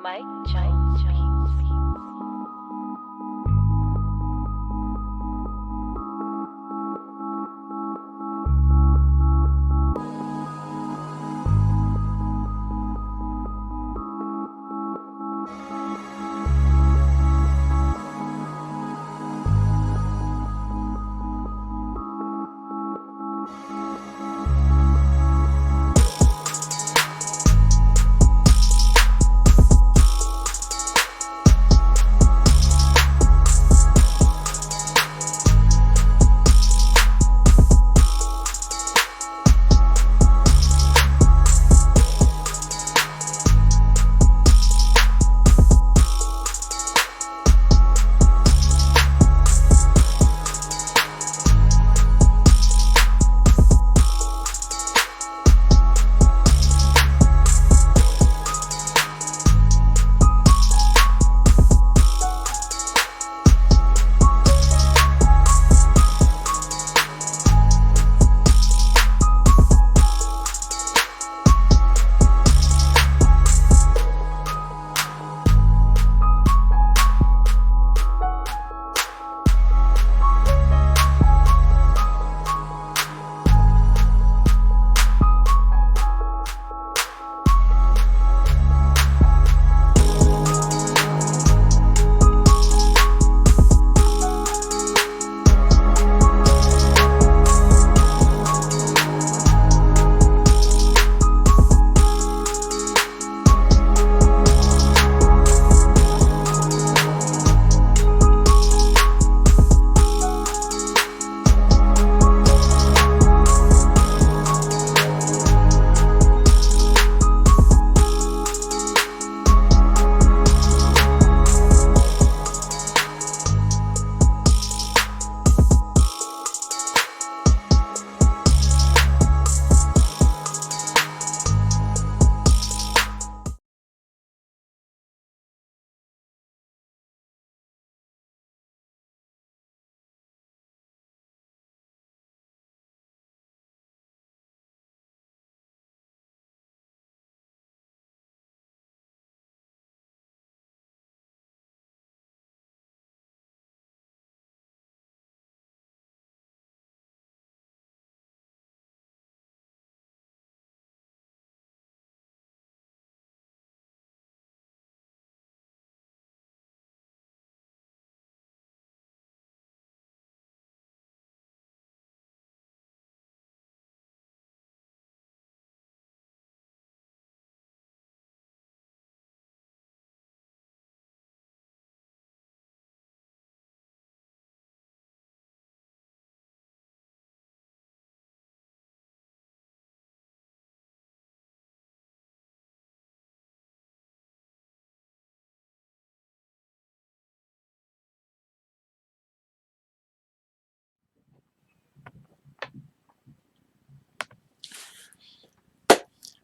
Mike Jones Beats.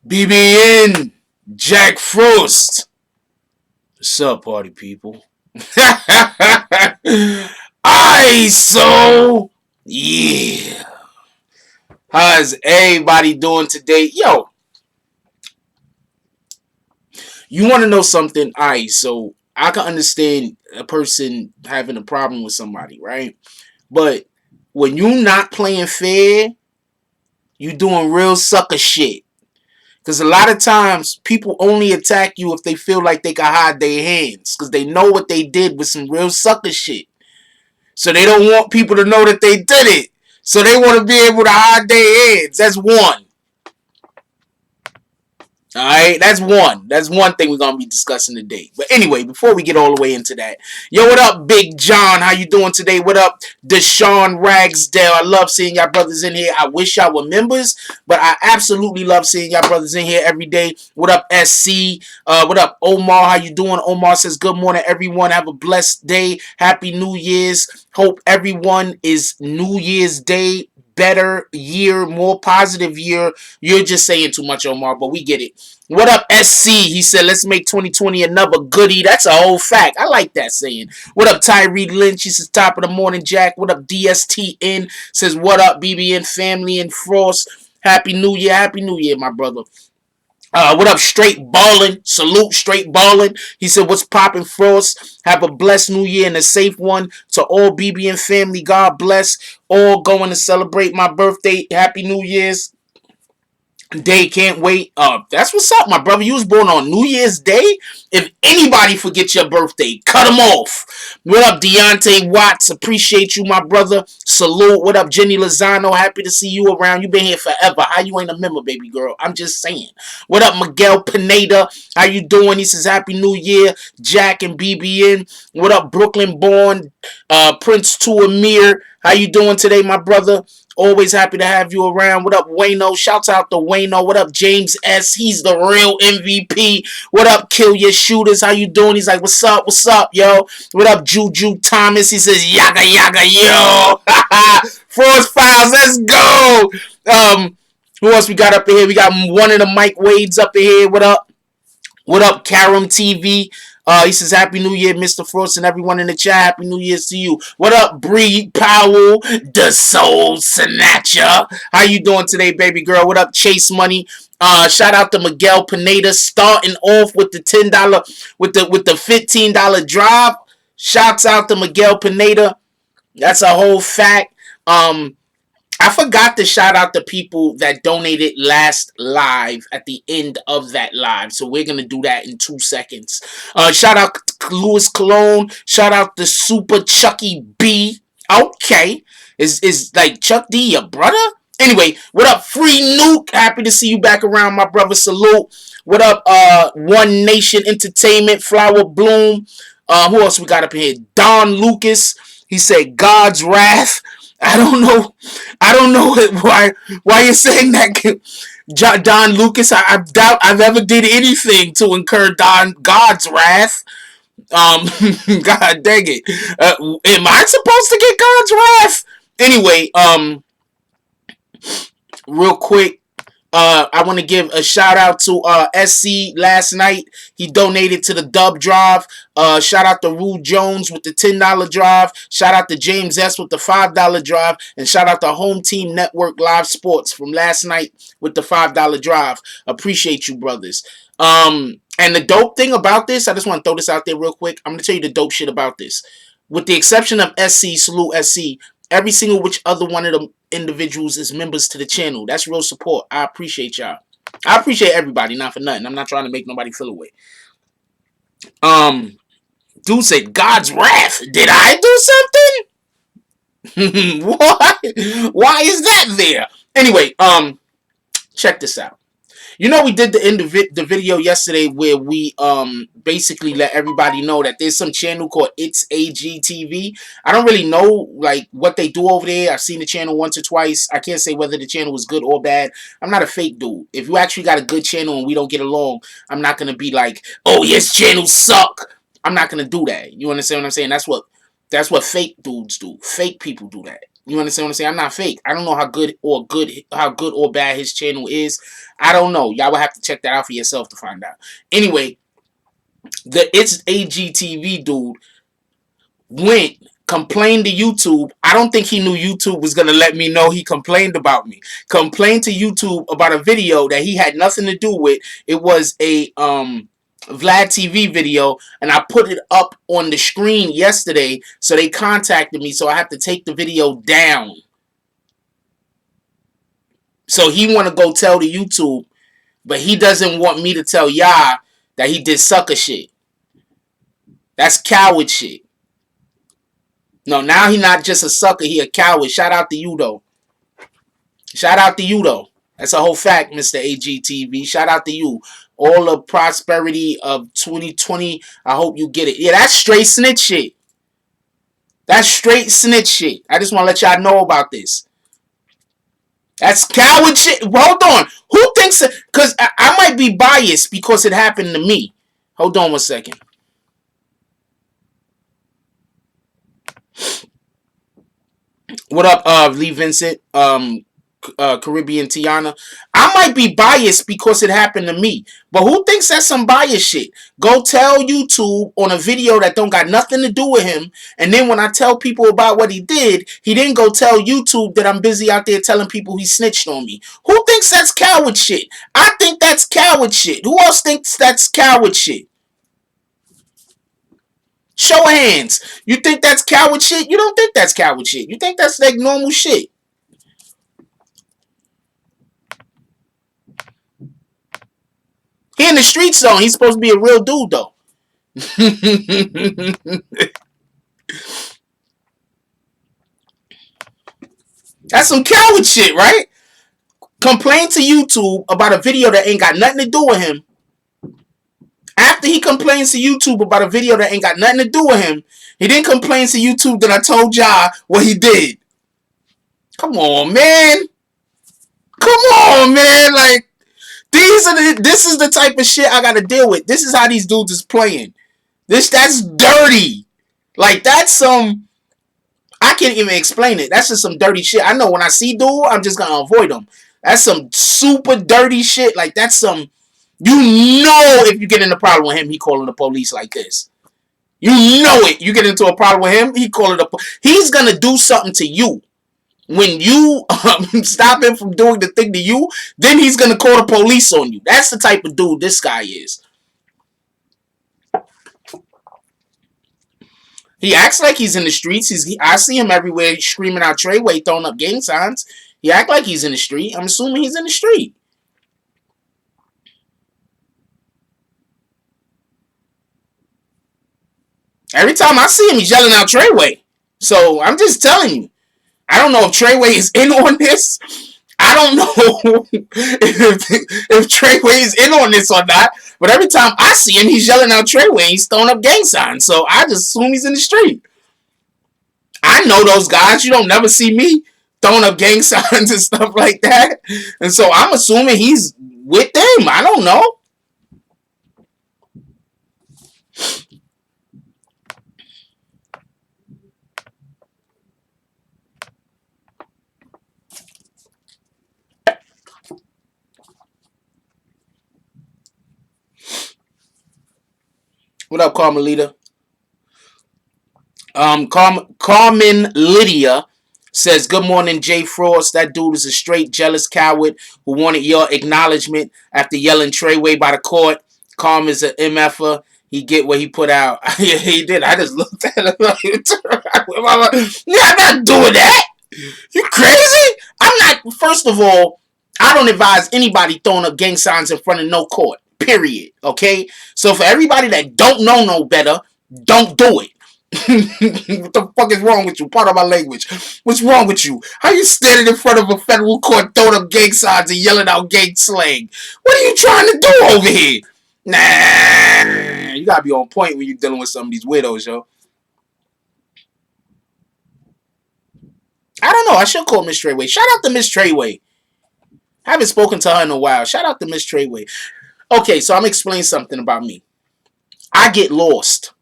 BBN Jack Frost. What's up, party people? So yeah. How's everybody doing today? Yo, you want to know something? So I can understand a person having a problem with somebody, right? But when you not playing fair, you doing real sucker shit. Because a lot of times people only attack you if they feel like they can hide their hands. Because they know what they did with some real sucker shit. So they don't want people to know that they did it. So they want to be able to hide their hands. That's one. Alright, that's one. That's one thing we're gonna be discussing today. But anyway, before we get all the way into that, yo, what up, Big John? How you doing today? What up, Deshaun Ragsdale? I love seeing y'all brothers in here. I wish y'all were members, but I absolutely love seeing y'all brothers in here every day. What up, SC? What up, Omar? How you doing? Omar says, good morning, everyone. Have a blessed day. Happy New Year's. Hope everyone is New Year's Day. Better year, more positive year. You're just saying too much, Omar, but we get it. What up, SC? He said, let's make 2020 another goodie. That's a whole fact. I like that saying. What up, Tyree Lynch? He says, top of the morning, Jack. What up, DSTN? Says, what up, BBN family and Frost? Happy New Year. Happy New Year, my brother. What up, straight ballin'? Salute, straight ballin'. He said, "What's poppin', Frost? Have a blessed New Year and a safe one to all BBN family. God bless. All going to celebrate my birthday. Happy New Year's Day. Can't wait. That's what's up, my brother. You was born on New Year's Day. If anybody forgets your birthday, cut them off. What up, Deontay Watts? Appreciate you, my brother. Salute. What up, Jenny Lozano? Happy to see you around. You been here forever. How you ain't a member, baby girl? I'm just saying. What up, Miguel Pineda? How you doing? He says, Happy New Year, Jack and BBN. What up, Brooklyn born Prince to Amir? How you doing today, my brother? Always happy to have you around. What up, Wayno? Shouts out to Wayno. What up, James S? He's the real MVP. What up, Kill Your Shooters? How you doing? He's like, what's up? What's up, yo? What up, Juju Thomas? He says, yaga yaga, yo. Frost Files, let's go. Who else we got up in here? We got one of the Mike Wades up in here. What up? What up, Karam TV? He says, Happy New Year, Mr. Frost, and everyone in the chat. Happy New Year to you. What up, Bree Powell, the Soul Snatcher? How you doing today, baby girl? What up, Chase Money? Shout out to Miguel Pineda, starting off with the $10, with the $15 drive. Shouts out to Miguel Pineda. That's a whole fact. I forgot to shout out the people that donated last live at the end of that live. So we're going to do that in 2 seconds. Shout out to Louis Cologne. Shout out to Super Chucky B. Okay. Is like Chuck D your brother? Anyway, what up, Free Nuke? Happy to see you back around, my brother. Salute. What up, One Nation Entertainment, Flower Bloom. Who else we got up in here? Don Lucas. He said God's Wrath. I don't know why you're saying that, Don Lucas. I doubt I've ever did anything to incur God's wrath. God dang it. Am I supposed to get God's wrath? Anyway, real quick, I want to give a shout out to SC last night. He donated to the Dub Drive. Shout out to Rue Jones with the $10 drive. Shout out to James S with the $5 drive. And shout out to Home Team Network Live Sports from last night with the $5 drive. Appreciate you, brothers. And the dope thing about this, I just want to throw this out there real quick. I'm going to tell you the dope shit about this. With the exception of SC, salute SC, every single which other one of them individuals is members to the channel. That's real support. I appreciate y'all. I appreciate everybody, not for nothing. I'm not trying to make nobody feel away. Dude said God's wrath. Did I do something? Why is that there? Anyway, check this out. You know, we did the video yesterday where we basically let everybody know that there's some channel called It's AGTV. I don't really know like what they do over there. I've seen the channel once or twice. I can't say whether the channel was good or bad. I'm not a fake dude. If you actually got a good channel and we don't get along, I'm not gonna be like, oh, yes, channels suck. I'm not gonna do that. You understand what I'm saying? That's what fake dudes do. Fake people do that. You understand what I'm saying? I'm not fake. I don't know how good or bad his channel is. I don't know. Y'all will have to check that out for yourself to find out. Anyway, the It's AGTV dude complained to YouTube. I don't think he knew YouTube was going to let me know he complained about me. Complained to YouTube about a video that he had nothing to do with. It was a Vlad TV video, and I put it up on the screen yesterday, so they contacted me, so I have to take the video down. So he want to go tell the YouTube, but he doesn't want me to tell y'all that he did sucker shit. That's coward shit. No, now he not just a sucker, he a coward. Shout out to you, though. Shout out to you, though. That's a whole fact, Mr. AGTV. Shout out to you. All the prosperity of 2020. I hope you get it. Yeah, that's straight snitch shit. That's straight snitch shit. I just want to let y'all know about this. That's coward shit. Hold on. Who thinks it? Because I might be biased because it happened to me. Hold on 1 second. What up, Lee Vincent? Caribbean Tiana. I might be biased because it happened to me. But who thinks that's some biased shit? Go tell YouTube on a video that don't got nothing to do with him. And then when I tell people about what he didn't go tell YouTube that I'm busy out there telling people he snitched on me. Who thinks that's coward shit? I think that's coward shit. Who else thinks that's coward shit? Show of hands. You think that's coward shit? You don't think that's coward shit. You think that's like normal shit. He in the streets though. He's supposed to be a real dude though. That's some coward shit, right? Complain to YouTube about a video that ain't got nothing to do with him. After he complains to YouTube about a video that ain't got nothing to do with him, he didn't complain to YouTube that I told y'all what he did. Come on, man. Come on, man. Like, this is the type of shit I gotta deal with. This is how these dudes is playing. That's dirty. Like, that's some... I can't even explain it. That's just some dirty shit. I know when I see dude, I'm just gonna avoid him. That's some super dirty shit. Like, that's some... You know if you get in a problem with him, he calling the police like this. You know it. You get into a problem with him, he calling the... He's gonna do something to you. When you stop him from doing the thing to you, then he's gonna call the police on you. That's the type of dude this guy is. He acts like he's in the streets. I see him everywhere screaming out Treyway, throwing up gang signs. He act like he's in the street. I'm assuming he's in the street. Every time I see him, he's yelling out Treyway. So I'm just telling you. I don't know if Treyway is in on this. I don't know if Treyway is in on this or not. But every time I see him, he's yelling out Treyway. He's throwing up gang signs. So I just assume he's in the street. I know those guys. You don't never see me throwing up gang signs and stuff like that. And so I'm assuming he's with them. I don't know. What up, Carmelita? Carmen Lydia says, good morning, Jay Frost. That dude is a straight jealous coward who wanted your acknowledgement after yelling Treyway by the court. Carm is an MFer. He get what he put out. Yeah, he did. I just looked at him like, yeah, I'm not doing that. You crazy? I'm not. First of all, I don't advise anybody throwing up gang signs in front of no court. Period. Okay? So for everybody that don't know no better, don't do it. What the fuck is wrong with you? Pardon my language. What's wrong with you? How you standing in front of a federal court throwing up gang signs and yelling out gang slang? What are you trying to do over here? Nah. You gotta be on point when you're dealing with some of these widows, yo. I don't know. I should call Miss Treyway. Shout out to Miss Treyway. I haven't spoken to her in a while. Shout out to Miss Treyway. Okay, so I'm explaining something about me. I get lost.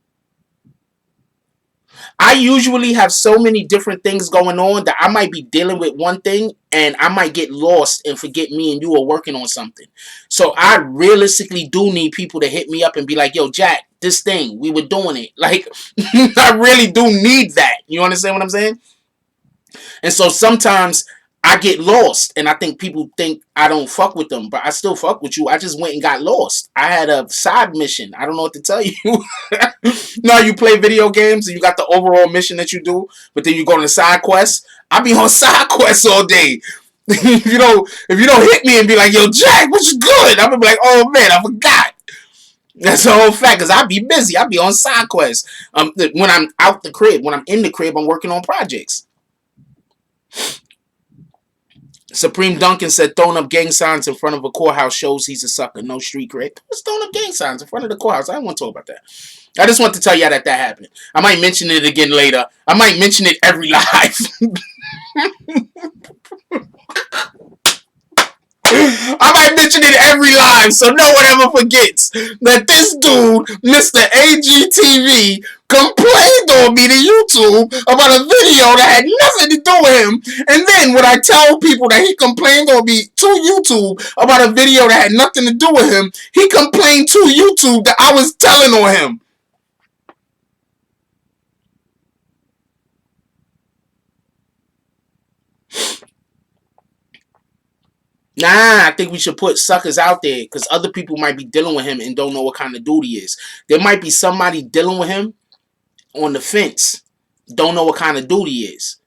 I usually have so many different things going on that I might be dealing with one thing and I might get lost and forget me and you are working on something. So I realistically do need people to hit me up and be like, yo, Jack, this thing, we were doing it. Like, I really do need that. You understand what I'm saying? And so sometimes I get lost, and I think people think I don't fuck with them, but I still fuck with you. I just went and got lost. I had a side mission. I don't know what to tell you. No, you play video games, and you got the overall mission that you do, but then you go on a side quest. I be on side quests all day. If you don't hit me and be like, yo, Jack, what's good? I'm gonna be like, oh, man, I forgot. That's the whole fact, because I be busy. I be on side quests. When I'm out the crib, when I'm in the crib, I'm working on projects. Supreme Duncan said throwing up gang signs in front of a courthouse shows he's a sucker. No street cred. What's throwing up gang signs in front of the courthouse? I don't want to talk about that. I just want to tell y'all that happened. I might mention it again later. I might mention it every live. I might mention it every live so no one ever forgets that this dude, Mr. AGTV, complained on me to YouTube about a video that had nothing to do with him. And then when I tell people that he complained on me to YouTube about a video that had nothing to do with him, he complained to YouTube that I was telling on him. Nah, I think we should put suckers out there because other people might be dealing with him and don't know what kind of dude he is. There might be somebody dealing with him on the fence, don't know what kind of dude he is.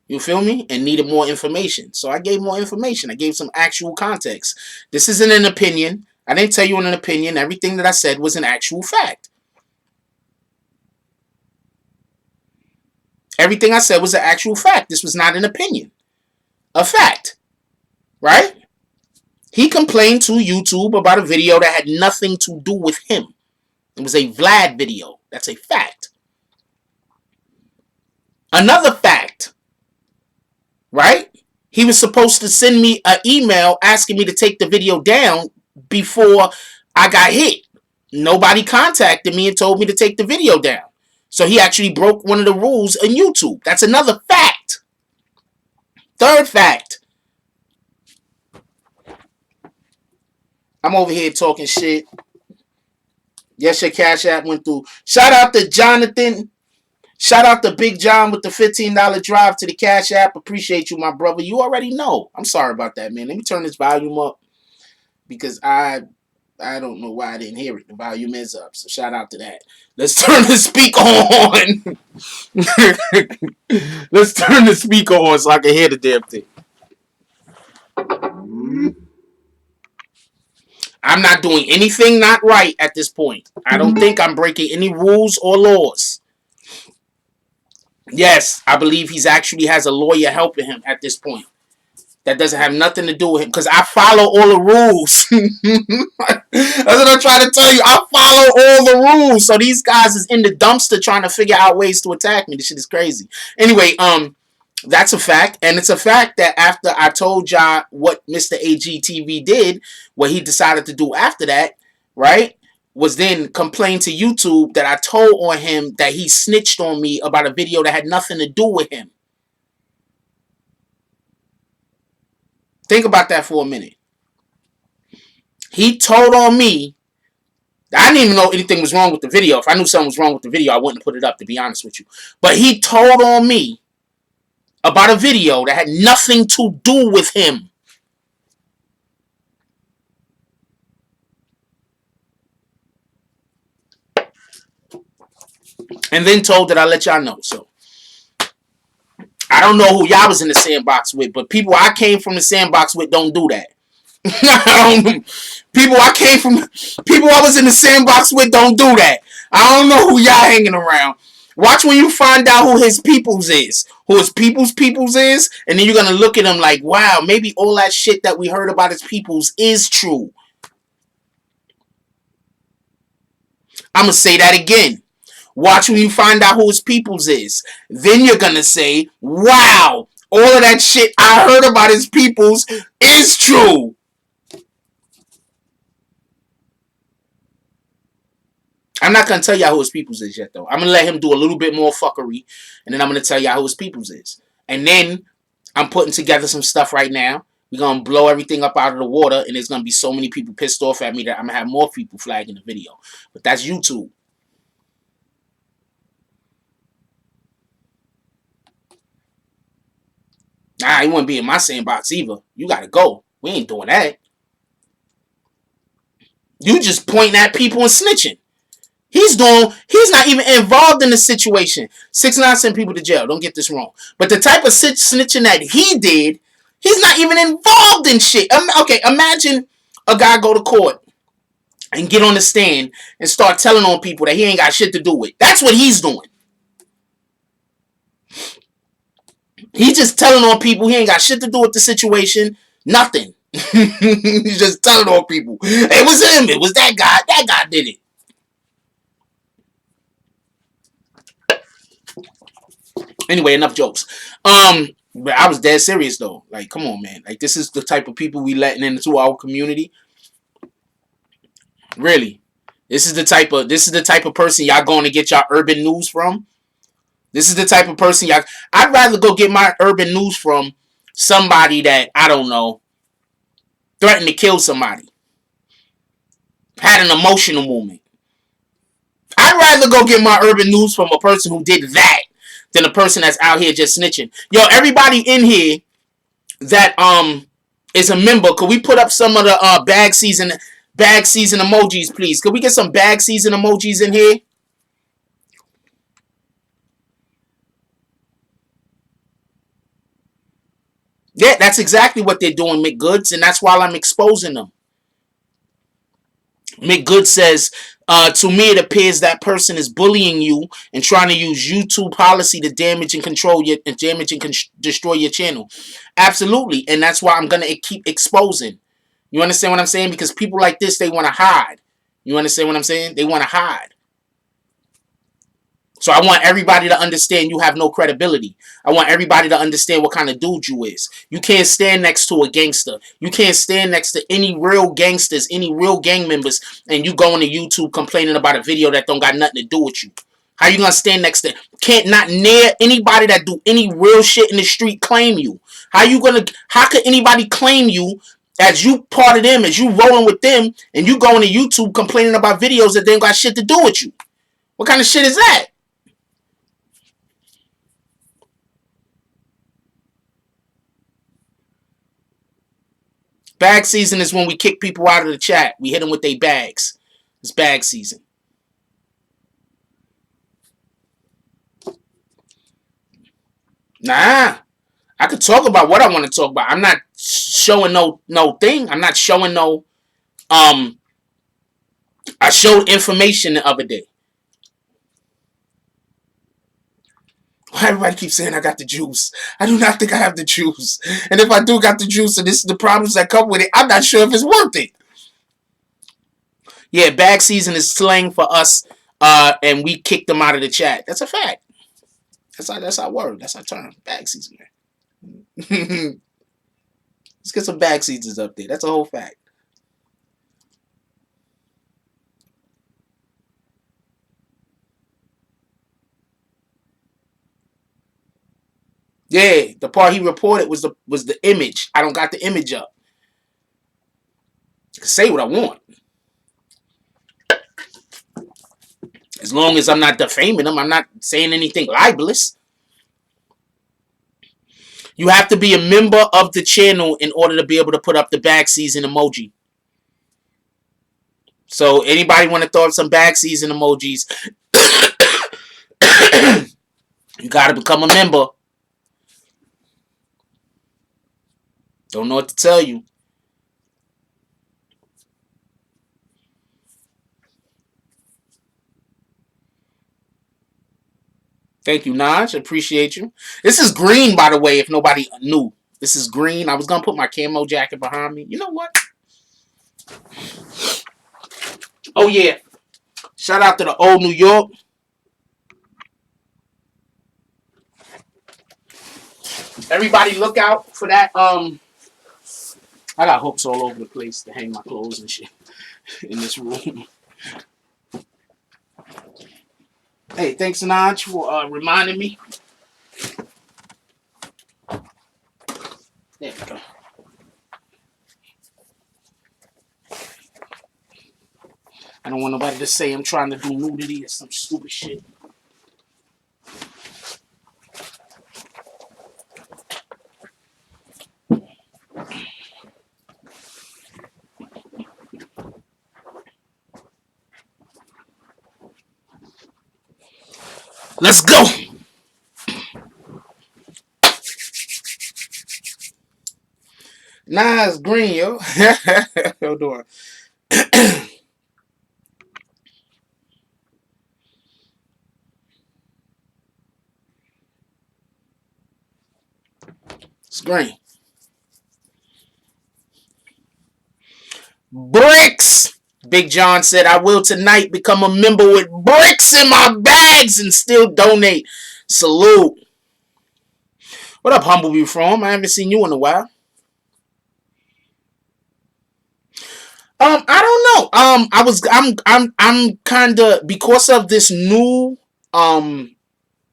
You feel me? And needed more information. So I gave more information. I gave some actual context. This isn't an opinion. I didn't tell you an opinion. Everything that I said was an actual fact. Everything I said was an actual fact. This was not an opinion. A fact. Right? He complained to YouTube about a video that had nothing to do with him. It was a Vlad video. That's a fact. Another fact. Right? He was supposed to send me an email asking me to take the video down before I got hit. Nobody contacted me and told me to take the video down. So he actually broke one of the rules on YouTube. That's another fact. Third fact. I'm over here talking shit. Yes, your Cash App went through. Shout out to Jonathan. Shout out to Big John with the $15 drive to the Cash App. Appreciate you, my brother. You already know. I'm sorry about that, man. Let me turn this volume up because I don't know why I didn't hear it. The volume is up, so shout out to that. Let's turn the speaker on. Let's turn the speaker on so I can hear the damn thing. I'm not doing anything not right at this point. I don't think I'm breaking any rules or laws. Yes, I believe he's actually has a lawyer helping him at this point. That doesn't have nothing to do with him because I follow all the rules. That's what I'm trying to tell you. I follow all the rules. So these guys is in the dumpster trying to figure out ways to attack me. This shit is crazy. Anyway, that's a fact. And it's a fact that after I told y'all what Mr. AGTV did, what he decided to do after that, right, was then complain to YouTube that I told on him that he snitched on me about a video that had nothing to do with him. Think about that for a minute. He told on me. I didn't even know anything was wrong with the video. If I knew something was wrong with the video, I wouldn't have put it up, to be honest with you. But he told on me about a video that had nothing to do with him. And then told that I let y'all know. So I don't know who y'all was in the sandbox with, but people I came from the sandbox with don't do that. People I was in the sandbox with don't do that. I don't know who y'all hanging around. Watch when you find out who his peoples is. Who his peoples is, and then you're gonna look at him like, wow, maybe all that shit that we heard about his peoples is true. I'm gonna say that again. Watch when you find out who his peoples is. Then you're gonna say, wow, all of that shit I heard about his peoples is true. I'm not going to tell y'all who his peoples is yet, though. I'm going to let him do a little bit more fuckery, and then I'm going to tell y'all who his peoples is. And then I'm putting together some stuff right now. We're going to blow everything up out of the water, and there's going to be so many people pissed off at me that I'm going to have more people flagging the video. But that's YouTube. Nah, you wouldn't be in my sandbox either. You got to go. We ain't doing that. You just pointing at people and snitching. He's not even involved in the situation. 6ix9ine sent people to jail. Don't get this wrong. But the type of snitching that he did, he's not even involved in shit. Okay, imagine a guy go to court and get on the stand and start telling on people that he ain't got shit to do with. That's what he's doing. He's just telling on people he ain't got shit to do with the situation. Nothing. He's just telling on people. It was him. It was that guy. That guy did it. Anyway, enough jokes. But I was dead serious though. Like, come on, man. Like, this is the type of people we letting into our community. Really. This is the type of person y'all going to get y'all urban news from. This is the type of person y'all. I'd rather go get my urban news from somebody that, I don't know, threatened to kill somebody, had an emotional moment. I'd rather go get my urban news from a person who did that than a person that's out here just snitching. Yo, everybody in here that is a member, could we put up some of the bag season emojis, please? Could we get some bag season emojis in here? Yeah, that's exactly what they're doing, McGoods, and that's why I'm exposing them. McGood says, to me, it appears that person is bullying you and trying to use YouTube policy to damage and control your and damage and destroy your channel. Absolutely, and that's why I'm gonna keep exposing. You understand what I'm saying? Because people like this, they want to hide. You understand what I'm saying? They want to hide. So I want everybody to understand you have no credibility. I want everybody to understand what kind of dude you is. You can't stand next to a gangster. You can't stand next to any real gangsters, any real gang members, and you going to YouTube complaining about a video that don't got nothing to do with you. How you gonna stand next to? Can't not near anybody that do any real shit in the street claim you. How you gonna? How could anybody claim you as you part of them, as you rolling with them, and you going to YouTube complaining about videos that they ain't got shit to do with you? What kind of shit is that? Bag season is when we kick people out of the chat. We hit them with their bags. It's bag season. Nah, I could talk about what I want to talk about. I'm not showing no thing. I'm not showing no. I showed information the other day. Why everybody keeps saying I got the juice? I do not think I have the juice. And if I do got the juice, and this is the problems that come with it, I'm not sure if it's worth it. Yeah, bag season is slang for us, and we kicked them out of the chat. That's a fact. That's our word. That's our term. Bag season, man. Let's get some bag seasons up there. That's a whole fact. Yeah, the part he reported was the image. I don't got the image up. I can say what I want. As long as I'm not defaming them, I'm not saying anything libelous. You have to be a member of the channel in order to be able to put up the bag season emoji. So anybody want to throw up some bag season emojis, you got to become a member. Don't know what to tell you. Thank you, Naj. Appreciate you. This is green, by the way, if nobody knew. This is green. I was going to put my camo jacket behind me. You know what? Oh, yeah. Shout out to the old New York. Everybody look out for that. I got hooks all over the place to hang my clothes and shit in this room. Hey, thanks, Naj, for reminding me. There we go. I don't want nobody to say I'm trying to do nudity or some stupid shit. Let's go. Nah, it's green, yo. Hold on. It's green. Bricks! Big John said, I will tonight become a member with bricks in my bags and still donate. Salute. What up, Humblebee from? I haven't seen you in a while. I don't know. I'm kind of, because of this new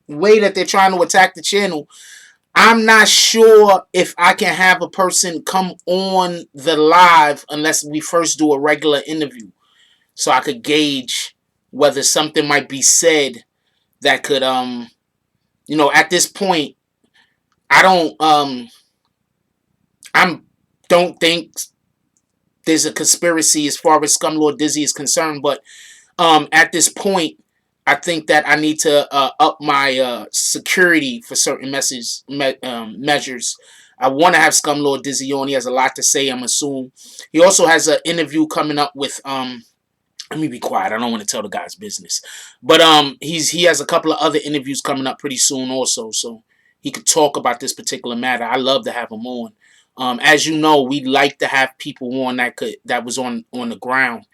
way that they're trying to attack the channel. I'm not sure if I can have a person come on the live unless we first do a regular interview, so I could gauge whether something might be said that could at this point I don't think there's a conspiracy as far as Scumlord Dizzy is concerned, but at this point, I think that I need to up my security for certain measures. I want to have Scumlord Dizzy on. He has a lot to say, I'm assuming. He also has an interview coming up with let me be quiet. I don't want to tell the guy's business. But he has a couple of other interviews coming up pretty soon also, so he could talk about this particular matter. I love to have him on. As you know, we like to have people on that was on the ground.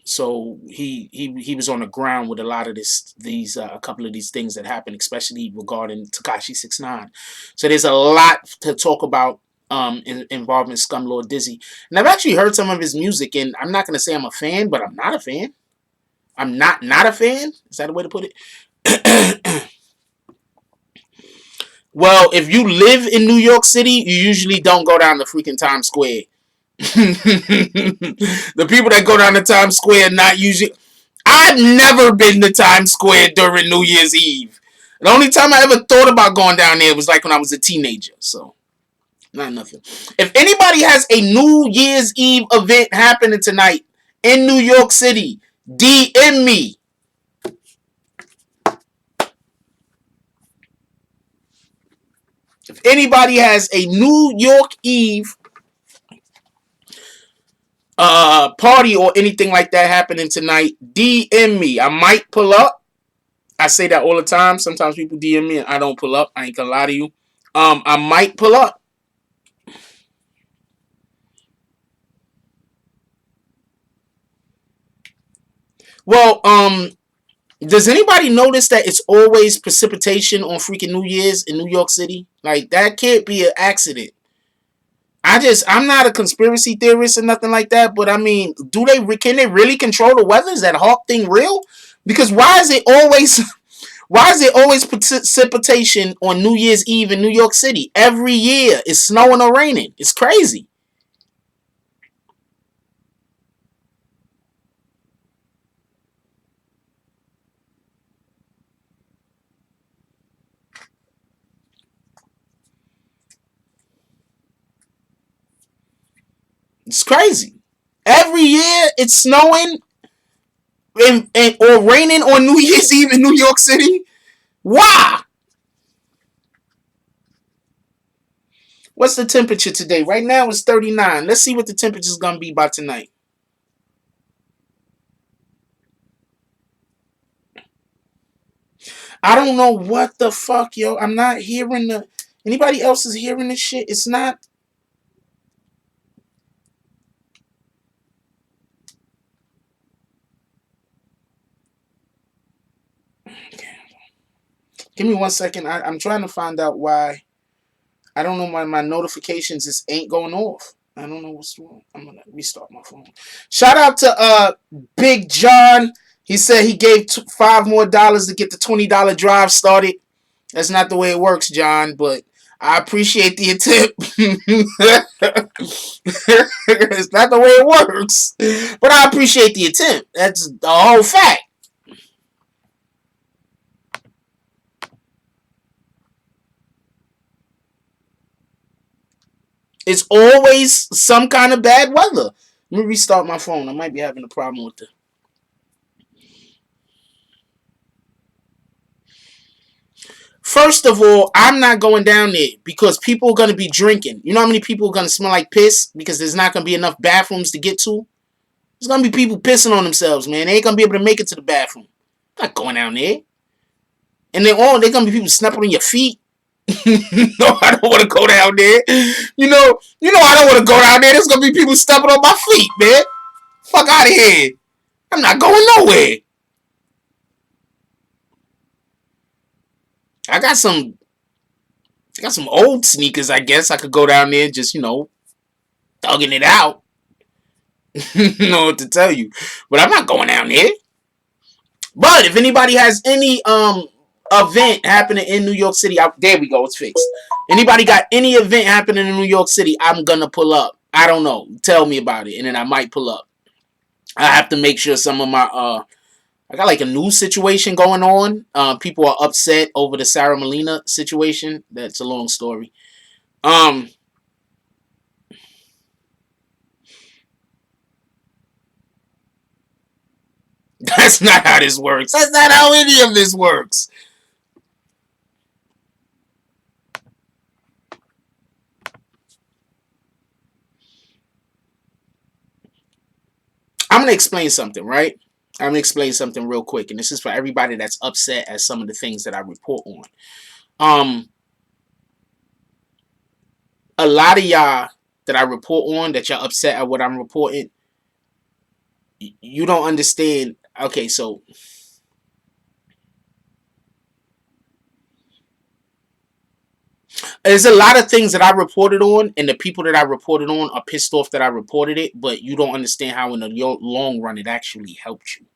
So he was on the ground with a lot of these a couple of these things that happened, especially regarding Tekashi 6ix9ine. So there's a lot to talk about involving Scumlord Dizzy. And I've actually heard some of his music, and I'm not gonna say I'm a fan, but I'm not a fan. I'm not a fan. Is that a way to put it? Well, if you live in New York City, you usually don't go down to freaking Times Square. The people that go down to Times Square not usually. I've never been to Times Square during New Year's Eve. The only time I ever thought about going down there was like when I was a teenager. So, not nothing. If anybody has a New Year's Eve event happening tonight in New York City, DM me. If anybody has a New York Eve party or anything like that happening tonight, DM me. I might pull up. I say that all the time. Sometimes people DM me and I don't pull up. I ain't gonna lie to you. I might pull up. Well, does anybody notice that it's always precipitation on freaking New Year's in New York City? Like, that can't be an accident. I'm not a conspiracy theorist or nothing like that, but I mean, can they really control the weather? Is that hawk thing real? Because why is it always precipitation on New Year's Eve in New York City? Every year it's snowing or raining. It's crazy. It's crazy. Every year it's snowing or raining on New Year's Eve in New York City. Why? What's the temperature today? Right now it's 39. Let's see what the temperature is going to be by tonight. I don't know what the fuck, yo. I'm not hearing the... Anybody else is hearing this shit? It's not... Give me 1 second. I'm trying to find out why. I don't know why my notifications just ain't going off. I don't know what's wrong. I'm gonna restart my phone. Shout out to Big John. He said he gave $5 more to get the $20 drive started. That's not the way it works, John, but I appreciate the attempt. It's not the way it works, but I appreciate the attempt. That's the whole fact. It's always some kind of bad weather. Let me restart my phone. I might be having a problem with it. First of all, I'm not going down there because people are going to be drinking. You know how many people are going to smell like piss because there's not going to be enough bathrooms to get to? There's going to be people pissing on themselves, man. They ain't going to be able to make it to the bathroom. I'm not going down there. And they're going to be people snapping on your feet. No, I don't want to go down there. I don't want to go down there. There's going to be people stepping on my feet, man. Fuck out of here. I'm not going nowhere. I got some old sneakers, I guess. I could go down there and just, thugging it out. Know what to tell you. But I'm not going down there. But if anybody has any event happening in New York City, there we go, it's fixed. Anybody got any event happening in New York City, I'm gonna pull up. I don't know. Tell me about it, and then I might pull up. I have to make sure some of my I got like a news situation going on. People are upset over the Sarah Molina situation. That's a long story. Um, that's not how this works. That's not how any of this works. I'm gonna explain something, right? I'm gonna explain something real quick, and this is for everybody that's upset at some of the things that I report on. Um, a lot of y'all that I report on that y'all upset at what I'm reporting, you don't understand. Okay, so there's a lot of things that I reported on, and the people that I reported on are pissed off that I reported it, but you don't understand how in the long run it actually helped you.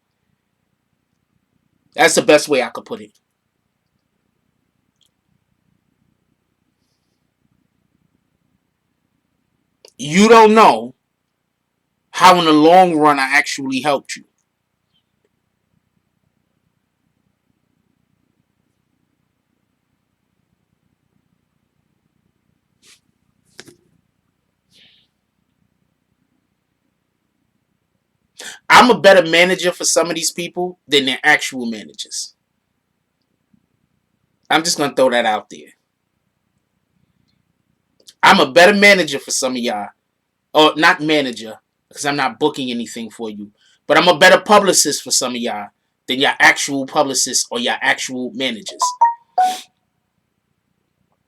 That's the best way I could put it. You don't know how in the long run I actually helped you. I'm a better manager for some of these people than their actual managers. I'm just gonna throw that out there. I'm a better manager for some of y'all. Or not manager, because I'm not booking anything for you. But I'm a better publicist for some of y'all than your actual publicists or your actual managers.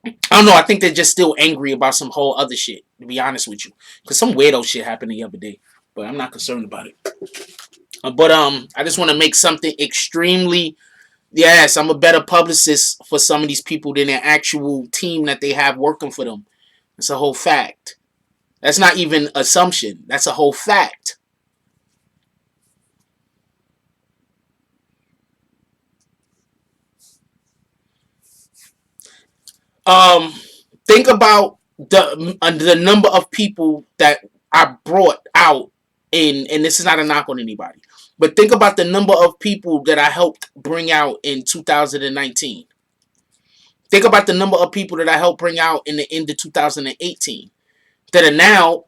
I don't know. I think they're just still angry about some whole other shit, to be honest with you. Because some weirdo shit happened the other day. But I'm not concerned about it. But I just want to make something extremely. Yes, I'm a better publicist for some of these people than their actual team that they have working for them. That's a whole fact. That's not even assumption. That's a whole fact. Um, think about the number of people that I brought out in, and this is not a knock on anybody, but think about the number of people that I helped bring out in 2019. Think about the number of people that I helped bring out in the end of 2018 that are now,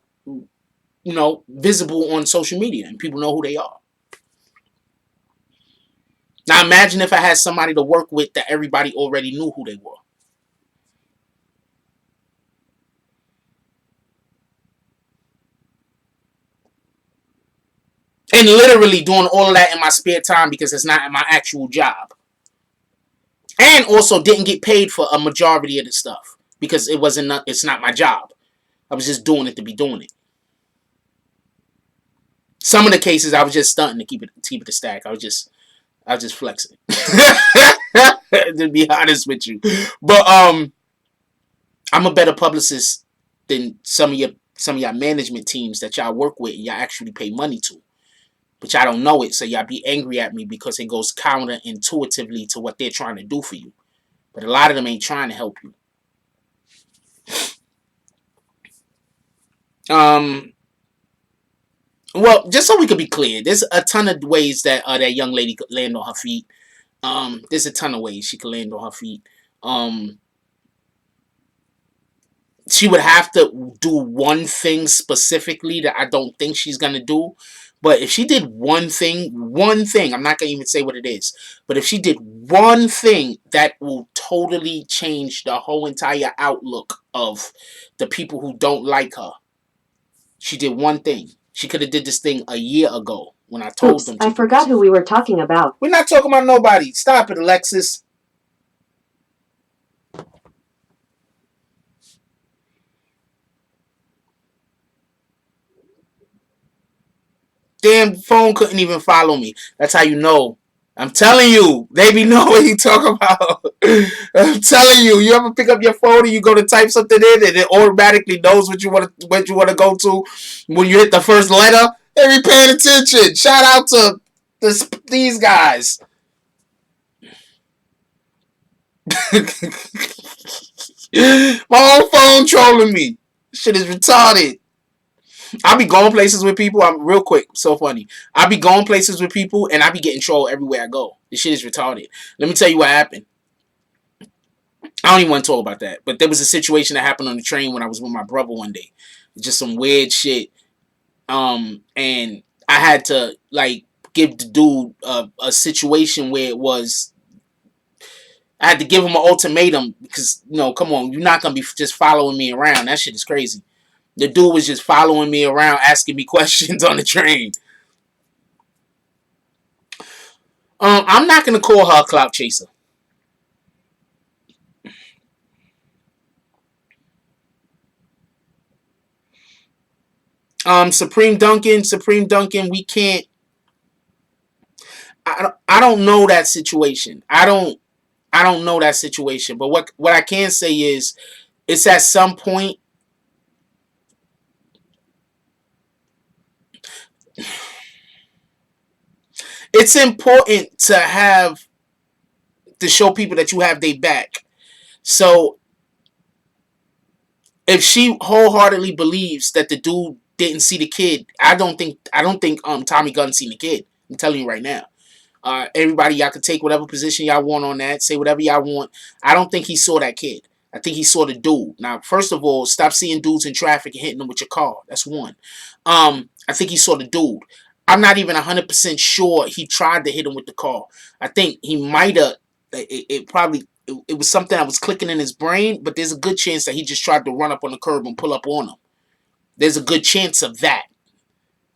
visible on social media and people know who they are. Now imagine if I had somebody to work with that everybody already knew who they were. And literally doing all of that in my spare time because it's not my actual job. And also didn't get paid for a majority of the stuff because it's not my job. I was just doing it to be doing it. Some of the cases I was just stunting to keep it a stack. I was just flexing. To be honest with you. But I'm a better publicist than some of your management teams that y'all work with and y'all actually pay money to. But y'all don't know it, so y'all be angry at me because it goes counterintuitively to what they're trying to do for you. But a lot of them ain't trying to help you. Um, well, just so we could be clear, there's a ton of ways that that young lady could land on her feet. There's a ton of ways she could land on her feet. Um, she would have to do one thing specifically that I don't think she's gonna do. But if she did one thing, I'm not gonna even say what it is. But if she did one thing, that will totally change the whole entire outlook of the people who don't like her. She did one thing. She could have did this thing a year ago when I told them to. I forgot who we were talking about. We're not talking about nobody. Stop it, Alexis. Damn phone couldn't even follow me. That's how you know. I'm telling you, they be know what you talk about. I'm telling you, you ever pick up your phone and you go to type something in and it automatically knows what you want to go to when you hit the first letter? They be paying attention. Shout out to these guys. My own phone trolling me. Shit is retarded. I be going places with people. I'm real quick, so funny. I be going places with people and I be getting trolled everywhere I go. This shit is retarded. Let me tell you what happened. I don't even want to talk about that. But there was a situation that happened on the train when I was with my brother one day. Just some weird shit. And I had to like give the dude a situation where it was I had to give him an ultimatum because come on, you're not gonna be just following me around. That shit is crazy. The dude was just following me around, asking me questions on the train. I'm not gonna call her a clout chaser. Supreme Duncan, we can't. I don't know that situation. I don't know that situation. But what I can say is, it's at some point. It's important to show people that you have their back. So if she wholeheartedly believes that the dude didn't see the kid, I don't think Tommy Gunn seen the kid. I'm telling you right now. Everybody, y'all can take whatever position y'all want on that. Say whatever y'all want. I don't think he saw that kid. I think he saw the dude. Now, first of all, stop seeing dudes in traffic and hitting them with your car. That's one. I think he saw the dude. I'm not even 100% sure he tried to hit him with the car. I think he might have. It was something that was clicking in his brain, but there's a good chance that he just tried to run up on the curb and pull up on him. There's a good chance of that.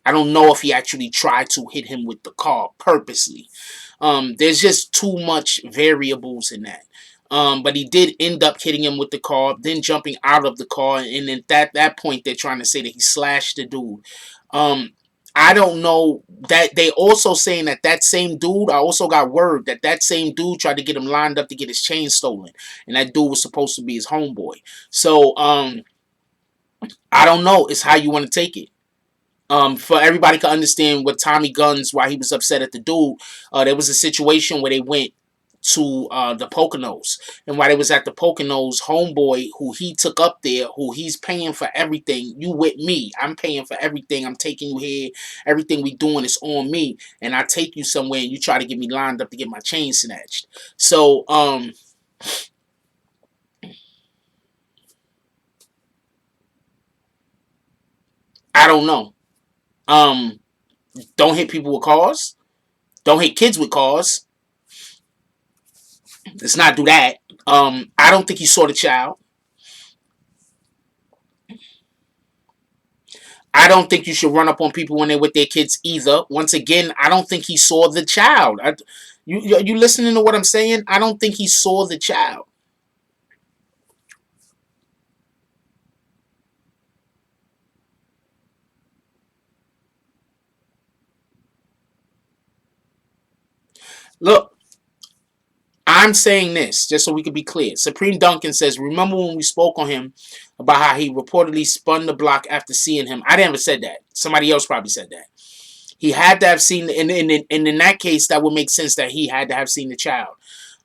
I don't know if he actually tried to hit him with the car purposely. There's just too much variables in that. But he did end up hitting him with the car, then jumping out of the car, and then at that point they're trying to say that he slashed the dude. I don't know that they also saying that same dude. I also got word that same dude tried to get him lined up to get his chain stolen, and that dude was supposed to be his homeboy. So I don't know. It's how you want to take it. For everybody to understand what Tommy Guns, why he was upset at the dude, there was a situation where they went to the Poconos, and while they was at the Poconos, homeboy who he took up there, who he's paying for everything. You with me? I'm paying for everything. I'm taking you here. Everything we doing is on me, and I take you somewhere, and you try to get me lined up to get my chain snatched. So I don't know. Um, don't hit people with cars. Don't hit kids with cars. Let's not do that. I don't think he saw the child. I don't think you should run up on people when they're with their kids either. Once again, I don't think he saw the child. You listening to what I'm saying? I don't think he saw the child. Look, I'm saying this just so we can be clear. Supreme Duncan says, remember when we spoke on him about how he reportedly spun the block after seeing him? I never said that. Somebody else probably said that. He had to have seen, and in that case, that would make sense that he had to have seen the child.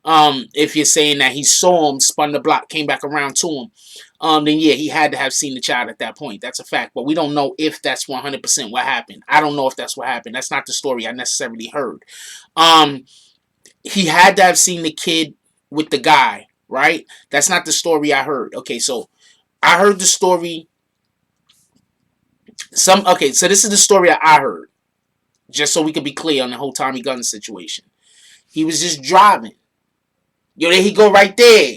If you're saying that he saw him, spun the block, came back around to him, then yeah, he had to have seen the child at that point. That's a fact. But we don't know if that's 100% what happened. I don't know if that's what happened. That's not the story I necessarily heard. Um, he had to have seen the kid with the guy, right? That's not the story I heard. Okay, so I heard the story. So this is the story that I heard, just so we can be clear on the whole Tommy Gunn situation. He was just driving. Yo, there he go right there.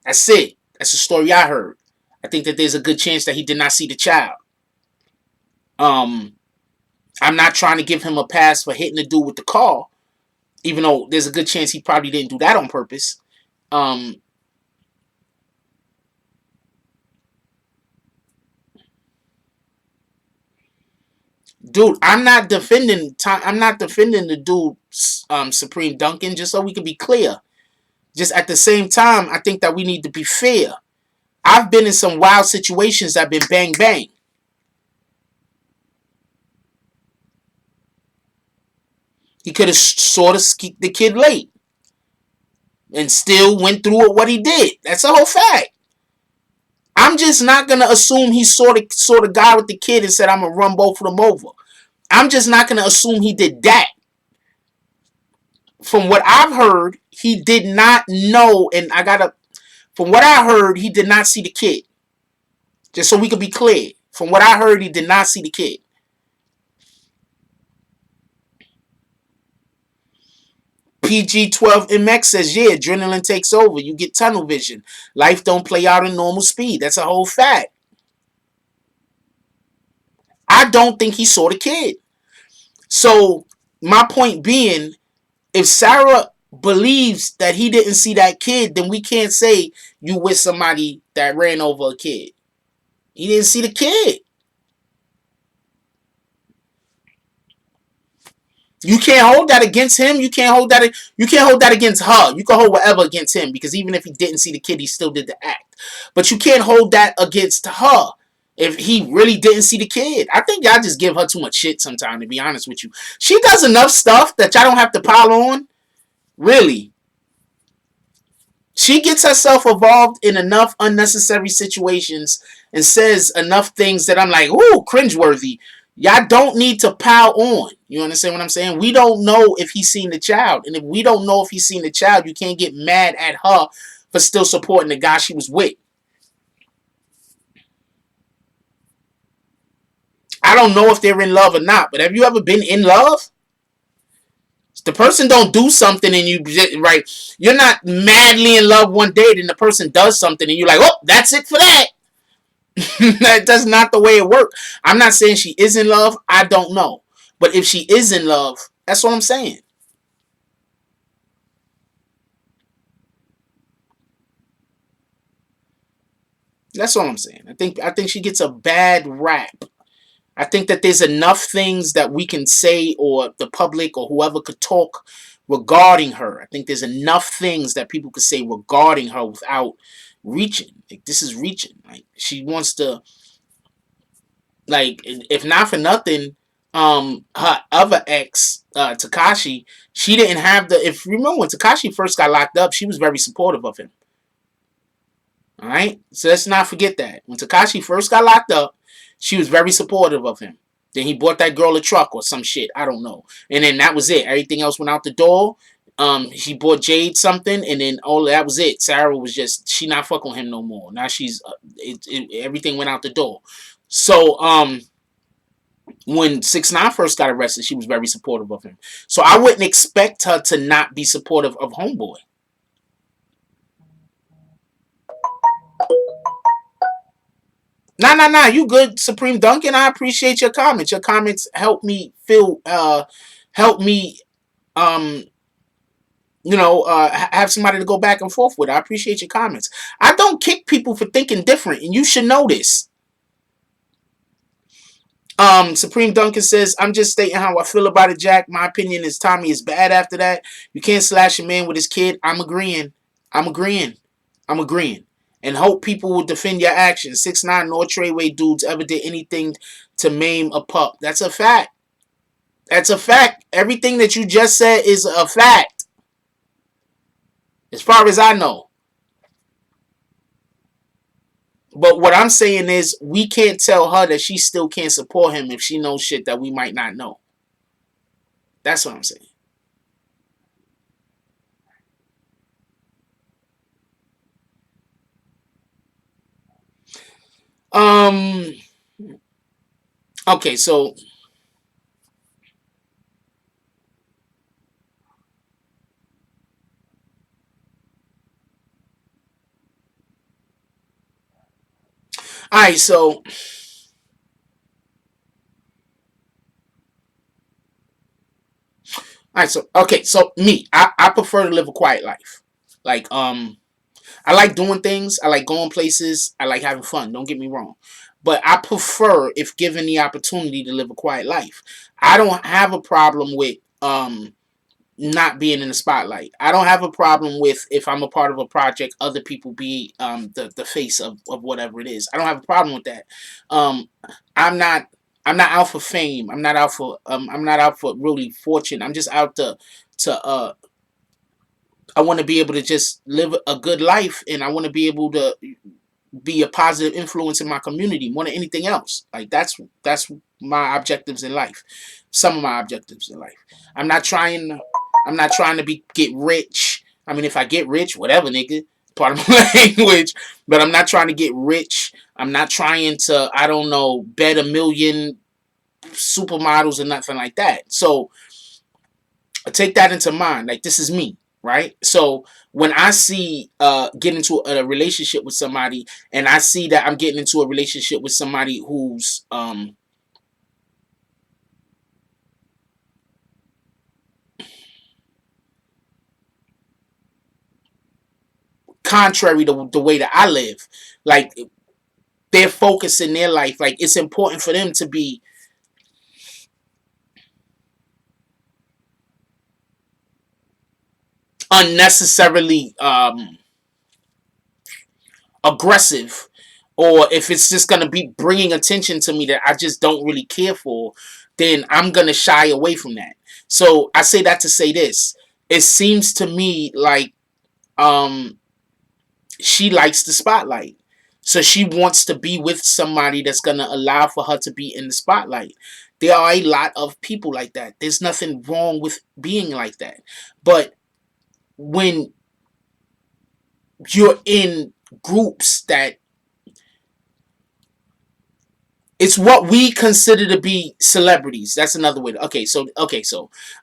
That's it. That's the story I heard. I think that there's a good chance that he did not see the child. Um, I'm not trying to give him a pass for hitting the dude with the car, even though there's a good chance he probably didn't do that on purpose. Um, dude, I'm not defending the dude, Supreme Duncan. Just so we can be clear. Just at the same time, I think that we need to be fair. I've been in some wild situations that have been bang bang. He could have sort of the kid late and still went through it what he did. That's a whole fact. I'm just not gonna assume he saw the guy with the kid and said I'm gonna run both of them over. I'm just not gonna assume he did that. From what I've heard, he did not know, and from what I heard, he did not see the kid. Just so we can be clear. From what I heard, he did not see the kid. PG12MX says, yeah, adrenaline takes over. You get tunnel vision. Life don't play out in normal speed. That's a whole fact. I don't think he saw the kid. So, my point being, if Sarah believes that he didn't see that kid, then we can't say you with somebody that ran over a kid. He didn't see the kid. You can't hold that against him. You can't hold that. You can't hold that against her. You can hold whatever against him because even if he didn't see the kid, he still did the act. But you can't hold that against her if he really didn't see the kid. I think y'all just give her too much shit sometimes. To be honest with you, she does enough stuff that y'all don't have to pile on. Really, she gets herself involved in enough unnecessary situations and says enough things that I'm like, ooh, cringeworthy. Y'all don't need to pile on. You understand what I'm saying? We don't know if he's seen the child. And if we don't know if he's seen the child, you can't get mad at her for still supporting the guy she was with. I don't know if they're in love or not, but have you ever been in love? The person don't do something and right, you're not madly in love one day, then the person does something and you're like, oh, that's it for that. That's not the way it works. I'm not saying she is in love. I don't know. But if she is in love, that's what I'm saying. That's all I'm saying. I think she gets a bad rap. I think that there's enough things that we can say or the public or whoever could talk regarding her. I think there's enough things that people could say regarding her without reaching. Like this is reaching. Like she wants to, like, if not for nothing, her other ex, Takashi, she didn't have the, if you remember when Takashi first got locked up, she was very supportive of him. Alright? So let's not forget that. When Takashi first got locked up, she was very supportive of him. Then he bought that girl a truck or some shit. I don't know. And then that was it. Everything else went out the door. He bought Jade something, and then all that was it. Sarah was just, she not fucking with him no more. Now she's everything went out the door. So when 6ix9ine first got arrested, she was very supportive of him. So I wouldn't expect her to not be supportive of Homeboy. Nah. You good, Supreme Duncan? I appreciate your comments. Your comments help me feel, help me, um, have somebody to go back and forth with. I appreciate your comments. I don't kick people for thinking different, and you should know this. Supreme Duncan says, I'm just stating how I feel about it, Jack. My opinion is Tommy is bad after that. You can't slash a man with his kid. I'm agreeing. And hope people will defend your actions. 6ix9ine nor Treyway dudes ever did anything to maim a pup. That's a fact. That's a fact. Everything that you just said is a fact. As far as I know. But what I'm saying is we can't tell her that she still can't support him if she knows shit that we might not know. That's what I'm saying. Okay, so alright, so alright, so okay, so me, I prefer to live a quiet life. Like I like doing things, I like going places, I like having fun, don't get me wrong. But I prefer, if given the opportunity, to live a quiet life. I don't have a problem with not being in the spotlight. I don't have a problem with, if I'm a part of a project, other people be the face of whatever it is. I don't have a problem with that. Um, I'm not out for fame. I'm not out for really fortune. I'm just out to I want to be able to just live a good life, and I want to be able to be a positive influence in my community more than anything else. Like that's my objectives in life. Some of my objectives in life. I'm not trying. I'm not trying to get rich. I mean, if I get rich, whatever, nigga. Part of my language. But I'm not trying to get rich. I'm not trying to, I don't know, bet 1,000,000 supermodels or nothing like that. So take that into mind. Like, this is me, right? So when I see get into a relationship with somebody, and I see that I'm getting into a relationship with somebody who's contrary to the way that I live, like, their focus in their life, like, it's important for them to be unnecessarily aggressive, or if it's just going to be bringing attention to me that I just don't really care for, then I'm going to shy away from that. So I say that to say this: it seems to me like um she likes the spotlight, so she wants to be with somebody that's going to allow for her to be in the spotlight. There are a lot of people like that. There's nothing wrong with being like that, but when you're in groups that, it's what we consider to be celebrities. That's another way to, okay, so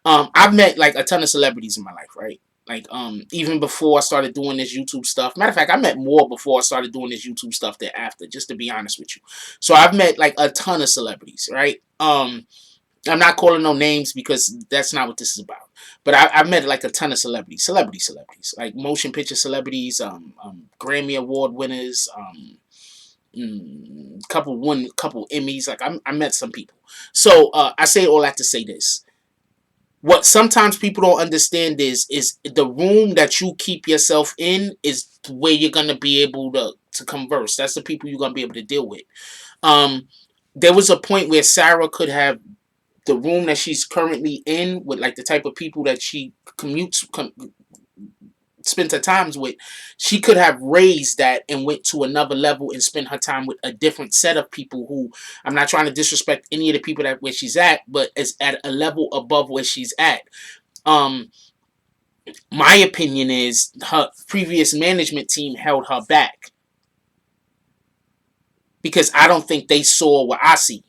I've met like a ton of celebrities in my life, right? Like even before I started doing this YouTube stuff. Matter of fact, I met more before I started doing this YouTube stuff than after, just to be honest with you. So I've met like a ton of celebrities, right? I'm not calling no names because that's not what this is about. But I've met like a ton of celebrities, like motion picture celebrities, Grammy Award winners, couple Emmys. Like I met some people. So I say all that to say this: what sometimes people don't understand is the room that you keep yourself in is where you're gonna be able to converse. That's the people you're gonna be able to deal with. Um, there was a point where Sarah could have the room that she's currently in with like the type of people that she spent her times with. She could have raised that and went to another level and spent her time with a different set of people who, I'm not trying to disrespect any of the people that where she's at, but is at a level above where she's at. Um, my opinion is her previous management team held her back because I don't think they saw what I see.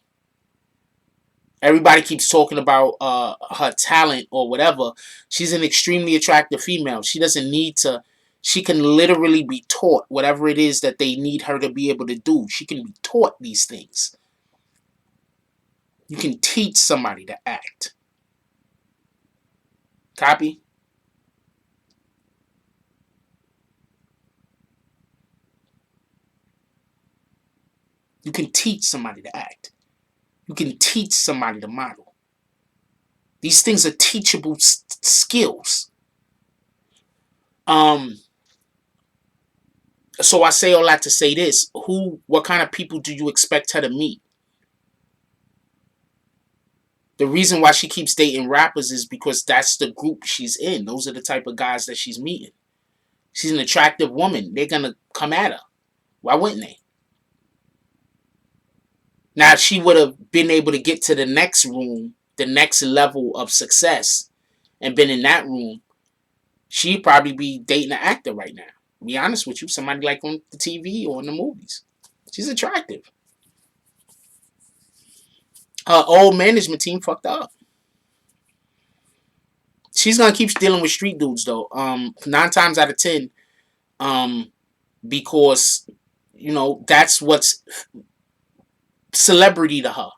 Everybody keeps talking about her talent or whatever. She's an extremely attractive female. She doesn't need to. She can literally be taught whatever it is that they need her to be able to do. She can be taught these things. You can teach somebody to act. Copy? You can teach somebody to act. You can teach somebody to model. These things are teachable skills. Um, so I say all that to say this: what kind of people do you expect her to meet? The reason why she keeps dating rappers is because that's the group she's in. Those are the type of guys that she's meeting. She's an attractive woman. They're gonna come at her. Why wouldn't they? Now, if she would have been able to get to the next room, the next level of success, and been in that room, she'd probably be dating an actor right now. To be honest with you, somebody like on the TV or in the movies. She's attractive. Her old management team fucked up. She's gonna keep dealing with street dudes though. 9 times out of 10, um, because that's what's celebrity to her.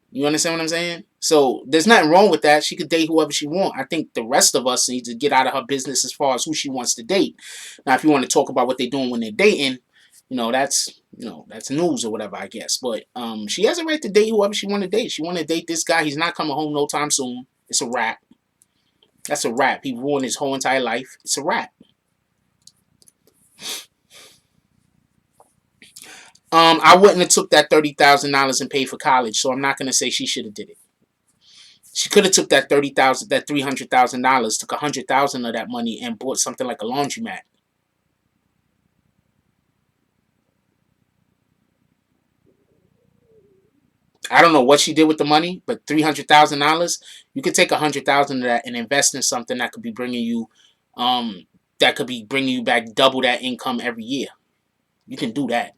You understand what I'm saying? So there's nothing wrong with that. She could date whoever she wants. I think the rest of us need to get out of her business as far as who she wants to date. Now, if you want to talk about what they're doing when they're dating, That's news or whatever, I guess. But she has a right to date whoever she want to date. She want to date this guy. He's not coming home no time soon. It's a wrap. That's a wrap. He ruined his whole entire life. It's a wrap. I wouldn't have took that $30,000 and paid for college, so I'm not gonna say she should have did it. She could have took that $300,000, took $100,000 of that money and bought something like a laundromat. I don't know what she did with the money, but $300,000, you could take $100,000 of that and invest in something that could be bringing you back double that income every year. You can do that.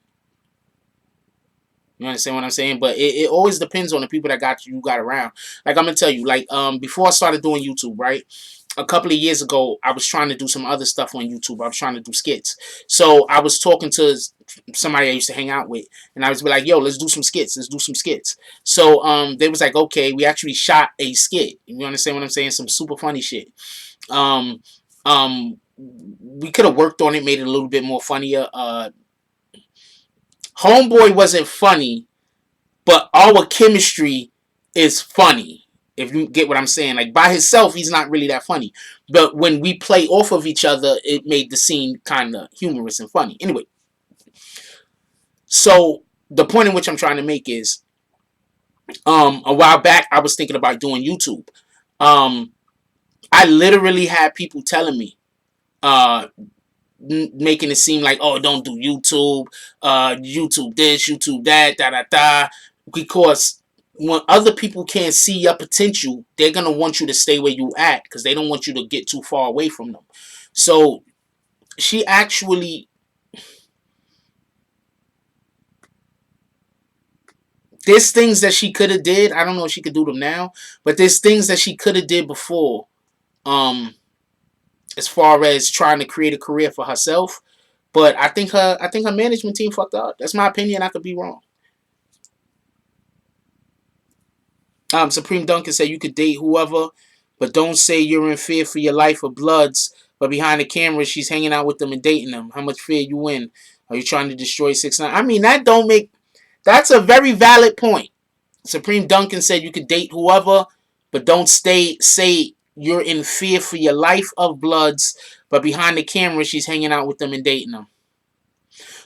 You understand what I'm saying? But it always depends on the people that you got around. Like I'm gonna tell you, like before I started doing YouTube, right? A couple of years ago, I was trying to do some other stuff on YouTube. I was trying to do skits. So I was talking to somebody I used to hang out with, and I was like, "Yo, let's do some skits. Let's do some skits." So they was like, "Okay." We actually shot a skit. You understand what I'm saying? Some super funny shit. Um, we could have worked on it, made it a little bit more funnier. Homeboy wasn't funny, but our chemistry is funny. If you get what I'm saying, like by himself, he's not really that funny. But when we play off of each other, it made the scene kind of humorous and funny. Anyway, so the point in which I'm trying to make is, a while back I was thinking about doing YouTube. Um, I literally had people telling me, uh, making it seem like, oh, don't do YouTube, YouTube this, YouTube that, da da da, because when other people can't see your potential, they're gonna want you to stay where you at because they don't want you to get too far away from them. So she actually, there's things that she could have did. I don't know if she could do them now, but there's things that she could have did before. Um, as far as trying to create a career for herself. But I think her management team fucked up. That's my opinion. I could be wrong. Supreme Duncan said you could date whoever, but don't say you're in fear for your life or bloods. But behind the camera, she's hanging out with them and dating them. How much fear you in? Are you trying to destroy 6ix9ine? I mean, that don't make. That's a very valid point. Supreme Duncan said you could date whoever, but don't say you're in fear for your life of bloods. But behind the camera, she's hanging out with them and dating them.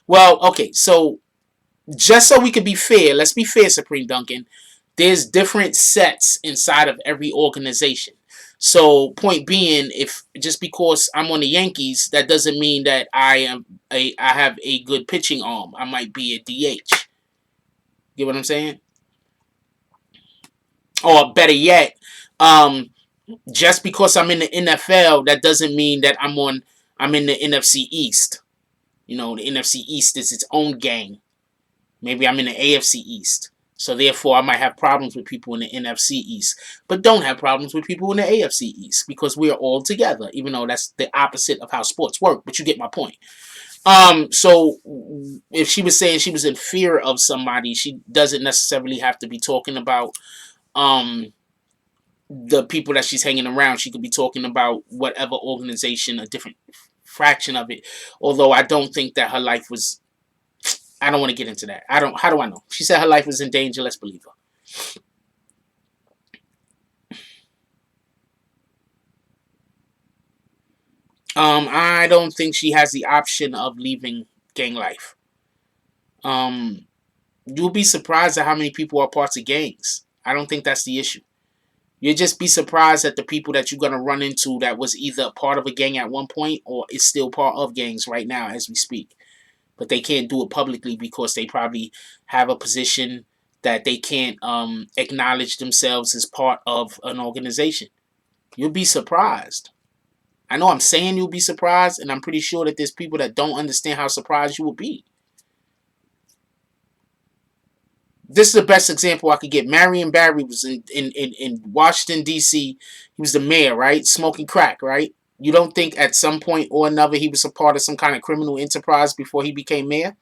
Well, okay, so just so we could be fair, let's be fair, Supreme Duncan. There's different sets inside of every organization. So, point being, if just because I'm on the Yankees, that doesn't mean that I have a good pitching arm. I might be a DH. Get what I'm saying? Or better yet, um, just because I'm in the NFL, that doesn't mean that I'm in the NFC East. The NFC East is its own gang. Maybe I'm in the AFC East. So therefore, I might have problems with people in the NFC East, but don't have problems with people in the AFC East because we are all together. Even though that's the opposite of how sports work, but you get my point. So if she was saying she was in fear of somebody, she doesn't necessarily have to be talking about um the people that she's hanging around. She could be talking about whatever organization, a different fraction of it. Although I don't think that her life was. I don't want to get into that. I don't. How do I know? She said her life was in danger. Let's believe her. I don't think she has the option of leaving gang life. Um, you'll be surprised at how many people are parts of gangs. I don't think that's the issue. You'll just be surprised at the people that you're gonna run into that was either part of a gang at one point or is still part of gangs right now as we speak. But they can't do it publicly because they probably have a position that they can't acknowledge themselves as part of an organization. You'll be surprised. I know I'm saying you'll be surprised, and I'm pretty sure that there's people that don't understand how surprised you will be. This is the best example I could get. Marion Barry was in Washington, D.C. He was the mayor, right? Smoking crack, right? You don't think at some point or another he was a part of some kind of criminal enterprise before he became mayor?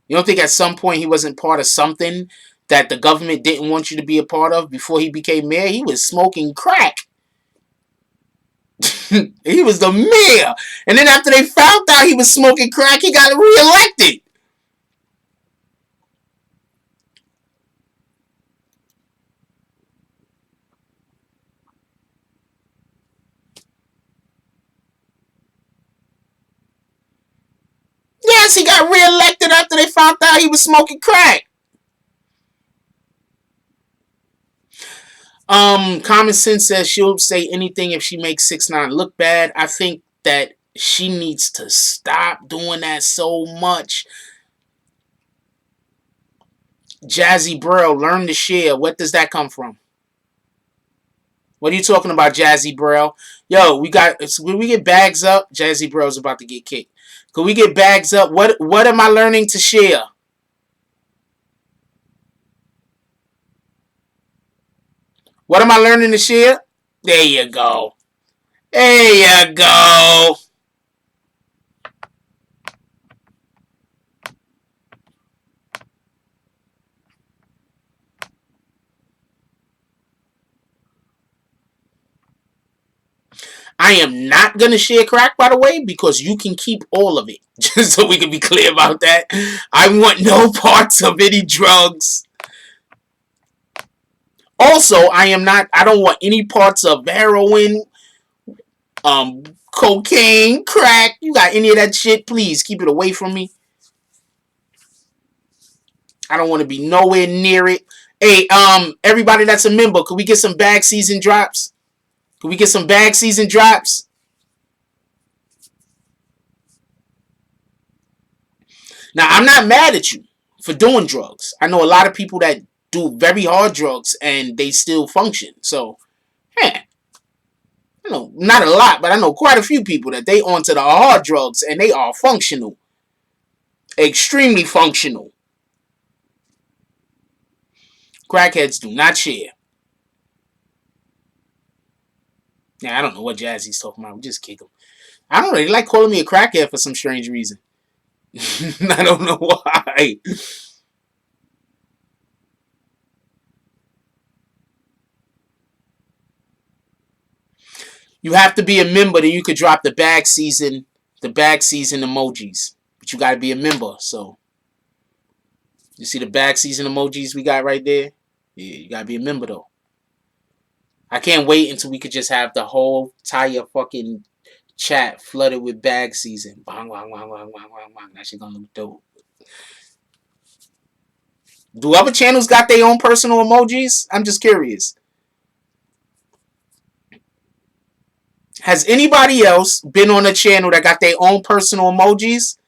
You don't think at some point he wasn't part of something that the government didn't want you to be a part of before he became mayor? He was smoking crack. He was the mayor. And then after they found out he was smoking crack, he got reelected. Yes, he got reelected after they found out he was smoking crack. Common sense says she'll say anything if she makes 6ix9ine look bad. I think that she needs to stop doing that so much. Jazzy Burrell, learn to share. What does that come from? What are you talking about, Jazzy Burrell? Yo, when we get bags up, Jazzy Burrell's about to get kicked. Could we get bags up? What am I learning to share? What am I learning to share? There you go. There you go. I am not going to share crack, by the way, because you can keep all of it. Just so we can be clear about that. I want no parts of any drugs. Also, I don't want any parts of heroin, um, cocaine, crack. You got any of that shit, please keep it away from me. I don't want to be nowhere near it. Hey, everybody that's a member, could we get some bag season drops? Could we get some bag season drops? Now, I'm not mad at you for doing drugs. I know a lot of people that do very hard drugs and they still function. So, I know not a lot, but I know quite a few people that they onto the hard drugs and they are functional. Extremely functional. Crackheads do not share. Now, I don't know what Jazzy's talking about. We just kick him. I don't really like calling me a crackhead for some strange reason. I don't know why. You have to be a member, then you could drop the bag season emojis. But you gotta be a member, so you see the bag season emojis we got right there? Yeah, you gotta be a member though. I can't wait until we could just have the whole entire fucking chat flooded with bag season. Bang, bang, bang, bang, bang, bang, bang. That shit gonna look dope. Do other channels got their own personal emojis? I'm just curious. Has anybody else been on a channel that got their own personal emojis?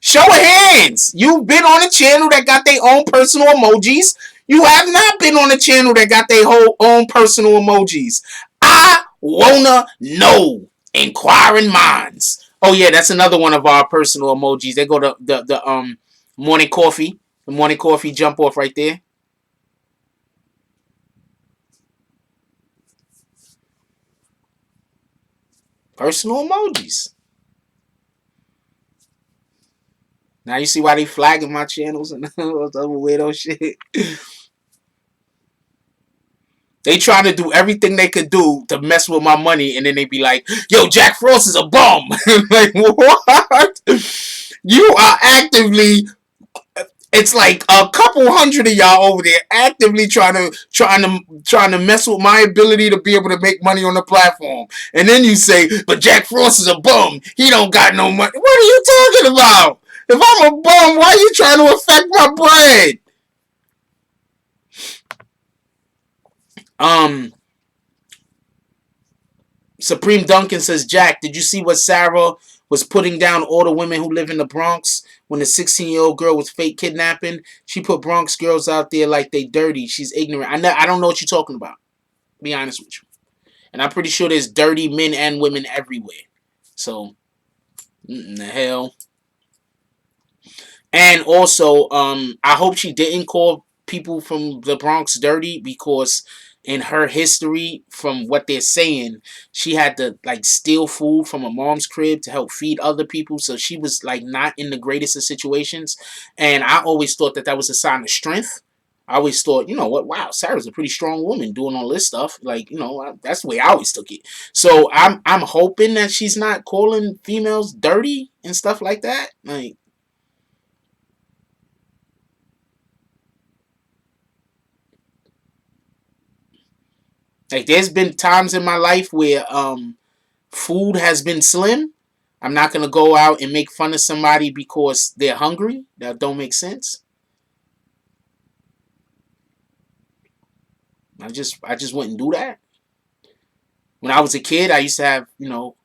Show of hands. You've been on a channel that got their own personal emojis. You have not been on a channel that got their whole own personal emojis. I wanna know. Inquiring minds. Oh yeah, that's another one of our personal emojis. They go to the morning coffee. The morning coffee jump off right there. Personal emojis. Now you see why they flagging my channels and all this other weirdo shit. They trying to do everything they could do to mess with my money, and then they be like, "Yo, Jack Frost is a bum." Like what? You are actively. It's like a couple hundred of y'all over there actively trying to mess with my ability to be able to make money on the platform. And then you say, "But Jack Frost is a bum. He don't got no money." What are you talking about? If I'm a bum, why are you trying to affect my bread? Um, Supreme Duncan says, Jack, did you see what Sarah was putting down all the women who live in the Bronx when the 16-year-old girl was fake kidnapping? She put Bronx girls out there like they dirty. She's ignorant. I don't know what you're talking about. Be honest with you. And I'm pretty sure there's dirty men and women everywhere. So, the hell. And also, I hope she didn't call people from the Bronx dirty, because in her history, from what they're saying, she had to like steal food from her mom's crib to help feed other people. So she was like not in the greatest of situations. And I always thought that that was a sign of strength. I always thought, you know what? Wow, Sarah's a pretty strong woman doing all this stuff. Like, you know, that's the way I always took it. So I'm hoping that she's not calling females dirty and stuff like that. Like there's been times in my life where food has been slim. I'm not gonna go out and make fun of somebody because they're hungry. That don't make sense. I just wouldn't do that. When I was a kid, I used to have, you know,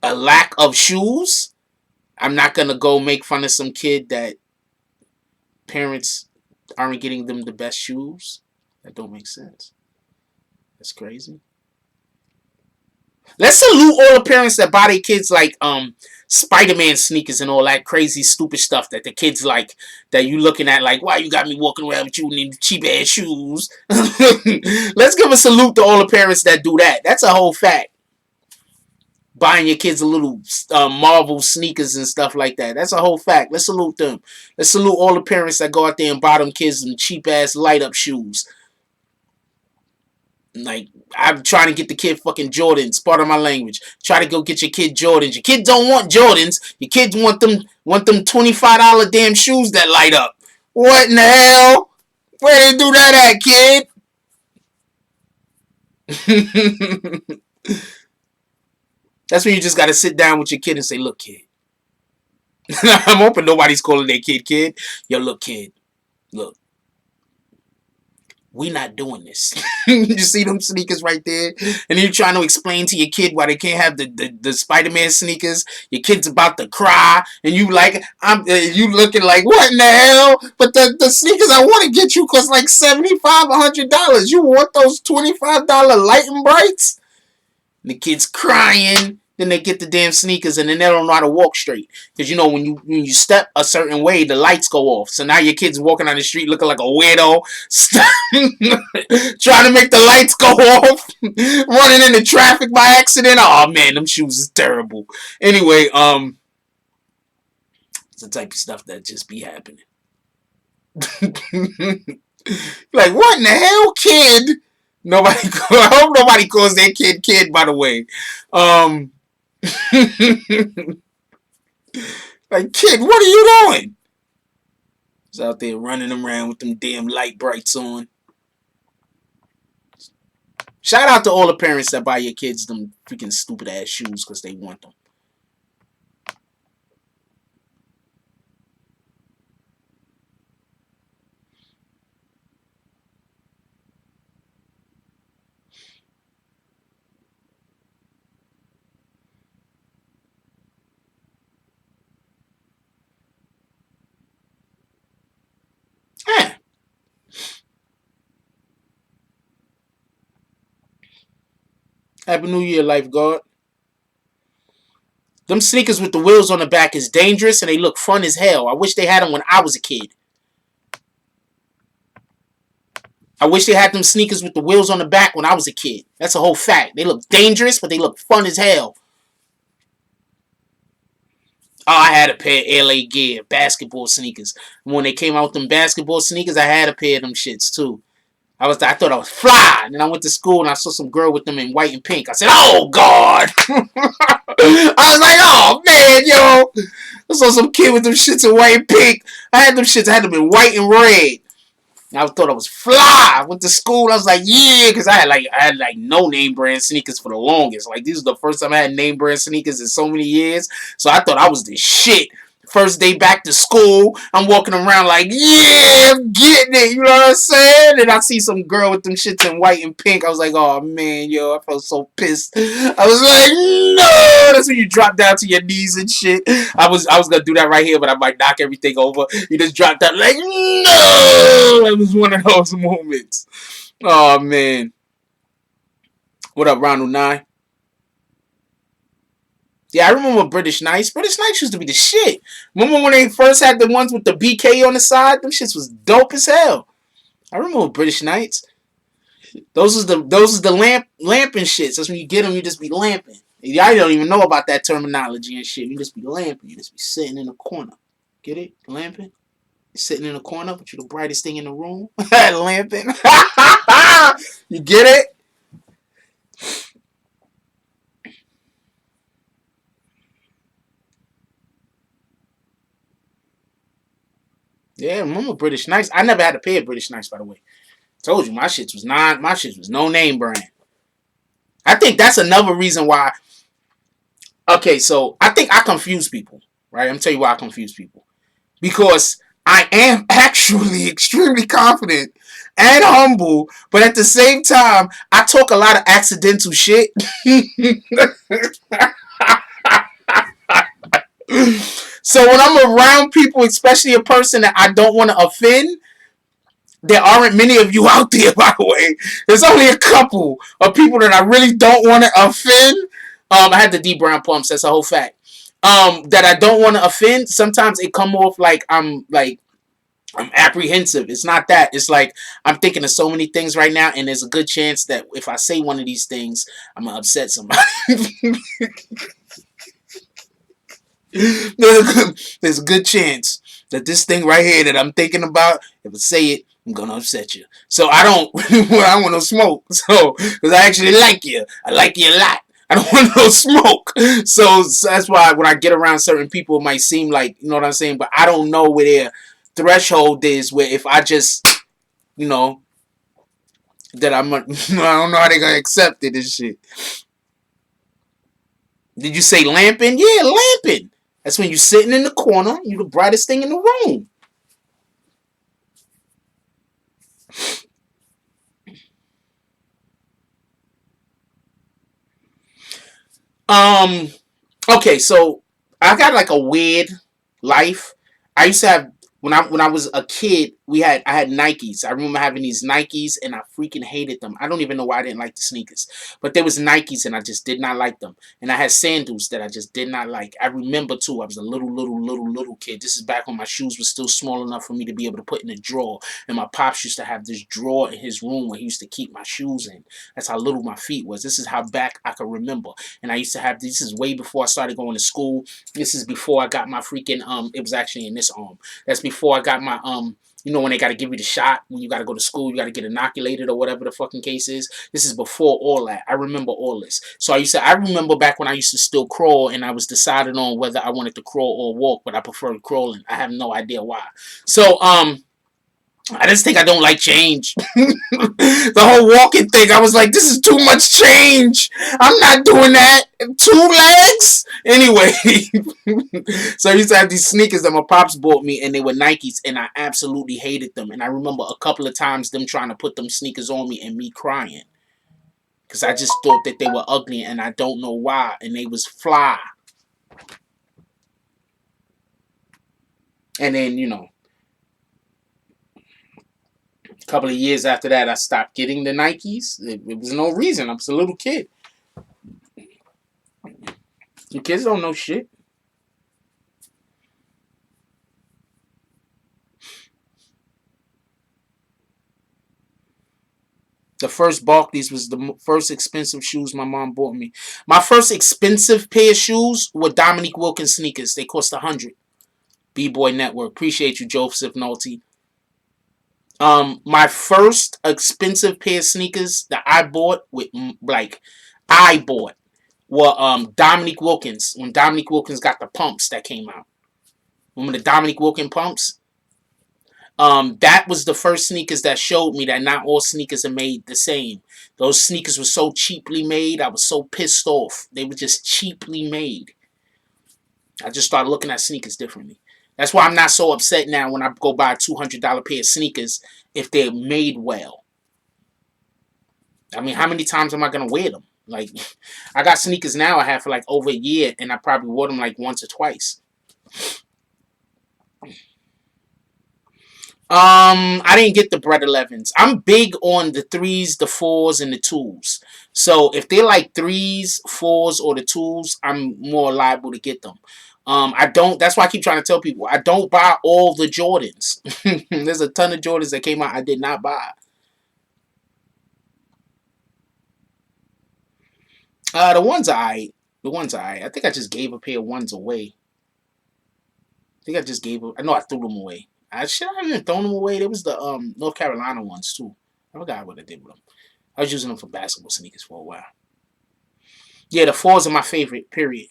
a lack of shoes. I'm not gonna go make fun of some kid that parents aren't getting them the best shoes. That don't make sense. That's crazy. Let's salute all the parents that buy their kids like Spider-Man sneakers and all that crazy stupid stuff that the kids like, that you looking at like, why you got me walking around with you in these cheap ass shoes? Let's give a salute to all the parents that do that. That's a whole fact. Buying your kids a little Marvel sneakers and stuff like that. That's a whole fact. Let's salute them. Let's salute all the parents that go out there and buy them kids some cheap ass light up shoes. Like, I'm trying to get the kid fucking Jordans. Part of my language. Try to go get your kid Jordans. Your kid don't want Jordans. Your kids want them $25 damn shoes that light up. What in the hell? Where they do that at, kid? That's when you just gotta sit down with your kid and say, look, kid. I'm hoping nobody's calling their kid. Yo, look, kid. Look. We not doing this. You see them sneakers right there? And you're trying to explain to your kid why they can't have the Spider-Man sneakers. Your kid's about to cry. And you like, you looking like, what in the hell? But the sneakers I want to get you cost like $75, $100. You want those $25 light and brights? And the kid's crying. Then they get the damn sneakers and then they don't know how to walk straight. Because you know when you step a certain way, the lights go off. So now your kid's walking on the street looking like a weirdo. Trying to make the lights go off. Running into traffic by accident. Oh man, them shoes is terrible. Anyway, it's the type of stuff that just be happening. Like, what in the hell, kid? I hope nobody calls their kid, by the way. Like, kid, what are you doing? He's out there running around with them damn light brights on. Shout out to all the parents that buy your kids them freaking stupid ass shoes because they want them. Eh. Happy New Year, lifeguard. Them sneakers with the wheels on the back is dangerous and they look fun as hell. I wish they had them when I was a kid. I wish they had them sneakers with the wheels on the back when I was a kid. That's a whole fact. They look dangerous, but they look fun as hell. Oh, I had a pair of LA Gear basketball sneakers. When they came out with them basketball sneakers, I had a pair of them shits too. I thought I was fly. And then I went to school and I saw some girl with them in white and pink. I said, oh God. I was like, oh man, yo. I saw some kid with them shits in white and pink. I had them in white and red. I thought I was fly. I went to school. I was like, yeah, because I had like no name brand sneakers for the longest. Like, this was the first time I had name brand sneakers in so many years. So I thought I was the shit. First day back to school, I'm walking around like, yeah, I'm getting it. You know what I'm saying? And I see some girl with them shits in white and pink. I was like, oh man, yo, I felt so pissed. I was like, no. That's when you drop down to your knees and shit. I was gonna do that right here, but I might knock everything over. You just drop down like, no. It was one of those moments. Oh man. What up, Ronald 9? Yeah, I remember British Knights. British Knights used to be the shit. Remember when they first had the ones with the BK on the side? Them shits was dope as hell. I remember British Knights. Those is the lamping shits. That's when you get them, you just be lamping. Y'all don't even know about that terminology and shit. You just be lamping. You just be sitting in a corner. Get it? Lamping? Sitting in the corner, but you're the brightest thing in the room. Lamping. You get it? Yeah, remember British Nights? I never had a pair of British Nights, by the way. Told you my shit was not. My shit was no name brand. I think that's another reason why. Okay, so I think I confuse people. Right? I'm tell you why I confuse people. Because I am actually extremely confident and humble, but at the same time, I talk a lot of accidental shit. So when I'm around people, especially a person that I don't want to offend, there aren't many of you out there, by the way. There's only a couple of people that I really don't want to offend. I had the D Brown pumps. That's a whole fact. That I don't want to offend. Sometimes it come off like I'm apprehensive. It's not that. It's like I'm thinking of so many things right now, and there's a good chance that if I say one of these things, I'm gonna upset somebody. There's a good chance that this thing right here that I'm thinking about, if I say it, I'm gonna upset you. So I don't I want no smoke. So because I actually like you. I like you a lot. I don't want no smoke. So that's why when I get around certain people, it might seem like, you know what I'm saying, but I don't know where their threshold is where if I just, you know, that I'm I don't know how they're gonna accept it and shit. Did you say lamping? Yeah, lamping. That's when you're sitting in the corner, you're the brightest thing in the room. Um, okay, so I got like a weird life. I used to have when I was a kid, I had Nikes. I remember having these Nikes and I freaking hated them. I don't even know why I didn't like the sneakers. But there was Nikes and I just did not like them. And I had sandals that I just did not like. I remember too, I was a little kid. This is back when my shoes were still small enough for me to be able to put in a drawer. And my pops used to have this drawer in his room where he used to keep my shoes in. That's how little my feet was. This is how back I could remember. And I used to have this is way before I started going to school. This is before I got my freaking it was actually in this arm. That's before I got my you know when they gotta give you the shot when you gotta go to school, you gotta get inoculated or whatever the fucking case is. This is before all that. I remember all this. So I remember back when I used to still crawl and I was deciding on whether I wanted to crawl or walk, but I preferred crawling. I have no idea why. So I just think I don't like change. The whole walking thing, I was like, this is too much change. I'm not doing that. 2 legs? Anyway, so I used to have these sneakers that my pops bought me, and they were Nikes, and I absolutely hated them. And I remember a couple of times them trying to put them sneakers on me and me crying. Because I just thought that they were ugly, and I don't know why. And they was fly. And then, a couple of years after that, I stopped getting the Nikes. It was no reason. I was a little kid. The kids don't know shit. The first Barclays was the first expensive shoes my mom bought me. My first expensive pair of shoes were Dominique Wilkins sneakers. They cost $100. BBNNETWORK. Appreciate you, Joseph Nolte. My first expensive pair of sneakers that I bought were Dominique Wilkins. When Dominique Wilkins got the pumps that came out. Remember the Dominique Wilkins pumps? That was the first sneakers that showed me that not all sneakers are made the same. Those sneakers were so cheaply made, I was so pissed off. They were just cheaply made. I just started looking at sneakers differently. That's why I'm not so upset now when I go buy a $200 pair of sneakers if they're made well. I mean, how many times am I going to wear them? Like, I got sneakers now I have for like over a year, and I probably wore them like once or twice. I didn't get the Bread 11s. I'm big on the threes, the fours, and the twos. So if they're like threes, fours, or the twos, I'm more liable to get them. I don't. That's why I keep trying to tell people I don't buy all the Jordans. There's a ton of Jordans that came out I did not buy. The ones I, the ones I think I just gave a pair of ones away. I think I just gave. I know I threw them away. I should have even thrown them away. There was the North Carolina ones too. I forgot what I did with them. I was using them for basketball sneakers for a while. Yeah, the fours are my favorite. Period.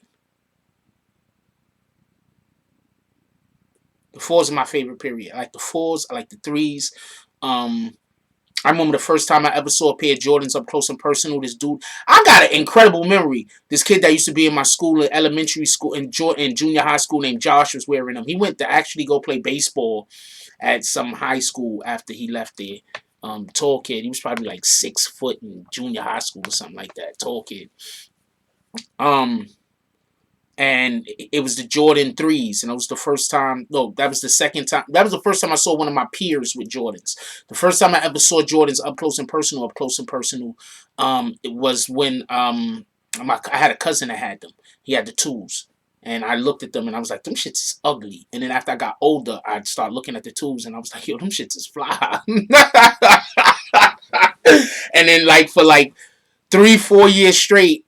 The fours are my favorite. Period. I like the fours. I like the threes. Um, I remember the first time I ever saw a pair of Jordans up close and personal. This dude, I got an incredible memory. This kid that used to be in my school, in elementary school, in junior high school, named Josh, was wearing them. He went to actually go play baseball at some high school after he left there. Tall kid. He was probably like 6 foot in junior high school or something like that. Tall kid. Um, and it was the Jordan threes, and it was the first time. No, that was the second time. That was the first time I saw one of my peers with Jordans. The first time I ever saw Jordans up close and personal. It was when I had a cousin that had them. He had the twos. And I looked at them and I was like, them shits is ugly. And then after I got older, I'd start looking at the twos and I was like, yo, them shits is fly. And then like for like 3-4 years straight,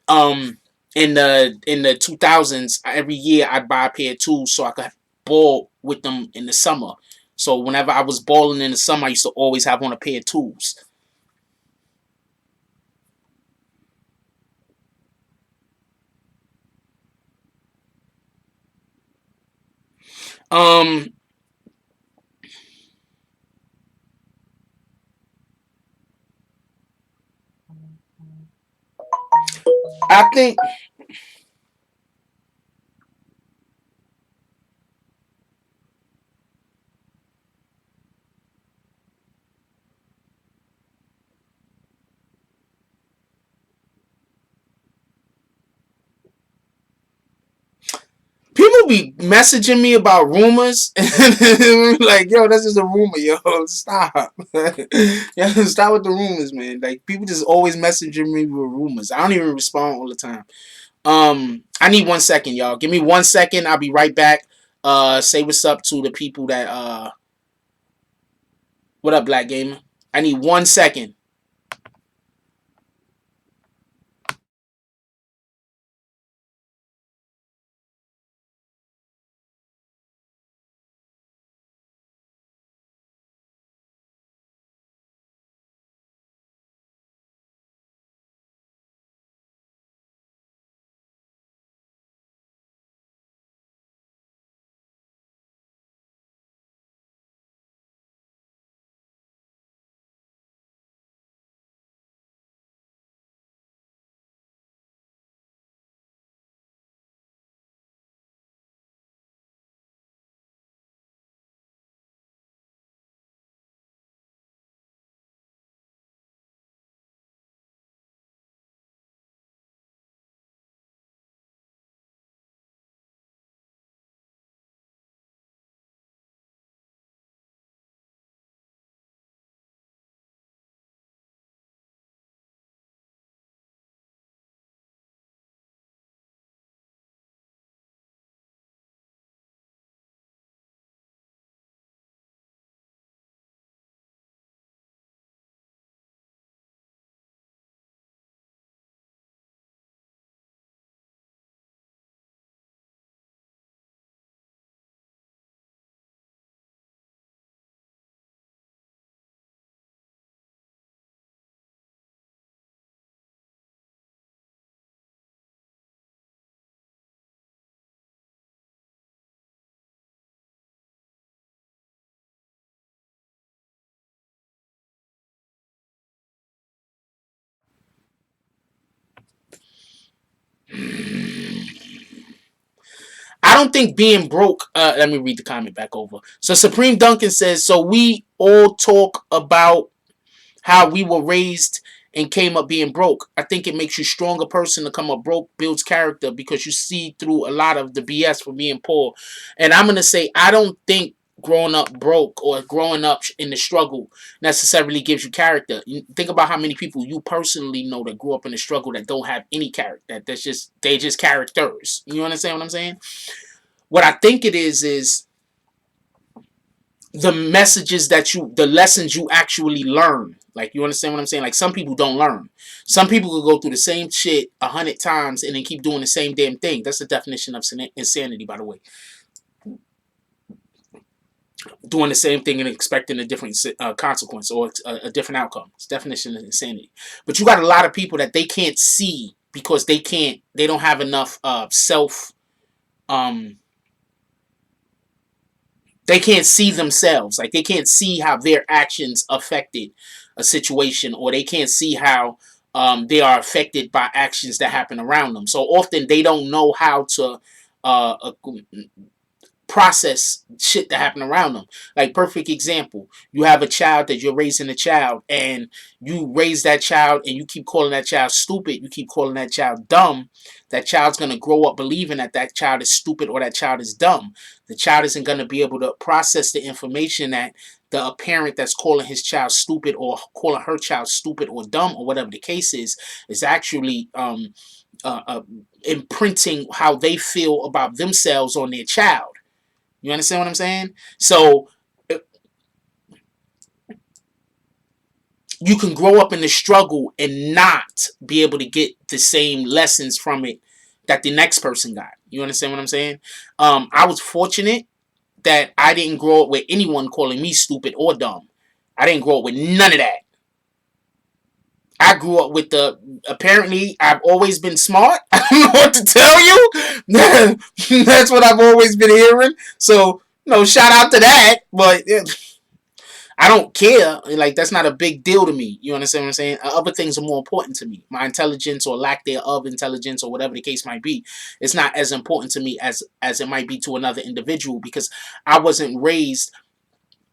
in the 2000s, every year I'd buy a pair of tools so I could ball with them in the summer. So whenever I was balling in the summer, I used to always have on a pair of tools. Um, I think people be messaging me about rumors, and like, yo, that's just a rumor, yo. Stop, yo, stop with the rumors, man. Like people just always messaging me with rumors. I don't even respond all the time. I need 1 second, y'all. Give me 1 second. I'll be right back. Say what's up to the people that what up, Black Gamer? I need 1 second. I don't think being broke. Let me read the comment back over. So Supreme Duncan says, so we all talk about how we were raised and came up being broke. I think it makes you a stronger person to come up broke, builds character because you see through a lot of the BS for being poor. And I'm going to say, I don't think growing up broke or growing up in the struggle necessarily gives you character. Think about how many people you personally know that grew up in the struggle that don't have any character. They just characters. You understand what I'm saying? What I think it is the messages the lessons you actually learn. Like, you understand what I'm saying? Like, some people don't learn. Some people will go through the same shit 100 times and then keep doing the same damn thing. That's the definition of insanity, by the way. doing the same thing and expecting a different consequence or a different outcome. It's definition of insanity. But you got a lot of people that they can't see because they don't have enough self. Um, they can't see themselves. Like they can't see how their actions affected a situation, or they can't see how they are affected by actions that happen around them. So often they don't know how to process shit that happen around them. Like perfect example, you have a child that you're raising a child, and you raise that child and you keep calling that child stupid, you keep calling that child dumb. That child's going to grow up believing that that child is stupid or that child is dumb. The child isn't going to be able to process the information that the parent that's calling his child stupid or calling her child stupid or dumb or whatever the case is actually uh, uh, imprinting how they feel about themselves on their child. You understand what I'm saying? So you can grow up in the struggle and not be able to get the same lessons from it that the next person got. You understand what I'm saying? I was fortunate that I didn't grow up with anyone calling me stupid or dumb. I didn't grow up with none of that. I grew up with the apparently I've always been smart. I don't know what to tell you. That's what I've always been hearing. So, shout out to that. But I don't care. Like that's not a big deal to me. You understand what I'm saying? Other things are more important to me. My intelligence or lack thereof intelligence or whatever the case might be, it's not as important to me as it might be to another individual because I wasn't raised.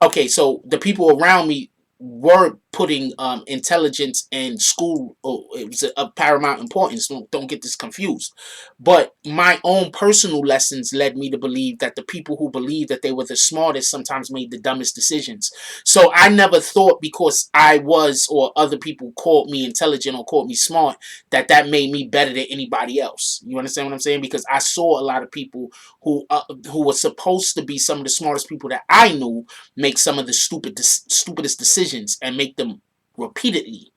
Okay, so the people around me were putting intelligence and school. Oh, it was a paramount importance. Don't get this confused. But my own personal lessons led me to believe that the people who believed that they were the smartest sometimes made the dumbest decisions. So I never thought because I was or other people called me intelligent or called me smart that made me better than anybody else. You understand what I'm saying? Because I saw a lot of people who were supposed to be some of the smartest people that I knew make some of the stupidest decisions and make them repeatedly.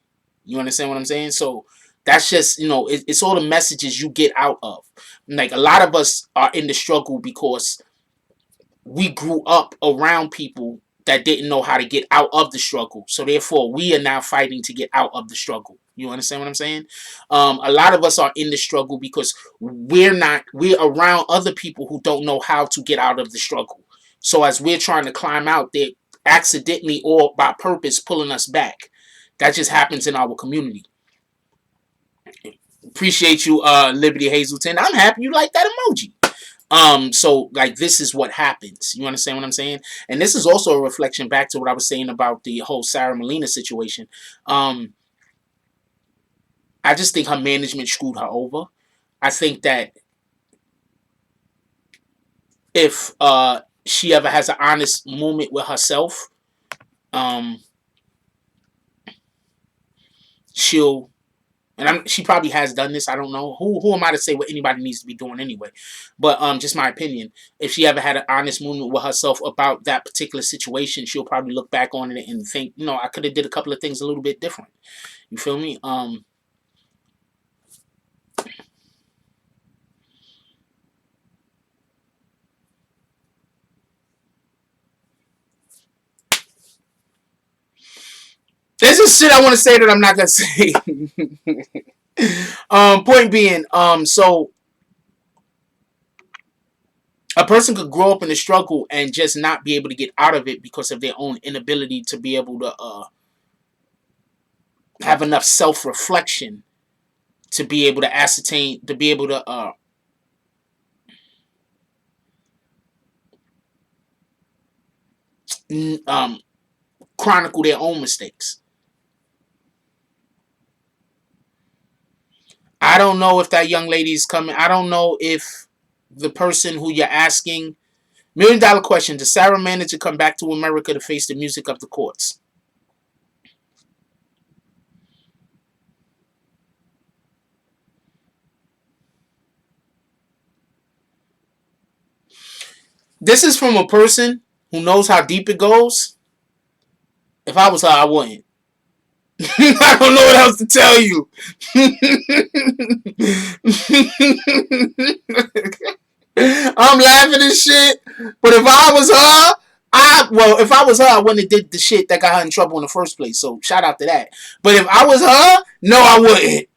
You understand what I'm saying? So that's just it's all the messages you get out of. Like a lot of us are in the struggle because we grew up around people that didn't know how to get out of the struggle. So therefore, we are now fighting to get out of the struggle. You understand what I'm saying? A lot of us are in the struggle because we're around other people who don't know how to get out of the struggle. So as we're trying to climb out, they're accidentally or by purpose pulling us back. That just happens in our community. Appreciate you, Liberty Hazelton. I'm happy you like that emoji. So like this is what happens. You understand what I'm saying? And this is also a reflection back to what I was saying about the whole Sarah Molina situation. I just think her management screwed her over. I think that if she ever has an honest moment with herself, um, she'll she probably has done this. I don't know. Who am I to say what anybody needs to be doing anyway? But just my opinion. If she ever had an honest moment with herself about that particular situation, she'll probably look back on it and think, I could have did a couple of things a little bit different. You feel me? There's just shit I want to say that I'm not gonna say. Point being, so a person could grow up in a struggle and just not be able to get out of it because of their own inability to be able to have enough self-reflection to be able to ascertain, to be able to chronicle their own mistakes. I don't know if that young lady is coming. I don't know if the person who you're asking. $1 million question. Does Sarah manage to come back to America to face the music of the courts? This is from a person who knows how deep it goes. If I was her, I wouldn't. I don't know what else to tell you. I'm laughing and shit, but if I was her, Well, if I was her, I wouldn't have did the shit that got her in trouble in the first place. So shout out to that. But if I was her, no, I wouldn't.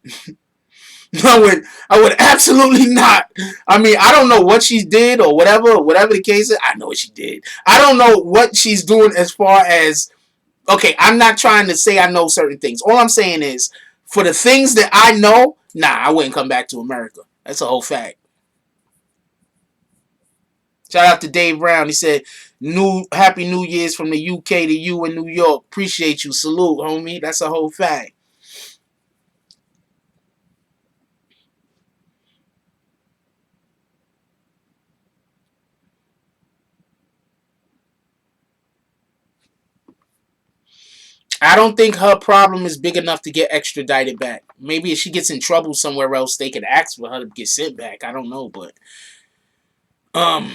I would absolutely not. I mean, I don't know what she did or whatever the case is. I know what she did. I don't know what she's doing as far as, okay, I'm not trying to say I know certain things. All I'm saying is, for the things that I know, nah, I wouldn't come back to America. That's a whole fact. Shout out to Dave Brown. He said, Happy New Year's from the UK to you in New York. Appreciate you. Salute, homie. That's a whole fact. I don't think her problem is big enough to get extradited back. Maybe if she gets in trouble somewhere else, they could ask for her to get sent back. I don't know, but um,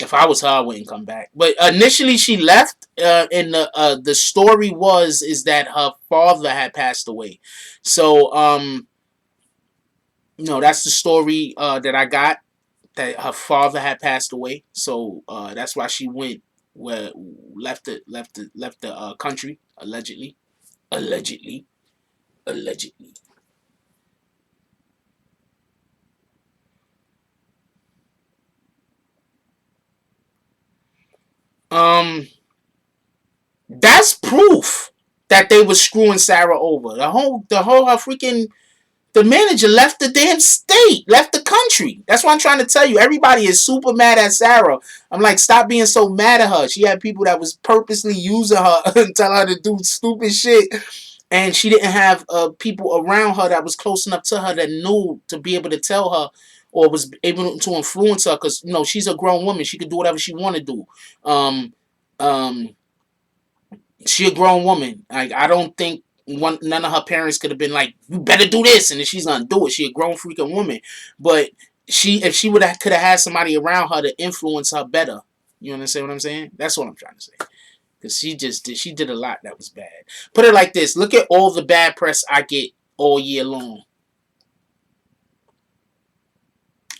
if I was her, I wouldn't come back. But initially, she left. And the story is that her father had passed away. So no, that's the story that I got. That her father had passed away. So that's why she went where left the country allegedly. Allegedly. Allegedly. Um, that's proof that they were screwing Sarah over. The whole her freaking the manager left the damn state, left the country. That's what I'm trying to tell you. Everybody is super mad at Sarah. I'm like, stop being so mad at her. She had people that was purposely using her and tell her to do stupid shit. And she didn't have people around her that was close enough to her that knew to be able to tell her or was able to influence her because she's a grown woman. She could do whatever she want to do. Um, um, she a grown woman. Like I don't think none of her parents could have been like, you better do this, and then she's gonna do it. She a grown freaking woman, but if she could have had somebody around her to influence her better. You understand what I'm saying? That's what I'm trying to say. Because she did a lot that was bad. Put it like this: look at all the bad press I get all year long,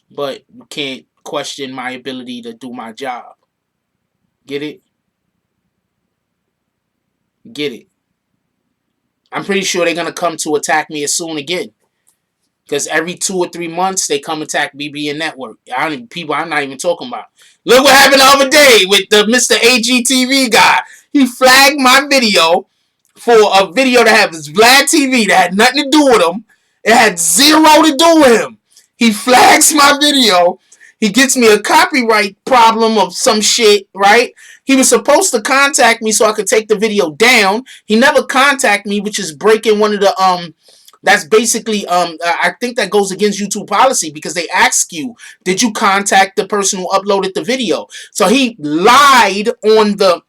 but you can't question my ability to do my job. Get it? Get it? I'm pretty sure they're gonna come to attack me as soon again. Because every 2 or 3 months they come attack BBN Network. People I'm not even talking about. Look what happened the other day with the Mr. AGTV guy. He flagged my video for a video that was Vlad TV that had nothing to do with him. It had zero to do with him. He flags my video. He gets me a copyright problem of some shit, right? He was supposed to contact me so I could take the video down. He never contacted me, which is breaking one of the that's basically I think that goes against YouTube policy because they ask you, did you contact the person who uploaded the video? So he lied on the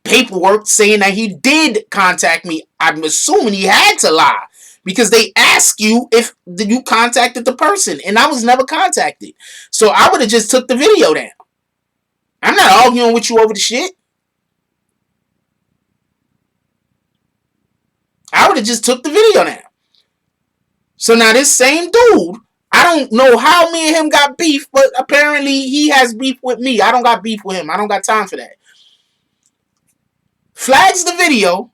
paperwork saying that he did contact me. I'm assuming he had to lie because they ask you if you contacted the person, and I was never contacted. So I would have just took the video down. I'm not arguing with you over the shit. I would have just took the video down. So now this same dude, I don't know how me and him got beef, but apparently he has beef with me. I don't got beef with him. I don't got time for that. Flags the video,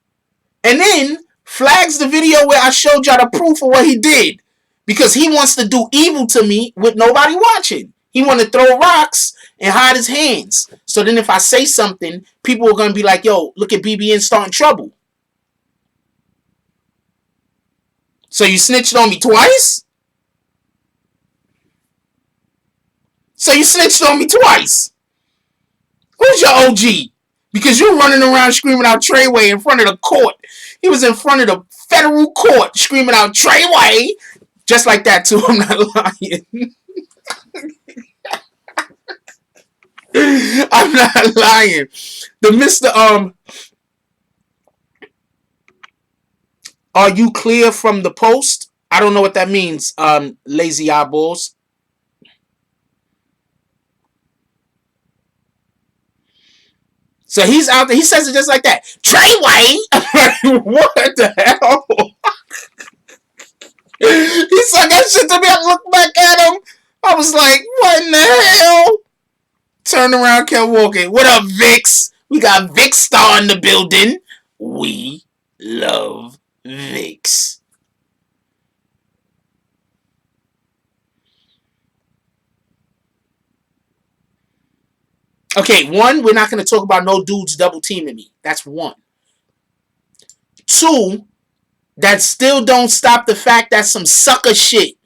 and then flags the video where I showed y'all the proof of what he did. Because he wants to do evil to me with nobody watching. He want to throw rocks and hide his hands. So then if I say something, people are going to be like, yo, look at BBN starting trouble. So you snitched on me twice? So you snitched on me twice. Who's your OG? Because you're running around screaming out Treyway in front of the court. He was in front of the federal court screaming out Treyway. Just like that too. I'm not lying. I'm not lying. The Mr. Are you clear from the post? I don't know what that means, lazy eyeballs. So he's out there. He says it just like that. Treyway. What the hell? He said that shit to me. I looked back at him. I was like, what in the hell? turned around, kept walking. What up, Vix? We got Vix Star in the building. We love Vix. Okay, one, we're not going to talk about no dudes double teaming me. That's one. Two, that still don't stop the fact that some sucker shit.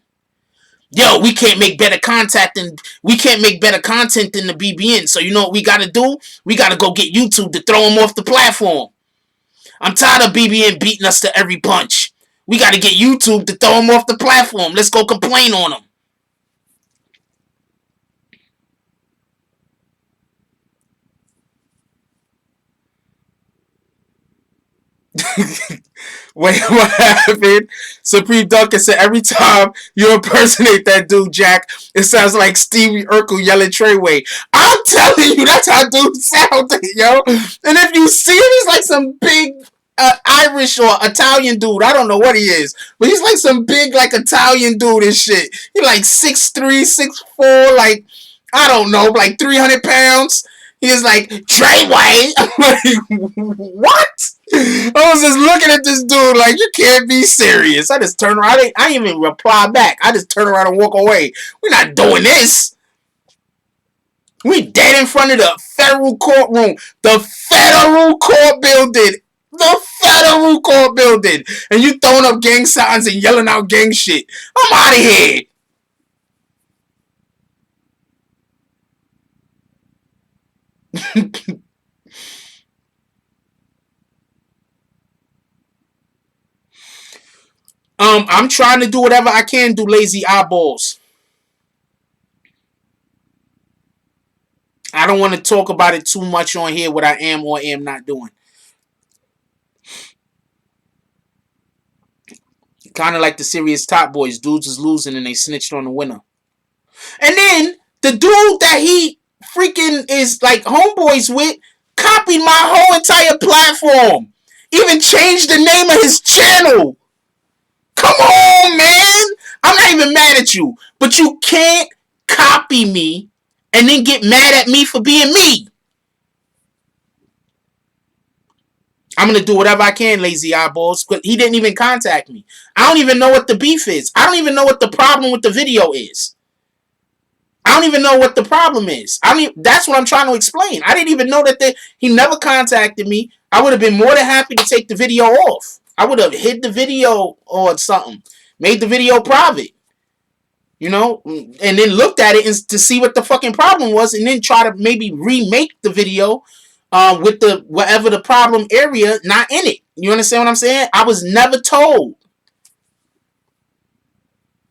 Yo, we can't make better content than the BBN. So you know what we gotta do? We gotta go get YouTube to throw them off the platform. I'm tired of BBN beating us to every punch. We gotta get YouTube to throw them off the platform. Let's go complain on them. Wait, what happened? Supreme Duncan said every time you impersonate that dude, Jack, it sounds like Stevie Urkel yelling Treyway. I'm telling you, that's how dude sounded, yo. And if you see him, he's like some big Irish or Italian dude. I don't know what he is, but he's like some big like Italian dude and shit. He like 6'3", 6'4", like I don't know, like 300 pounds. He was like, Treyway. I'm like, what? I was just looking at this dude like, you can't be serious. I just turned around. I didn't even reply back. I just turned around and walk away. We're not doing this. We dead in front of the federal courtroom. The federal court building. The federal court building. And you throwing up gang signs and yelling out gang shit. I'm out of here. I'm trying to do whatever I can do, lazy eyeballs. I don't want to talk about it too much on here, what I am or am not doing. Kind of like the serious Top Boys. Dudes is losing and they snitched on the winner. And then the dude that he freaking is like homeboys with copied my whole entire platform. Even changed the name of his channel. Come on, man. I'm not even mad at you. But you can't copy me and then get mad at me for being me. I'm going to do whatever I can, lazy eyeballs. But he didn't even contact me. I don't even know what the beef is. I don't even know what the problem with the video is. I don't even know what the problem is. That's what I'm trying to explain. I didn't even know that he never contacted me. I would have been more than happy to take the video off. I would have hid the video or something. Made the video private. You know? And then looked at it to see what the fucking problem was. And then try to maybe remake the video with the whatever the problem area not in it. You understand what I'm saying? I was never told.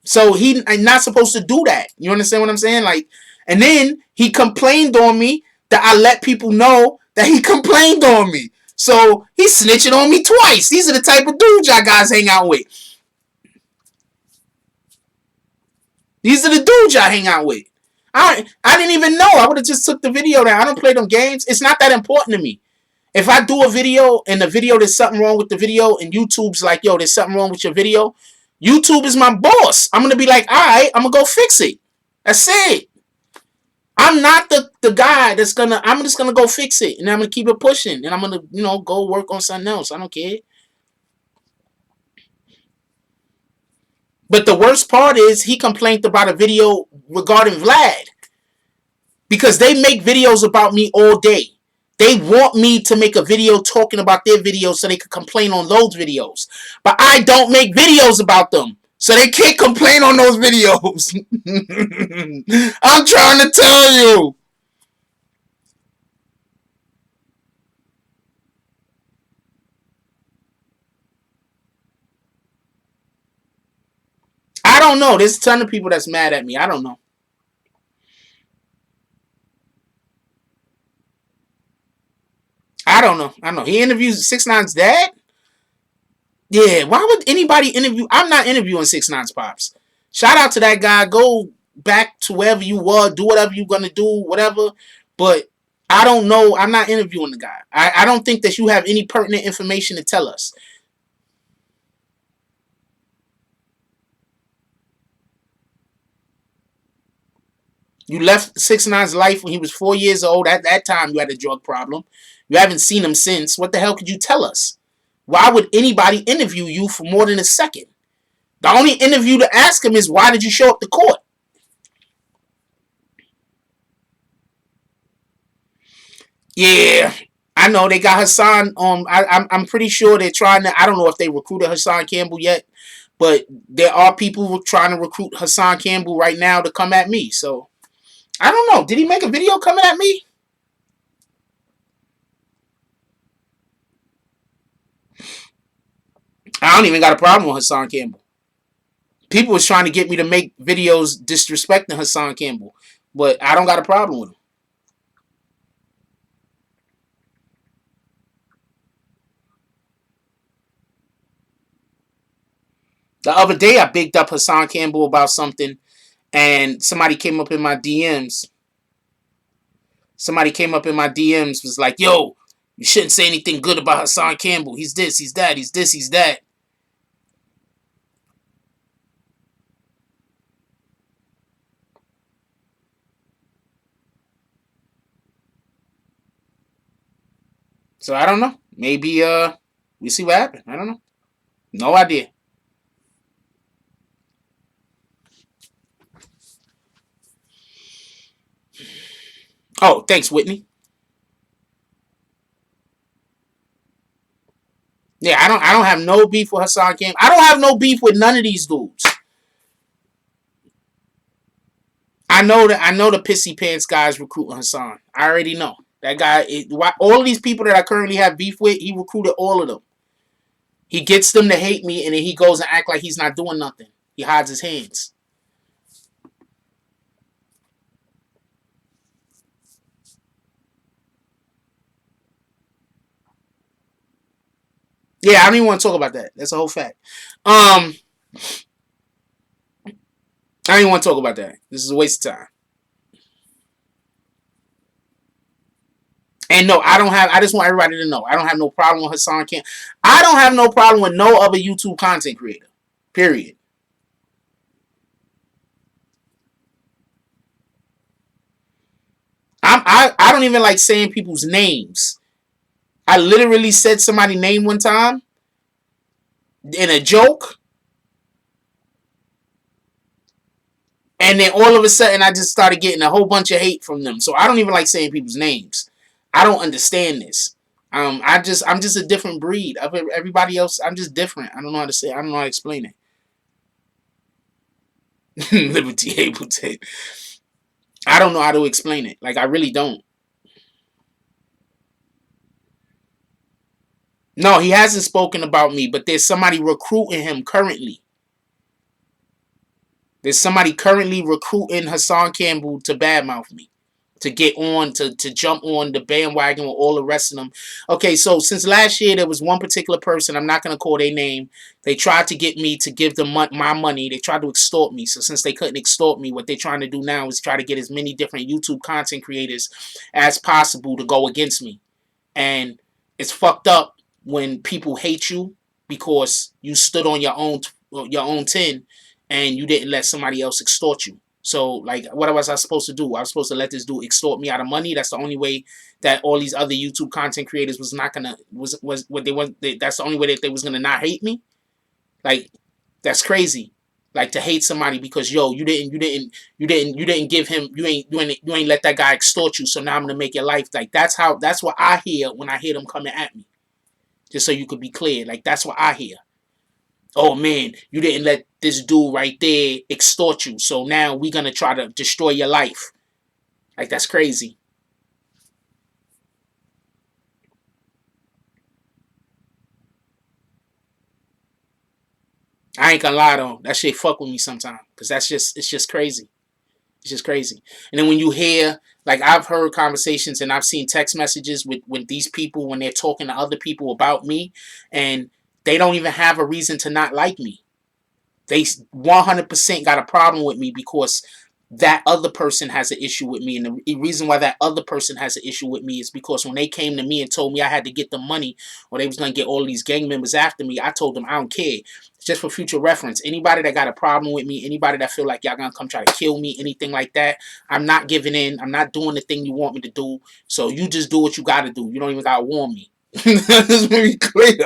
So he not supposed to do that. You understand what I'm saying? Like, and then he complained on me that I let people know that he complained on me. So he's snitching on me twice. These are the type of dudes y'all guys hang out with. These are the dudes y'all hang out with. I didn't even know. I would have just took the video down. I don't play them games. It's not that important to me. If I do a video and the video there's something wrong with the video and YouTube's like, yo, there's something wrong with your video, YouTube is my boss. I'm going to be like, all right, I'm going to go fix it. That's it. I'm not the guy that's going to, I'm just going to go fix it. And I'm going to keep it pushing. And I'm going to, go work on something else. I don't care. But the worst part is he complained about a video regarding Vlad. Because they make videos about me all day. They want me to make a video talking about their videos so they can complain on those videos. But I don't make videos about them. So they can't complain on those videos. I'm trying to tell you. I don't know. There's a ton of people that's mad at me. I don't know. I don't know. I don't know. He interviews 6ix9ine's dad? Yeah, why would anybody interview? I'm not interviewing 6ix9ine's pops. Shout out to that guy. Go back to wherever you were. Do whatever you're going to do, whatever. But I don't know. I'm not interviewing the guy. I don't think that you have any pertinent information to tell us. You left 6ix9ine's life when he was 4 years old. At that time, you had a drug problem. You haven't seen him since. What the hell could you tell us? Why would anybody interview you for more than a second? The only interview to ask him is, why did you show up to court? Yeah, I know they got Hassan. I'm pretty sure they're trying to. I don't know if they recruited Hassan Campbell yet, but there are people trying to recruit Hassan Campbell right now to come at me. So I don't know. Did he make a video coming at me? I don't even got a problem with Hassan Campbell. People was trying to get me to make videos disrespecting Hassan Campbell, but I don't got a problem with him. The other day, I bigged up Hassan Campbell about something, and somebody came up in my DMs. Somebody came up in my DMs, was like, "Yo, you shouldn't say anything good about Hassan Campbell. He's this, he's that, he's this, he's that." So I don't know. Maybe we see what happened. I don't know. No idea. Oh, thanks, Whitney. Yeah, I don't have no beef with Hassan Campbell. I don't have no beef with none of these dudes. I know the pissy pants guys recruiting Hassan. I already know. That guy, all of these people that I currently have beef with, he recruited all of them. He gets them to hate me, and then he goes and act like he's not doing nothing. He hides his hands. Yeah, I don't even want to talk about that. That's a whole fact. I don't even want to talk about that. This is a waste of time. And no, I don't have. I just want everybody to know. I don't have no problem with Hassan Camp. I don't have no problem with no other YouTube content creator. Period. I don't even like saying people's names. I literally said somebody's name one time in a joke, and then all of a sudden I just started getting a whole bunch of hate from them. So I don't even like saying people's names. I don't understand this. I'm just a different breed of everybody else. I'm just different. I don't know how to say. I don't know how to explain it. Liberty able to. I don't know how to explain it. Like I really don't. No, he hasn't spoken about me, but there's somebody recruiting him currently. There's somebody currently recruiting Hassan Campbell to badmouth me, to get on, to jump on the bandwagon with all the rest of them. Okay, so since last year, there was one particular person, I'm not going to call their name. They tried to get me to give them my money. They tried to extort me. So since they couldn't extort me, what they're trying to do now is try to get as many different YouTube content creators as possible to go against me. And it's fucked up when people hate you because you stood on your own 10 and you didn't let somebody else extort you. So, like, what was I supposed to do? I was supposed to let this dude extort me out of money. That's the only way that all these other YouTube content creators was not gonna was what they want. That's the only way that they was gonna not hate me. Like, that's crazy. Like to hate somebody because yo, you didn't give him you ain't let that guy extort you. So now I'm gonna make your life like that's what I hear when I hear them coming at me. Just so you could be clear, like that's what I hear. Oh man, you didn't let this dude right there extort you. So now we're gonna try to destroy your life. Like that's crazy. I ain't gonna lie though, that shit fuck with me sometimes. Cause it's just crazy. It's just crazy. And then when you hear, like I've heard conversations and I've seen text messages with these people when they're talking to other people about me and they don't even have a reason to not like me. They 100% got a problem with me because that other person has an issue with me. And the reason why that other person has an issue with me is because when they came to me and told me I had to get the money or they was going to get all these gang members after me, I told them I don't care. Just for future reference, anybody that got a problem with me, anybody that feel like y'all going to come try to kill me, anything like that, I'm not giving in. I'm not doing the thing you want me to do. So you just do what you got to do. You don't even got to warn me. Let's be clear.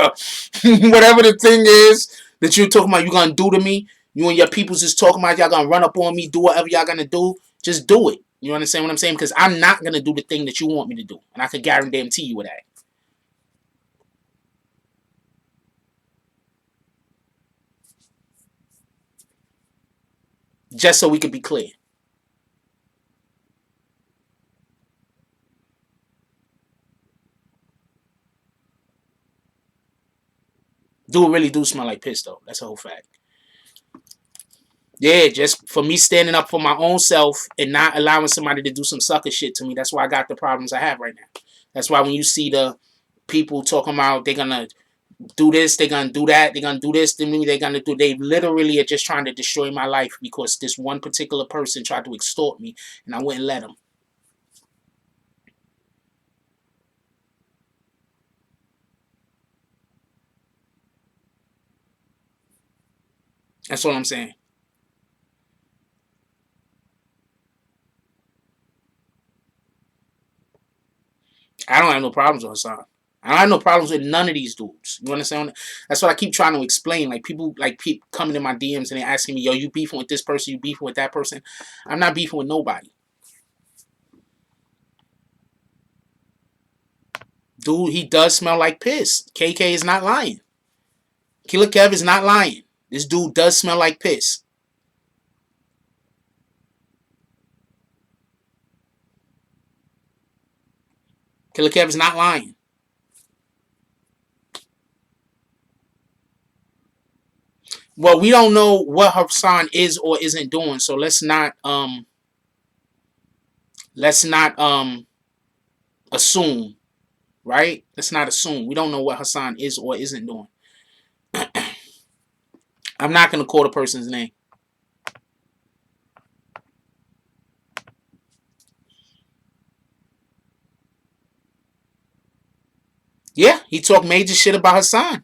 Whatever the thing is that you're talking about, you're going to do to me, you and your peoples is talking about y'all gonna run up on me, do whatever y'all gonna do. Just do it. You understand what I'm saying? Because I'm not gonna do the thing that you want me to do, and I can guarantee you with that. Just so we can be clear. Do really do smell like piss though. That's a whole fact. Yeah, just for me standing up for my own self and not allowing somebody to do some sucker shit to me. That's why I got the problems I have right now. That's why when you see the people talking about they're gonna do this, they're gonna do that, they're gonna do this, then they're gonna do. They literally are just trying to destroy my life because this one particular person tried to extort me, and I wouldn't let him. That's all I'm saying. I don't have no problems with Hassan. I don't have no problems with none of these dudes. You understand? That's what I keep trying to explain. Like people, coming in my DMs and they asking me, "Yo, you beefing with this person? You beefing with that person?" I'm not beefing with nobody. Dude, he does smell like piss. KK is not lying. Killer Kev is not lying. This dude does smell like piss. Killer Kev is not lying. Well, we don't know what Hassan is or isn't doing, so let's not assume, right? Let's not assume. We don't know what Hassan is or isn't doing. I'm not gonna call the person's name. Yeah, he talked major shit about Hassan.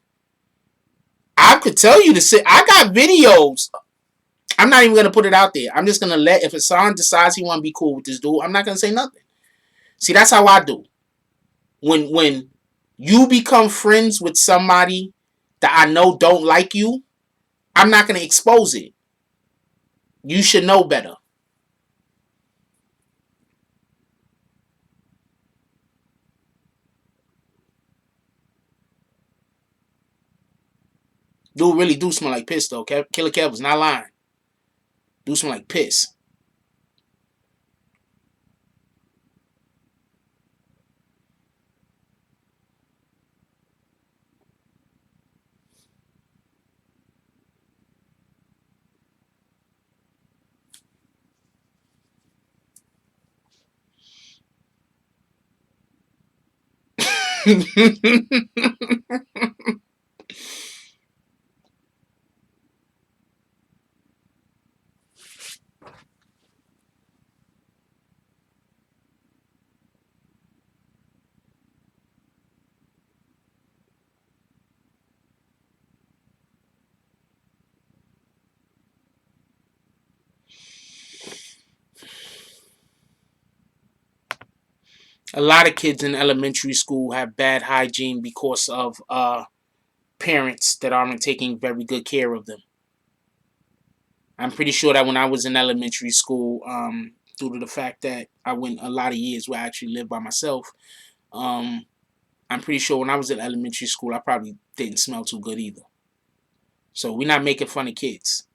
I could tell you to sit. I got videos. I'm not even gonna put it out there. I'm just gonna let if Hassan decides he wanna be cool with this dude, I'm not gonna say nothing. See, that's how I do. When you become friends with somebody that I know don't like you, I'm not gonna expose it. You should know better. Dude really do smell like piss though. Killer Kev was not lying. Do smell like piss. A lot of kids in elementary school have bad hygiene because of parents that aren't taking very good care of them. I'm pretty sure that when I was in elementary school, due to the fact that I went a lot of years where I actually lived by myself, um, I'm pretty sure when I was in elementary school, I probably didn't smell too good either. So we're not making fun of kids.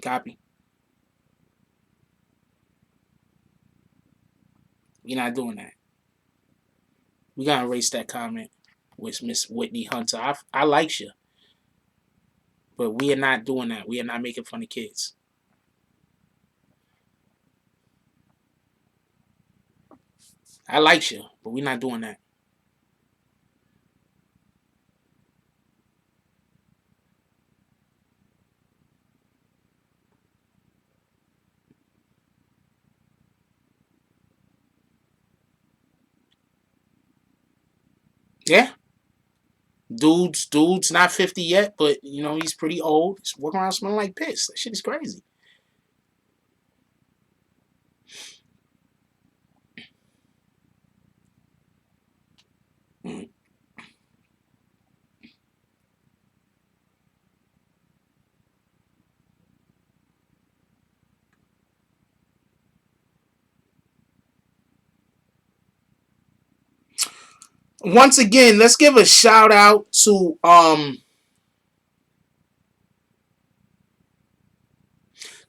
Copy? We're not doing that. We gotta erase that comment with Miss Whitney Hunter. I like you, but we are not doing that. We are not making fun of kids. I like you, but we're not doing that. Dude's not 50 yet, but you know he's pretty old. He's walking around smelling like piss. That shit is crazy. Once again, let's give a shout out to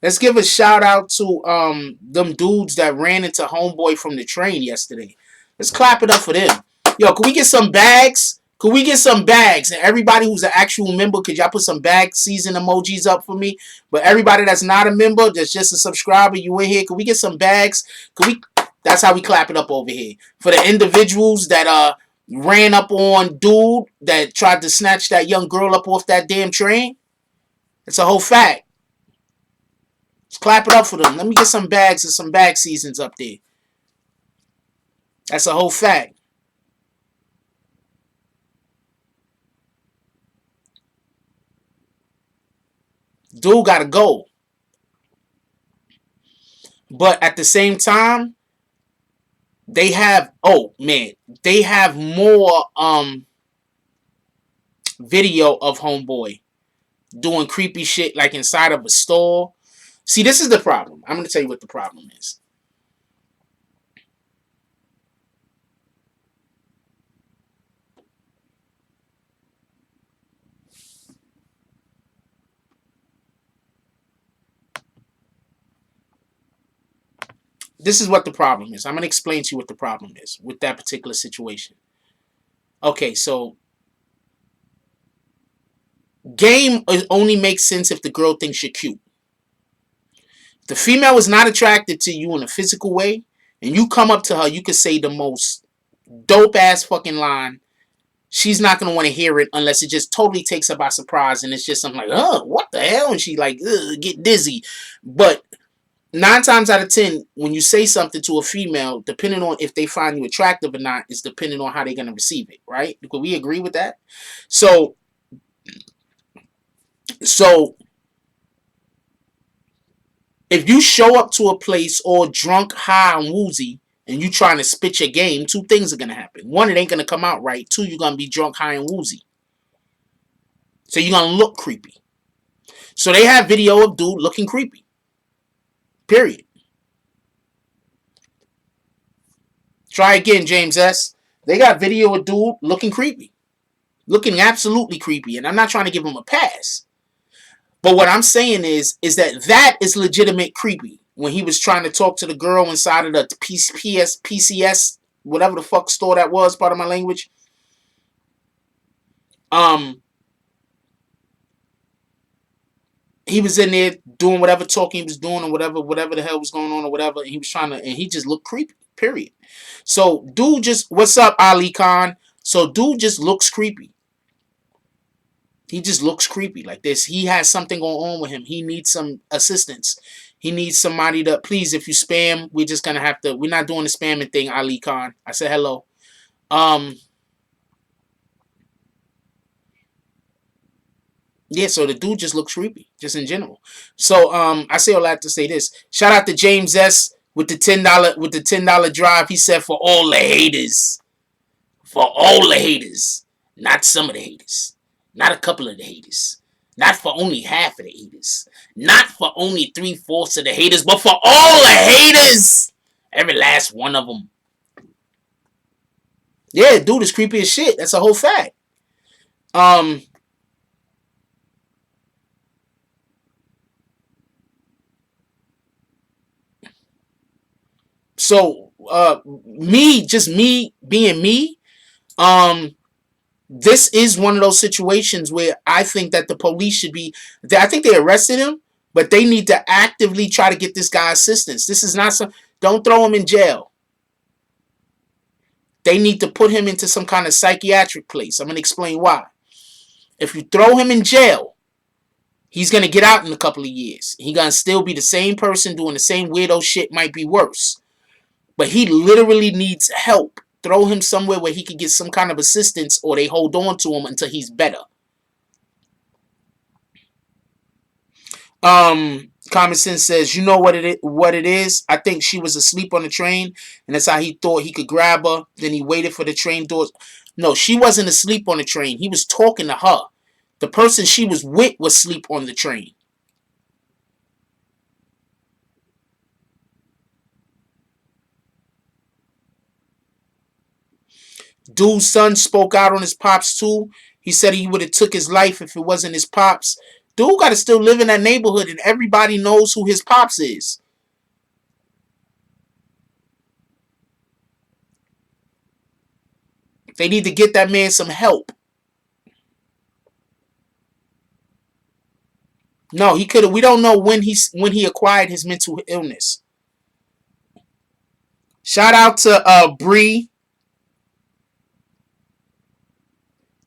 let's give a shout out to them dudes that ran into homeboy from the train yesterday. Let's clap it up for them. Yo, can we get some bags? Could we get some bags? And everybody who's an actual member, could y'all put some bag season emojis up for me? But everybody that's not a member, that's just a subscriber, you in here, could we get some bags? Could we? That's how we clap it up over here. For the individuals that ran up on dude that tried to snatch that young girl up off that damn train. It's a whole fact. Let's clap it up for them. Let me get some bags and some bag seasons up there. That's a whole fact. Dude gotta go. But at the same time, they have they have more video of homeboy doing creepy shit like inside of a store. See, this is the problem. I'm gonna tell you what the problem is. This is what the problem is. I'm gonna explain to you what the problem is with that particular situation. Okay, so game only makes sense if the girl thinks you're cute. If the female is not attracted to you in a physical way, and you come up to her, you could say the most dope ass fucking line. She's not gonna want to hear it unless it just totally takes her by surprise, and it's just something like, "Oh, what the hell?" And she like, get dizzy. But 9 times out of 10, when you say something to a female, depending on if they find you attractive or not, is depending on how they're gonna receive it, right? Could we agree with that? So if you show up to a place all drunk, high, and woozy, and you trying to spit your game, 2 things are gonna happen. One, it ain't gonna come out right. 2, you're gonna be drunk, high, and woozy. So you're gonna look creepy. So they have video of dude looking creepy. Period. Try again, James S. They got video of dude looking creepy. Looking absolutely creepy. And I'm not trying to give him a pass. But what I'm saying is that is legitimate creepy. When he was trying to talk to the girl inside of the PCS, whatever the fuck store that was, part of my language. He was in there doing whatever talking he was doing or whatever the hell was going on or whatever. And he was trying to, and he just looked creepy, period. So dude just, what's up, Ali Khan? So dude just looks creepy. He just looks creepy like this. He has something going on with him. He needs some assistance. He needs somebody to, please, if you spam, we're just going to have to, we're not doing the spamming thing, Ali Khan. I said hello. Yeah, so the dude just looks creepy, just in general. So I say all that to say this. Shout out to James S with the $10 drive. He said for all the haters. For all the haters. Not some of the haters. Not a couple of the haters. Not for only half of the haters. Not for only 3/4 of the haters, but for all the haters. Every last one of them. Yeah, dude is creepy as shit. That's a whole fact. So me being me, this is one of those situations where I think that the police should be, I think they arrested him, but they need to actively try to get this guy assistance. This is not don't throw him in jail. They need to put him into some kind of psychiatric place. I'm going to explain why. If you throw him in jail, he's going to get out in a couple of years. He's going to still be the same person doing the same weirdo shit, might be worse. But he literally needs help. throw him somewhere where he could get some kind of assistance, or they hold on to him until he's better. Common Sense says, you know what it is? I think she was asleep on the train, and that's how he thought he could grab her. Then he waited for the train doors. No, she wasn't asleep on the train. He was talking to her. The person she was with was asleep on the train. Dude's son spoke out on his pops too. He said he would have took his life if it wasn't his pops. Dude got to still live in that neighborhood, and everybody knows who his pops is. They need to get that man some help. No, he could have. We don't know when he acquired his mental illness. Shout out to Bree.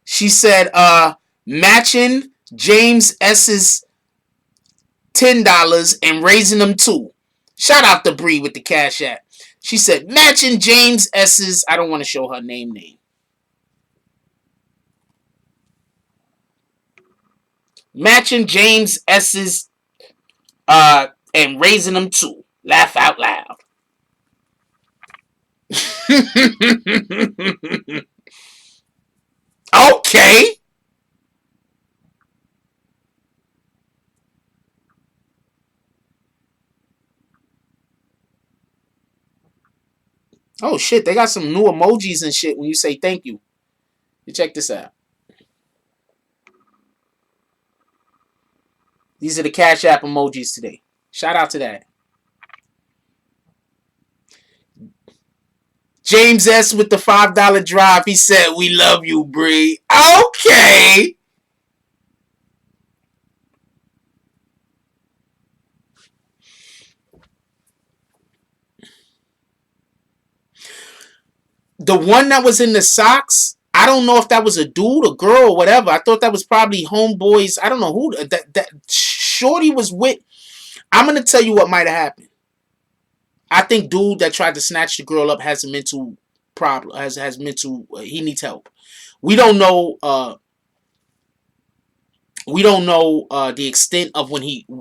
She said, matching James S's $10 and raising them too. Shout out to Bree with the Cash App. She said, matching James S's. I don't want to show her name. Matching James S's and raising them too. Laugh out loud. Okay. Oh shit, they got some new emojis and shit when you say thank you. You check this out. These are the Cash App emojis today. Shout out to that. James S with the $5 drive. He said, we love you, Bree. Okay. The one that was in the socks, I don't know if that was a dude, a girl, or whatever. I thought that was probably homeboys. I don't know who that shorty was with. I'm going to tell you what might have happened. I think dude that tried to snatch the girl up has a mental problem. Has mental. He needs help. We don't know. The extent of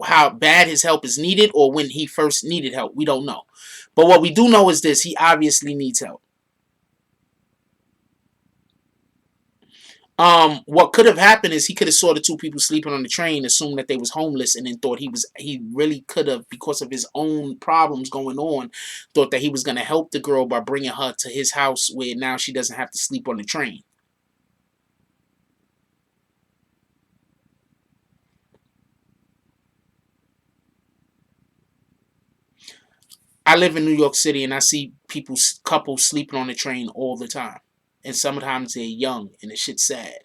how bad his help is needed, or when he first needed help. We don't know. But what we do know is this: he obviously needs help. What could have happened is he could have saw the two people sleeping on the train, assumed that they was homeless, and then thought he really could have, because of his own problems going on, thought that he was going to help the girl by bringing her to his house where now she doesn't have to sleep on the train. I live in New York City and I see couples sleeping on the train all the time. And sometimes they're young, and the shit's sad.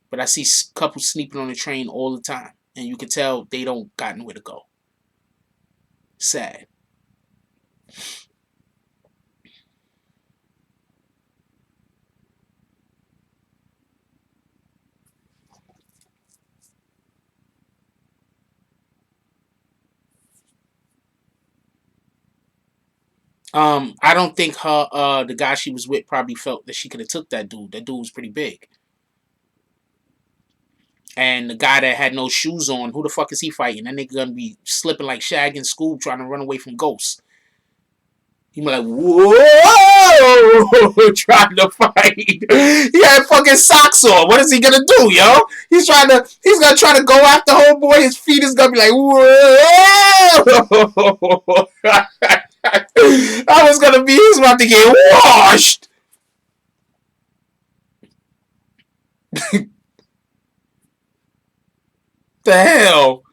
But I see couples sleeping on the train all the time, and you can tell they don't got nowhere to go. Sad. I don't think the guy she was with probably felt that she could have took that dude. That dude was pretty big. And the guy that had no shoes on, who the fuck is he fighting? That nigga gonna be slipping like Shag and Scoob trying to run away from ghosts. He be like, whoa, trying to fight. He had fucking socks on. What is he gonna do, yo? He's gonna try to go after homeboy. His feet is gonna be like, whoa. He's about to get washed. The hell?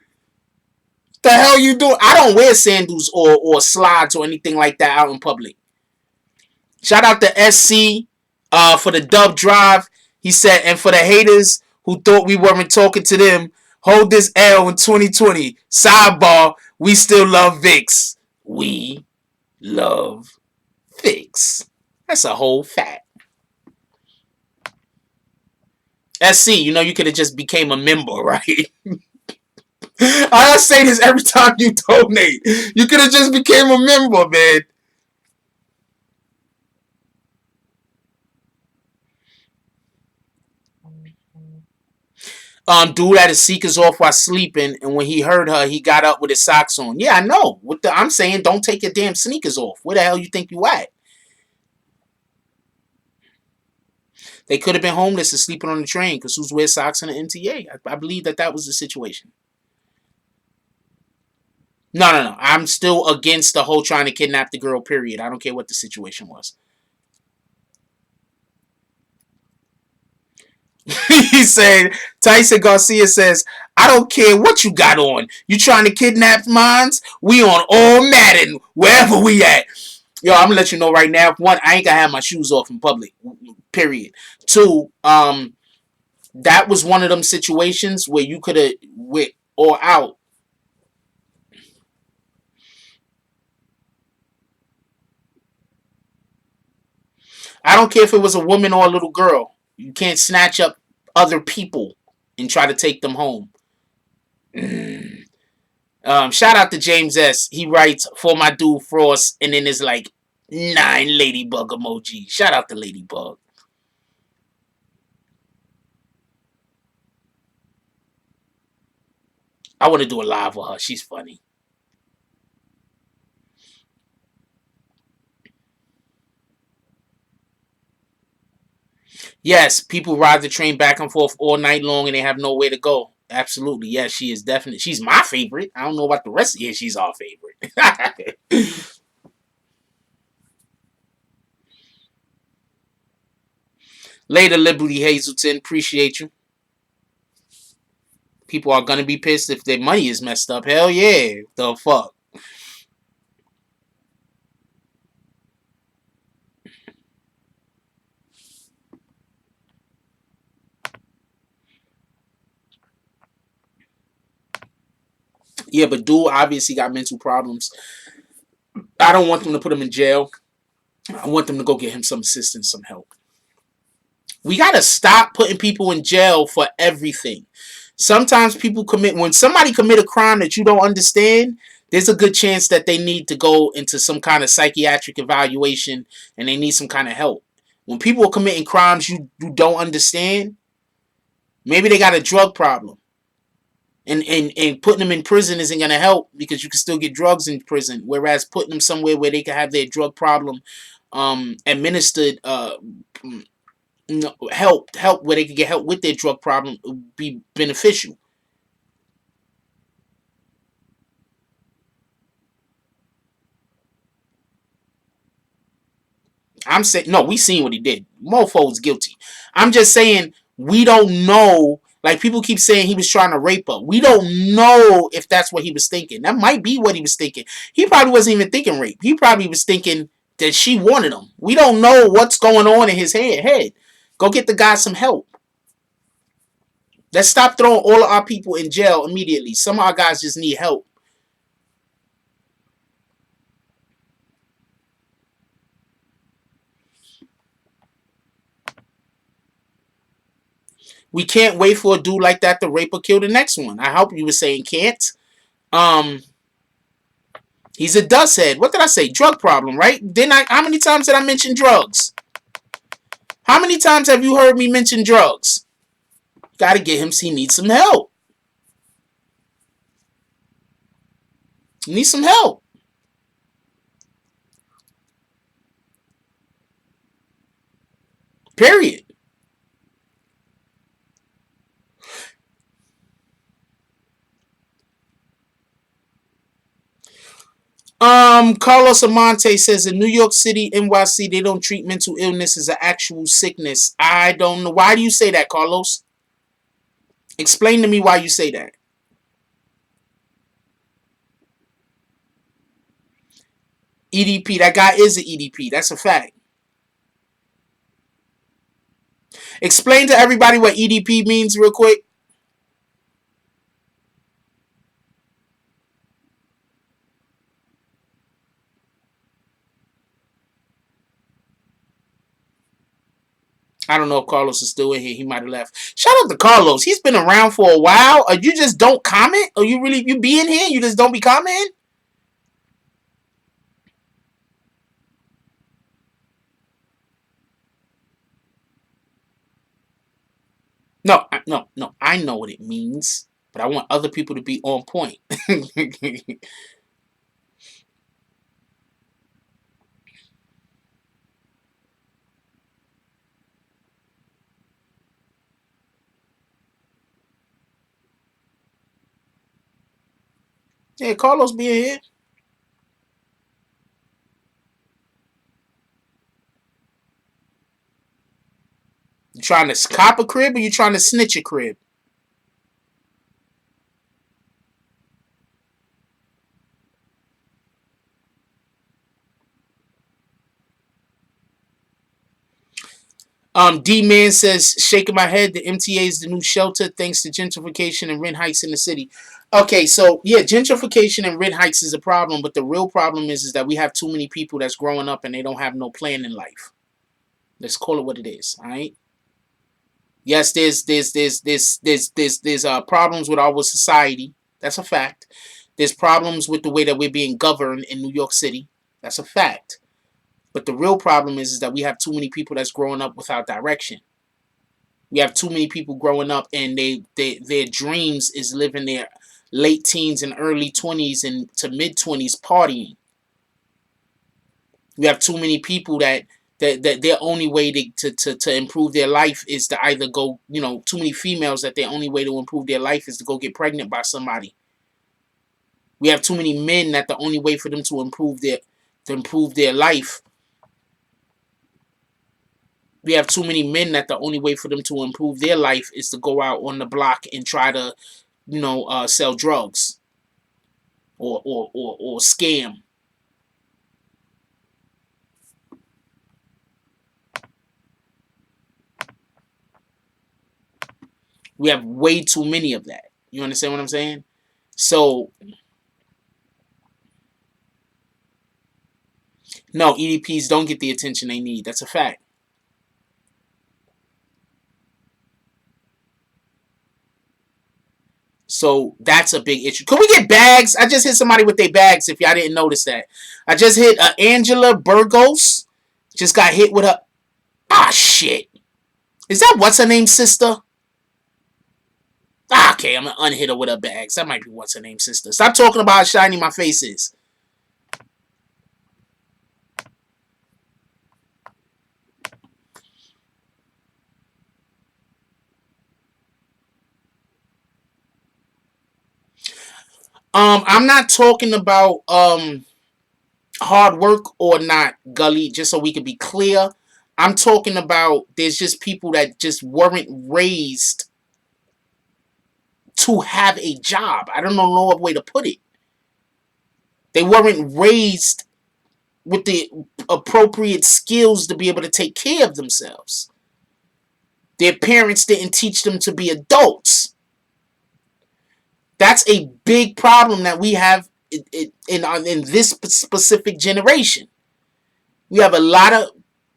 The hell you doing? I don't wear sandals or slides or anything like that out in public. Shout out to SC for the dub drive. He said, and for the haters who thought we weren't talking to them, hold this L in 2020. Sidebar, we still love Vicks. We love Vicks. That's a whole fact. SC, you could have just became a member, right? I say this every time you donate. You could have just became a member, man. Dude had his sneakers off while sleeping, and when he heard her, he got up with his socks on. Yeah, I know. I'm saying, don't take your damn sneakers off. Where the hell you think you at? They could have been homeless and sleeping on the train because who's wears socks in the MTA? I believe that was the situation. No, no, no. I'm still against the whole trying to kidnap the girl. Period. I don't care what the situation was. He said, Tyson Garcia says, I don't care what you got on. You trying to kidnap mines? We on all Madden, wherever we at. Yo, I'm gonna let you know right now. One, I ain't gonna have my shoes off in public. Period. Two, that was one of them situations where you could have went or out. I don't care if it was a woman or a little girl. You can't snatch up other people and try to take them home. Shout out to James S. He writes for my dude Frost, and then there's like 9 ladybug emoji. Shout out to Ladybug. I want to do a live with her. She's funny. Yes, people ride the train back and forth all night long, and they have nowhere to go. Absolutely, yes, she is definitely. She's my favorite. I don't know about the rest of you. She's our favorite. Later, Liberty Hazelton. Appreciate you. People are gonna be pissed if their money is messed up. Hell yeah. The fuck. Yeah, but dude obviously got mental problems. I don't want them to put him in jail. I want them to go get him some assistance, some help. We gotta stop putting people in jail for everything. Sometimes people commit when somebody commit a crime that you don't understand, there's a good chance that they need to go into some kind of psychiatric evaluation and they need some kind of help. When people are committing crimes you don't understand, maybe they got a drug problem. And putting them in prison isn't going to help because you can still get drugs in prison. Whereas putting them somewhere where they can have their drug problem administered, help where they can get help with their drug problem would be beneficial. I'm saying no, we seen what he did. Mofo's guilty. I'm just saying we don't know. Like people keep saying he was trying to rape her. We don't know if that's what he was thinking. That might be what he was thinking. He probably wasn't even thinking rape. He probably was thinking that she wanted him. We don't know what's going on in his head. Go get the guy some help. Let's stop throwing all of our people in jail immediately. Some of our guys just need help. We can't wait for a dude like that to rape or kill the next one. I hope you were saying can't. Um, he's a dust head. What did I say? Drug problem, right? Didn't I? How many times did I mention drugs? How many times have you heard me mention drugs? Got to get him. He needs some help. He needs some help. Period. Carlos Amante says in New York City, NYC, they don't treat mental illness as an actual sickness. I don't know. Why do you say that, Carlos? Explain to me why you say that. EDP. That guy is an EDP. That's a fact. Explain to everybody what EDP means real quick. I don't know if Carlos is still in here. He might have left. Shout out to Carlos. He's been around for a while. Or you just don't comment? Or you be in here? You just don't be commenting? No. No, I know what it means, but I want other people to be on point. Yeah, Carlos being here. You trying to cop a crib or you trying to snitch a crib? D Man says, shaking my head, the MTA is the new shelter thanks to gentrification and rent hikes in the city. Okay, so yeah, gentrification and rent hikes is a problem, but the real problem is that we have too many people that's growing up and they don't have no plan in life. Let's call it what it is, all right? Yes, there's problems with our society. That's a fact. There's problems with the way that we're being governed in New York City. That's a fact. But the real problem is that we have too many people that's growing up without direction. We have too many people growing up and their dreams is living their late teens and early 20s and to mid 20s partying. We have too many people that their only way to improve their life is to either go, too many females that their only way to improve their life is to go get pregnant by somebody. We have too many men that the only way for them to improve their life. We have too many men that the only way for them to improve their life is to go out on the block and try to, sell drugs or scam. We have way too many of that. You understand what I'm saying? So no, EDPs don't get the attention they need. That's a fact. So that's a big issue. Could we get bags? I just hit somebody with their bags. If y'all didn't notice that, I just hit Angela Burgos. Just got hit with a shit. Is that what's her name, sister? Okay, I'm gonna unhit her with her bags. That might be what's her name, sister. Stop talking about how shiny my face is. I'm not talking about hard work or not, Gully, just so we can be clear. I'm talking about there's just people that just weren't raised to have a job. I don't know no other way to put it. They weren't raised with the appropriate skills to be able to take care of themselves. Their parents didn't teach them to be adults. That's a big problem that we have in this specific generation. We have a lot of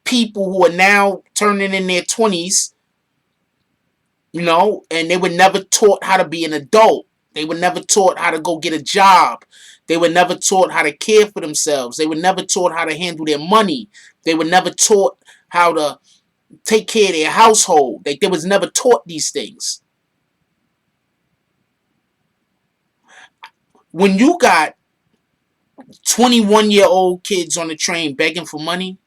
people who are now turning in their 20s, and they were never taught how to be an adult. They were never taught how to go get a job. They were never taught how to care for themselves. They were never taught how to handle their money. They were never taught how to take care of their household. They was never taught these things. When you got 21-year-old kids on the train begging for money,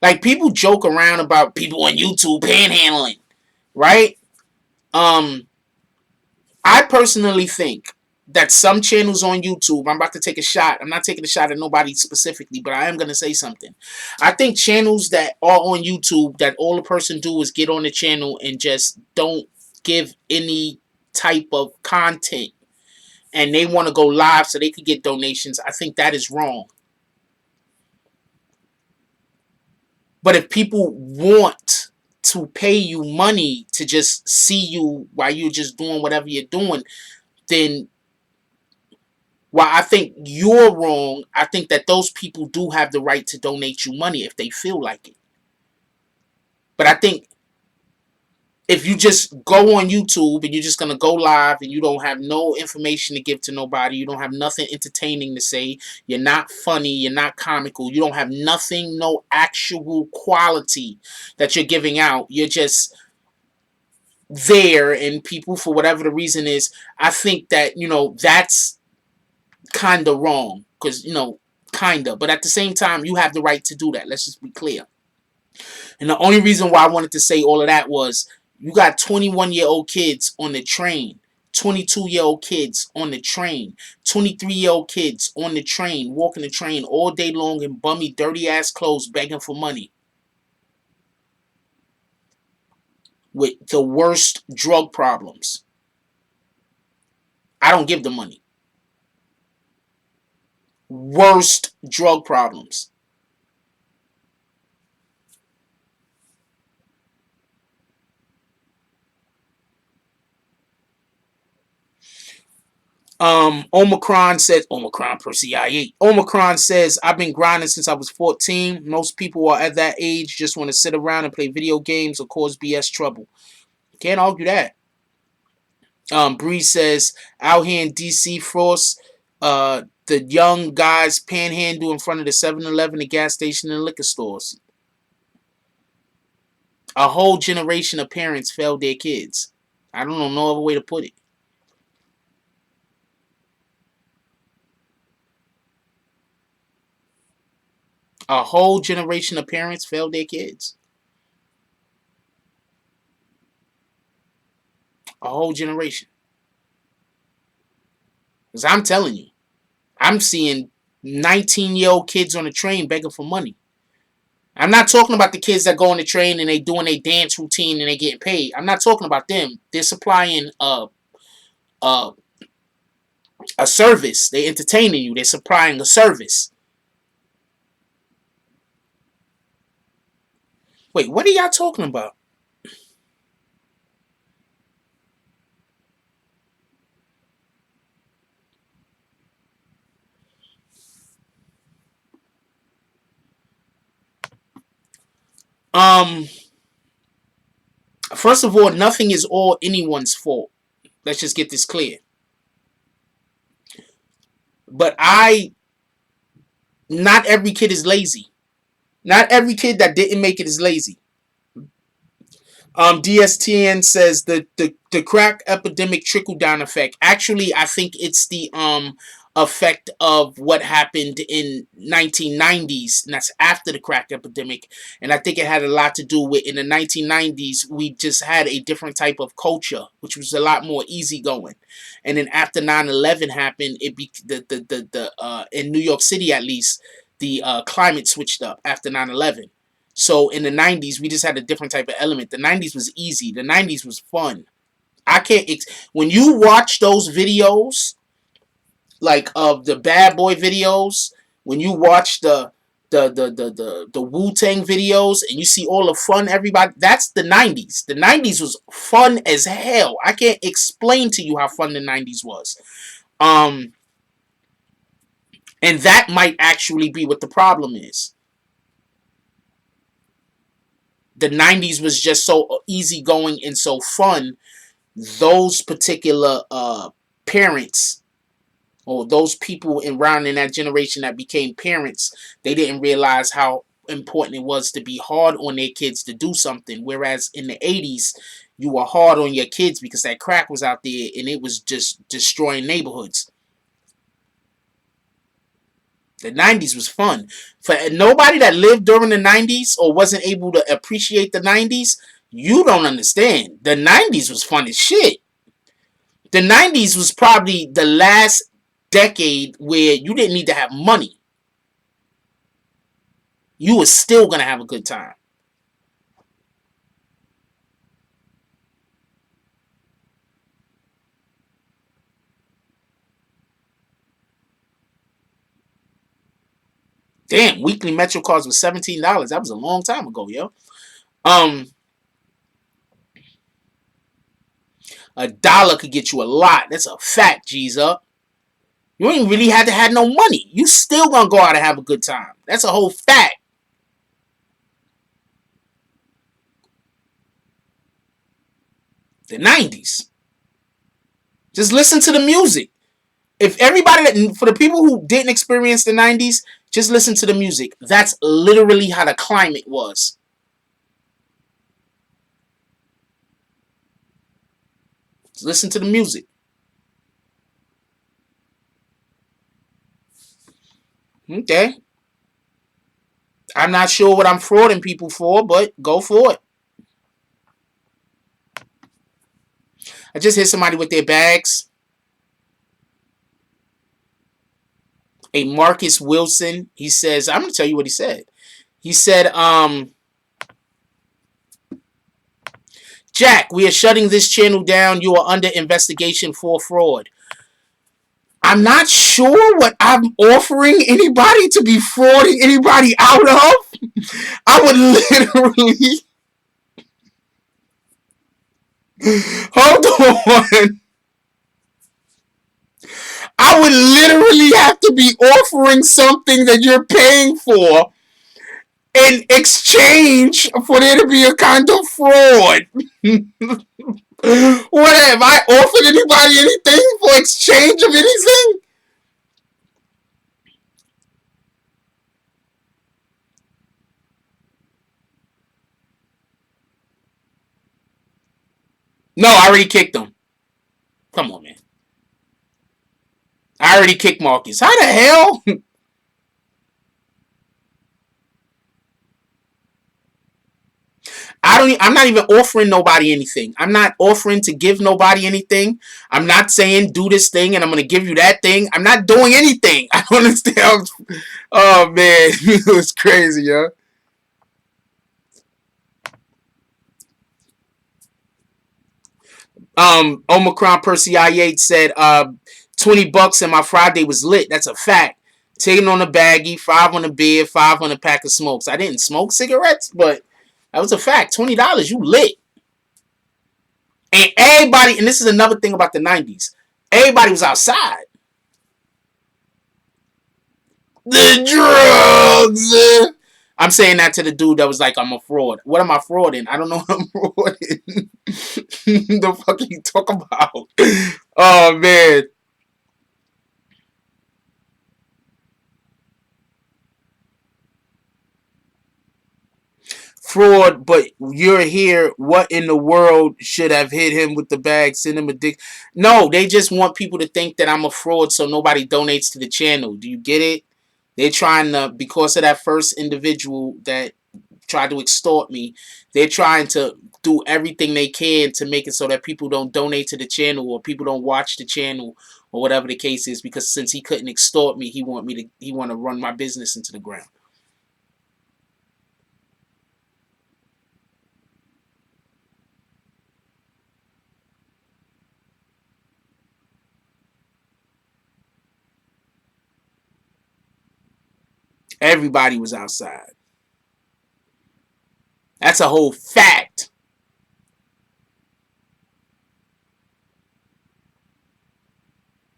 like people joke around about people on YouTube panhandling, right? Um, I personally think that some channels on YouTube, I'm about to take a shot. I'm not taking a shot at nobody specifically, but I am going to say something. I think channels that are on YouTube that all a person do is get on the channel and just don't give any type of content and they want to go live so they could get donations. I think that is wrong. But if people want to pay you money to just see you while you're just doing whatever you're doing, then while I think you're wrong, I think that those people do have the right to donate you money if they feel like it. But I think if you just go on YouTube and you're just gonna go live and you don't have no information to give to nobody, you don't have nothing entertaining to say, you're not funny, you're not comical, you don't have nothing, no actual quality that you're giving out, you're just there, and people, for whatever the reason is, I think that, that's kind of wrong, because, kind of, but at the same time, you have the right to do that. Let's just be clear. And the only reason why I wanted to say all of that was, you got 21-year-old kids on the train, 22-year-old kids on the train, 23-year-old kids on the train, walking the train all day long in bummy, dirty ass clothes, begging for money, with the worst drug problems. I don't give the money. Worst drug problems. Omicron per CIA. Omicron says, I've been grinding since I was 14. Most people are at that age just want to sit around and play video games or cause BS trouble. Can't argue that. Bree says, out here in DC, Frost, the young guys panhandle in front of the 7-Eleven, the gas station, and liquor stores. A whole generation of parents failed their kids. I don't know no other way to put it. A whole generation of parents failed their kids. A whole generation. Because I'm telling you, I'm seeing 19-year-old kids on the train begging for money. I'm not talking about the kids that go on the train and they doing a dance routine and they getting paid. I'm not talking about them. They're supplying a service. They're entertaining you. They're supplying a service. Wait, what are y'all talking about? Um, First of all, nothing is all anyone's fault. Let's just get this clear. But not every kid is lazy. Not every kid that didn't make it is lazy. DSTN says the crack epidemic trickle down effect. Actually, I think it's the effect of what happened in 1990s, and that's after the crack epidemic. And I think it had a lot to do with, in the 1990s, we just had a different type of culture, which was a lot more easygoing. And then after 9/11 happened, it be the in New York City at least, the climate switched up after 9/11. So in the 90s, we just had a different type of element. The 90s was easy. The 90s was fun. I can't when you watch those videos, like of the Bad Boy videos, when you watch the Wu-Tang videos and you see all the fun everybody, that's the 90s. The 90s was fun as hell. I can't explain to you how fun the 90s was. And that might actually be what the problem is. The 90s was just so easygoing and so fun. Those particular parents, or those people around in that generation that became parents, they didn't realize how important it was to be hard on their kids to do something. Whereas in the 80s, you were hard on your kids because that crack was out there and it was just destroying neighborhoods. The 90s was fun. For nobody that lived during the 90s or wasn't able to appreciate the 90s, you don't understand. The 90s was fun as shit. The 90s was probably the last decade where you didn't need to have money. You were still going to have a good time. Damn, weekly Metro cards was $17. That was a long time ago, yo. $1 could get you a lot. That's a fact, G's up. You ain't really had to have no money. You still gonna go out and have a good time. That's a whole fact. The 90s. Just listen to the music. If everybody that, for the people who didn't experience the 90s, just listen to the music. That's literally how the climate was. Just listen to the music. Okay. I'm not sure what I'm frauding people for, but go for it. I just hit somebody with their bags. A Marcus Wilson. He says, I'm gonna tell you what he said. He said, Jack, we are shutting this channel down. You are under investigation for fraud. I'm not sure what I'm offering anybody to be frauding anybody out of. I would literally hold on. I would literally have to be offering something that you're paying for in exchange for there to be a kind of fraud. What have I offered anybody anything for exchange of anything? No, I already kicked them. Come on, man. I already kicked Marcus. How the hell? I'm not even offering nobody anything. I'm not offering to give nobody anything. I'm not saying do this thing and I'm gonna give you that thing. I'm not doing anything. I don't understand. Oh man, it was crazy, yo. Omicron Percy I8 said $20 and my Friday was lit. That's a fact. 10 on the baggie, 5 on the beer, 5 on a pack of smokes. I didn't smoke cigarettes, but that was a fact. $20, you lit. And everybody, and this is another thing about the 90s, everybody was outside. The drugs. I'm saying that to the dude that was like, I'm a fraud. What am I frauding? I don't know what I'm frauding. The fuck are you talking about? Oh, man. Fraud, but you're here. What in the world should have hit him with the bag? Send him a dick. No, they just want people to think that I'm a fraud so nobody donates to the channel. Do you get it? They're trying to, because of that first individual that tried to extort me, they're trying to do everything they can to make it so that people don't donate to the channel or people don't watch the channel or whatever the case is, because since he couldn't extort me, he want to run my business into the ground. Everybody was outside. That's a whole fact.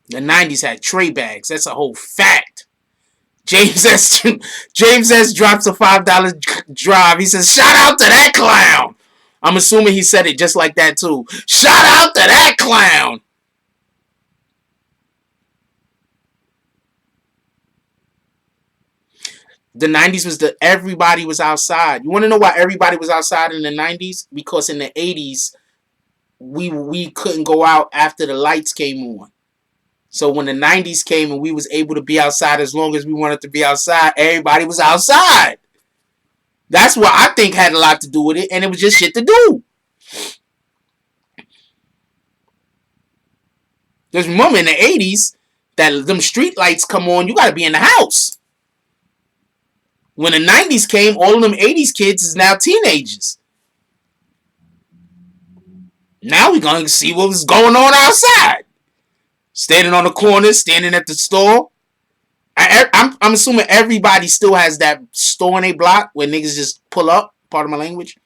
The 90s had tray bags. That's a whole fact. James S. James S. drops a $5 drive. He says, shout out to that clown. I'm assuming he said it just like that too. Shout out to that clown. The 90s was everybody was outside. You want to know why everybody was outside in the 90s? Because in the 80s, we couldn't go out after the lights came on. So when the 90s came and we was able to be outside as long as we wanted to be outside, everybody was outside. That's what I think had a lot to do with it, and it was just shit to do. Because remember in the 80s, that them street lights come on, you got to be in the house. When the 90s came, all of them 80s kids is now teenagers. Now we going to see what was going on outside. Standing on the corner, standing at the store. I'm assuming everybody still has that store in a block where niggas just pull up. Part of my language.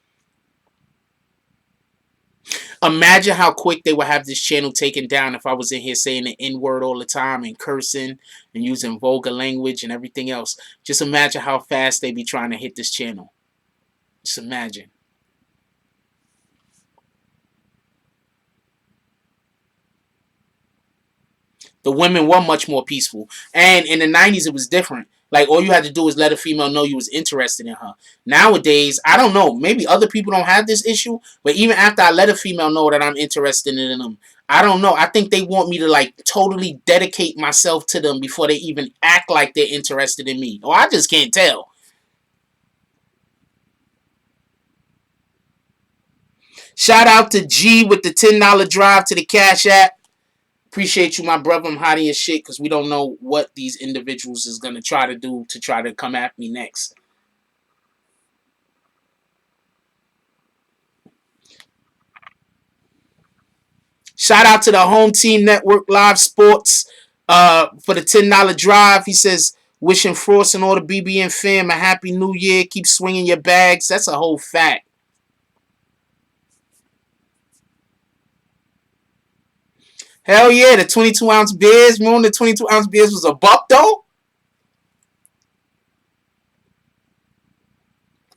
Imagine how quick they would have this channel taken down if I was in here saying the N-word all the time and cursing and using vulgar language and everything else. Just imagine how fast they be trying to hit this channel. Just imagine. The women were much more peaceful. And in the 90s, it was different. Like, all you had to do was let a female know you was interested in her. Nowadays, I don't know. Maybe other people don't have this issue. But even after I let a female know that I'm interested in them, I don't know. I think they want me to, like, totally dedicate myself to them before they even act like they're interested in me. Or I just can't tell. Shout out to G with the $10 drive to the Cash App. Appreciate you, my brother. I'm hiding your shit because we don't know what these individuals is going to try to do to try to come at me next. Shout out to the Home Team Network Live Sports for the $10 drive. He says, wishing Frost and all the BBN fam a happy new year. Keep swinging your bags. That's a whole fact. Hell yeah, the 22-ounce beers. Remember the 22-ounce beers was a buck, though?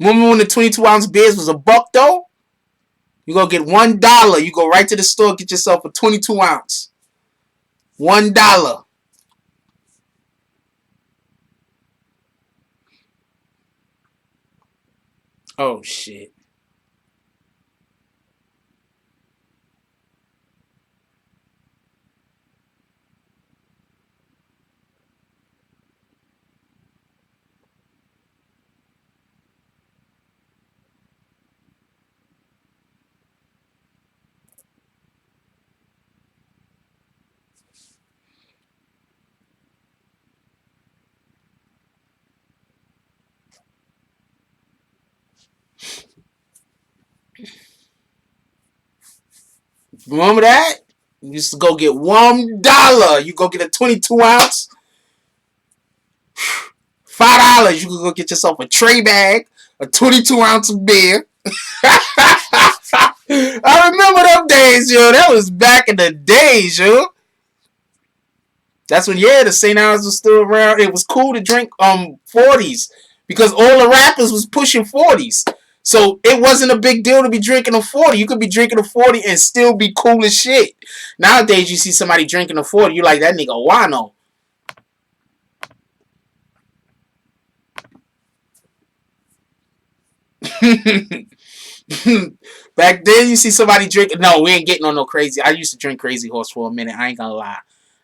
Remember when the 22-ounce beers was a buck, though? You go get $1. You go right to the store, get yourself a 22-ounce. $1. Oh, shit. Remember that? You used to go get $1. You go get a 22-ounce. $5. You could go get yourself a tray bag, a 22-ounce of beer. I remember them days, yo. That was back in the days, yo. That's when, yeah, the St. Ives was still around. It was cool to drink 40s because all the rappers was pushing 40s. So it wasn't a big deal to be drinking a 40. You could be drinking a 40 and still be cool as shit. Nowadays, you see somebody drinking a 40, you like, that nigga wano. Back then, you see somebody drinking. No, we ain't getting on no crazy. I used to drink Crazy Horse for a minute. I ain't gonna lie.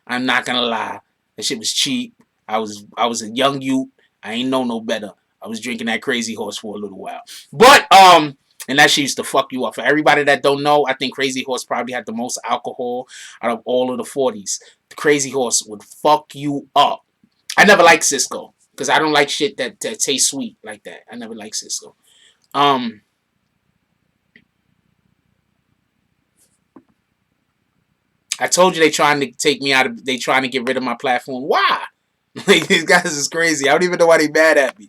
I'm not gonna lie. That shit was cheap. I was a young youth. I ain't know no better. I was drinking that Crazy Horse for a little while. But and that shit used to fuck you up. For everybody that don't know, I think Crazy Horse probably had the most alcohol out of all of the 40s. The Crazy Horse would fuck you up. I never liked Cisco because I don't like shit that tastes sweet like that. I never liked Cisco. Um, I told you they trying to take me out of. They trying to get rid of my platform. Why? Like, these guys is crazy. I don't even know why they mad at me.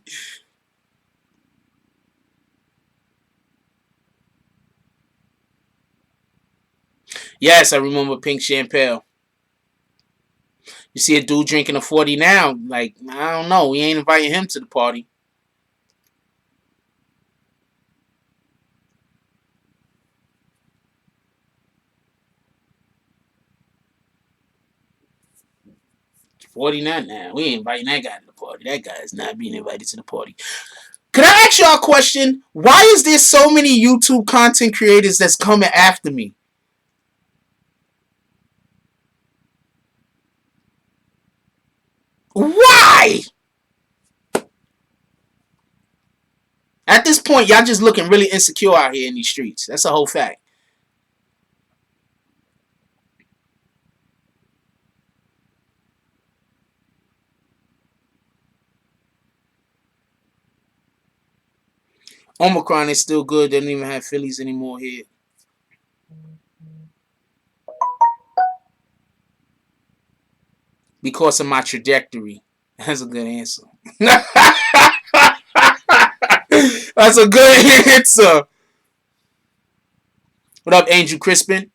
Yes, I remember Pink Champagne. You see a dude drinking a 40 now. Like, I don't know. We ain't inviting him to the party. 49 now. We ain't inviting that guy to the party. That guy is not being invited to the party. Could I ask y'all a question? Why is there so many YouTube content creators that's coming after me? Why? At this point, y'all just looking really insecure out here in these streets. That's a whole fact. Omicron is still good. They don't even have Phillies anymore here. Because of my trajectory. That's a good answer. That's a good answer. What up, Angel Crispin?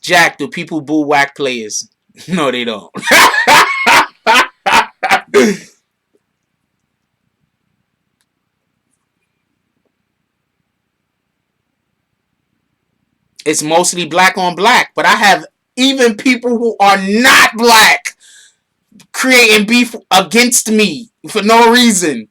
Jack, do people boo whack players? No, they don't. It's mostly black on black, but I have even people who are not black creating beef against me for no reason.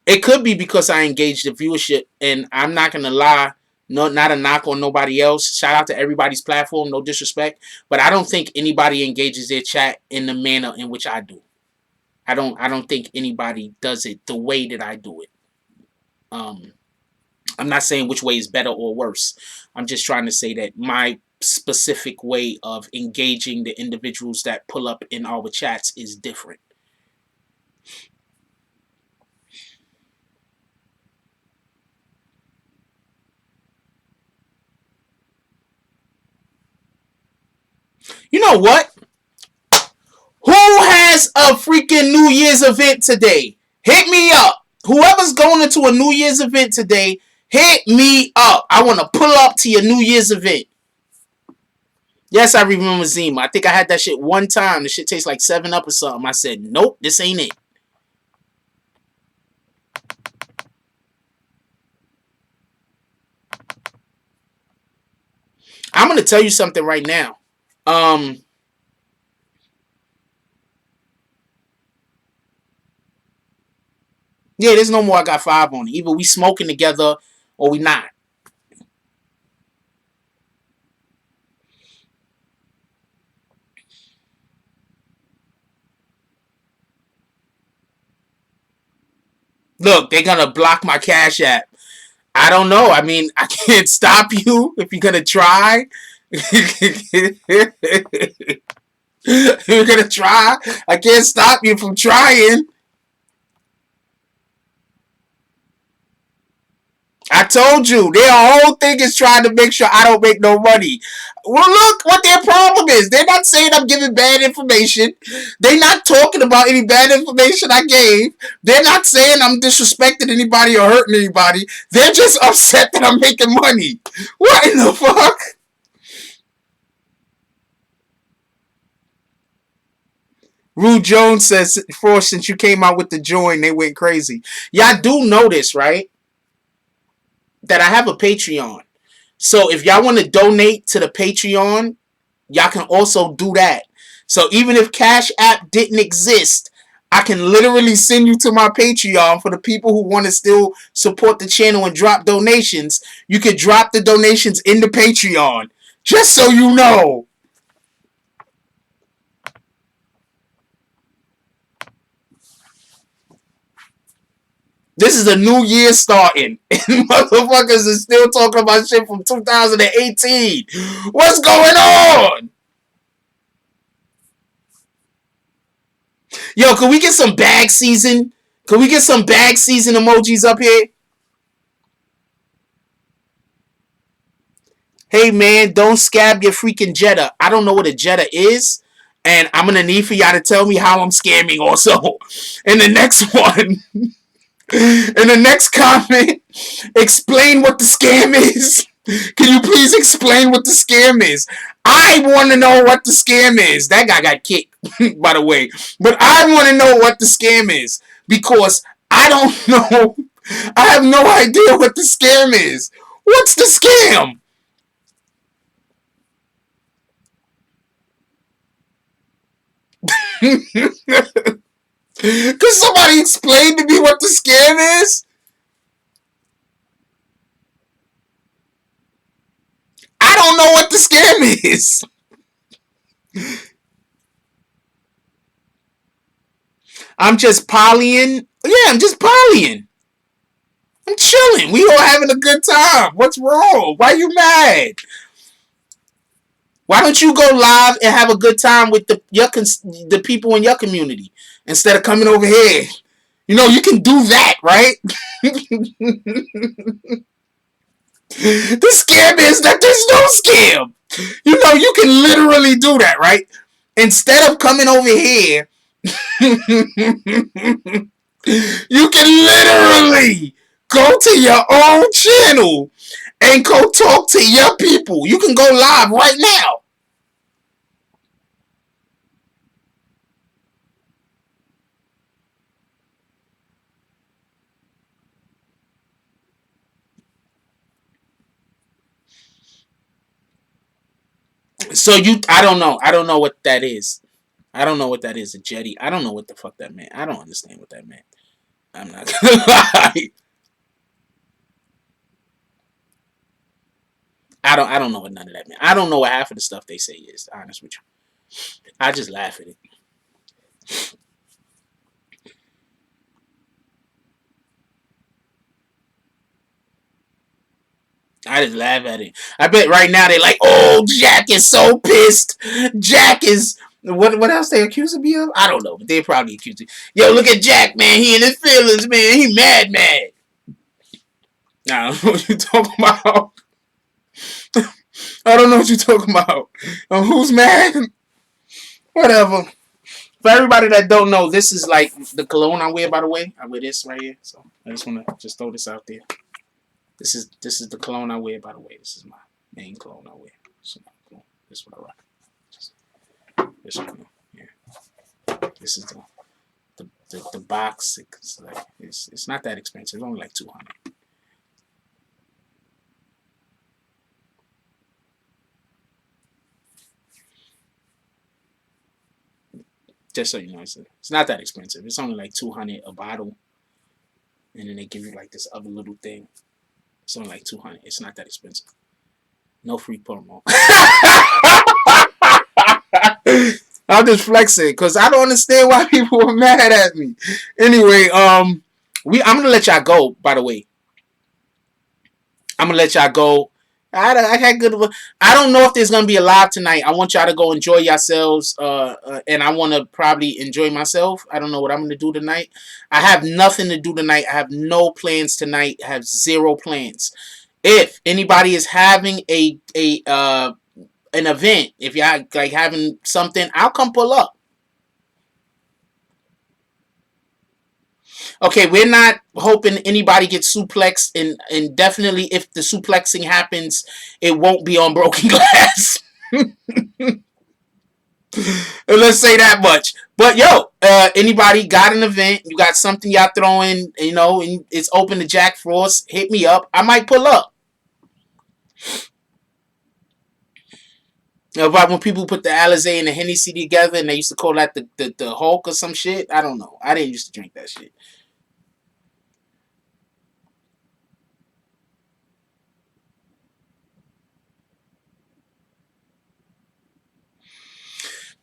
It could be because I engaged the viewership, and I'm not gonna lie. No, not a knock on nobody else. Shout out to everybody's platform, no disrespect, but I don't think anybody engages their chat in the manner in which I do. I don't think anybody does it the way that I do it. Um, I'm not saying which way is better or worse. I'm just trying to say that my specific way of engaging the individuals that pull up in our chats is different. You know what? Who has a freaking New Year's event today? Hit me up. Whoever's going into a New Year's event today, hit me up. I want to pull up to your New Year's event. Yes, I remember Zima. I think I had that shit one time. The shit tastes like 7 Up or something. I said, nope, this ain't it. I'm going to tell you something right now. Um, yeah, there's no more I got 5 on it. Either we smoking together or we not. Look, they're going to block my Cash App. I don't know. I mean, I can't stop you if you're going to try. You're gonna try. I can't stop you from trying. I told you, their whole thing is trying to make sure I don't make no money. Well, look what their problem is. They're not saying I'm giving bad information. They're not talking about any bad information I gave. They're not saying I'm disrespecting anybody or hurting anybody. They're just upset that I'm making money. What in the fuck? Rude Jones says, "For since you came out with the join, they went crazy." Y'all do notice, right? That I have a Patreon. So if y'all want to donate to the Patreon, y'all can also do that. So even if Cash App didn't exist, I can literally send you to my Patreon for the people who want to still support the channel and drop donations. You can drop the donations in the Patreon. Just so you know. This is a new year starting. And motherfuckers are still talking about shit from 2018. What's going on? Yo, can we get some bag season? Can we get some bag season emojis up here? Hey man, don't scab your freaking Jetta. I don't know what a Jetta is, and I'm gonna need for y'all to tell me how I'm scamming also. In the next one, in the next comment, explain what the scam is. Can you please explain what the scam is? I want to know what the scam is. That guy got kicked, by the way. But I want to know what the scam is because I don't know. I have no idea what the scam is. What's the scam? Could somebody explain to me what the scam is? I don't know what the scam is. I'm just polying. Yeah, I'm just polying. I'm chilling. We all having a good time. What's wrong? Why you mad? Why don't you go live and have a good time with the people in your community instead of coming over here? You know, you can do that, right? The scam is that there's no scam. You know, you can literally do that, right? Instead of coming over here, you can literally go to your own channel and go talk to your people. You can go live right now. So I don't know. I don't know what that is. I don't know what that is. A jetty. I don't know what the fuck that meant. I don't understand what that meant. I'm not gonna lie. I don't know what none of that meant. I don't know what half of the stuff they say is. To be honest with you, I just laugh at it. I just laugh at it. I bet right now they're like, "Oh, Jack is so pissed. Jack is what else they accusing me of? I don't know, but they probably accusing. Yo, look at Jack, man. He in his feelings, man. He mad. I don't know what you talking about. I don't know what you talking about. Who's mad? Whatever. For everybody that don't know, this is like the cologne I wear. By the way, I wear this right here. So I just want to just throw this out there. This is the cologne I wear. By the way, this is my main cologne I wear. So this is what I rock. This one, yeah. This is the box. It's not that expensive. It's only like 200. Just so you know, it's not that expensive. It's only like 200 a bottle, and then they give you like this other little thing. It's only like 200. It's not that expensive. No free promo. I'm just flexing because I don't understand why people are mad at me. Anyway, I'm gonna let y'all go. By the way, I'm gonna let y'all go. I had good. I don't know if there's gonna be a live tonight. I want y'all to go enjoy yourselves. And I want to probably enjoy myself. I don't know what I'm gonna do tonight. I have nothing to do tonight. I have no plans tonight. I have zero plans. If anybody is having a an event, if y'all like having something, I'll come pull up. Okay, we're not hoping anybody gets suplexed, and definitely if the suplexing happens, it won't be on broken glass. Let's say that much. But yo, anybody got an event? You got something y'all throwing? You know, and it's open to Jack Frost. Hit me up. I might pull up. About when people put the Alizé and the Hennessy together, and they used to call that the Hulk or some shit. I don't know. I didn't used to drink that shit.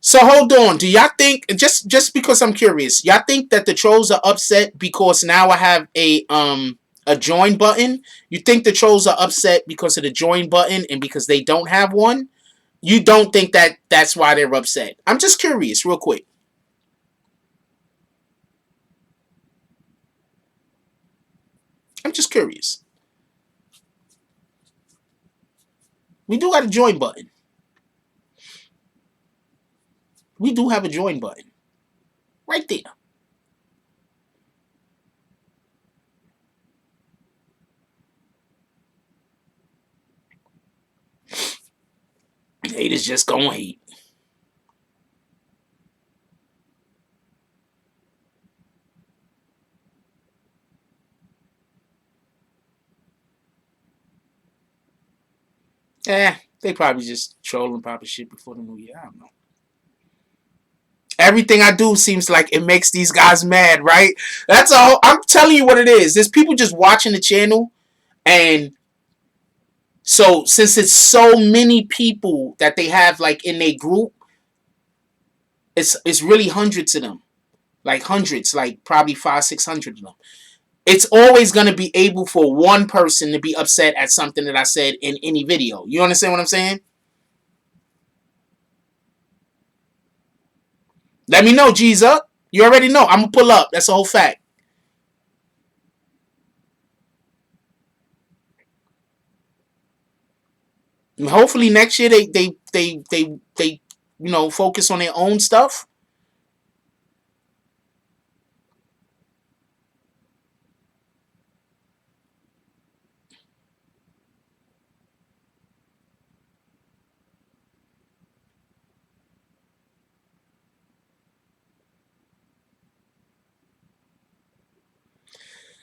So hold on. Do y'all think just because I'm curious, y'all think that the trolls are upset because now I have a join button? You think the trolls are upset because of the join button and because they don't have one? You don't think that that's why they're upset? I'm just curious, real quick. I'm just curious. We do got a join button. We do have a join button right there. Haters just gonna hate. They probably just trolling probably shit before the new year. I don't know. Everything I do seems like it makes these guys mad, right? That's all. I'm telling you what it is. There's people just watching the channel, and so since it's so many people that they have like in their group, it's really hundreds of them, like hundreds, like probably 500, 600 of them. It's always gonna be able for one person to be upset at something that I said in any video. You understand what I'm saying? Let me know, G's up. You already know. I'm gonna pull up. That's a whole fact. And hopefully next year they focus on their own stuff.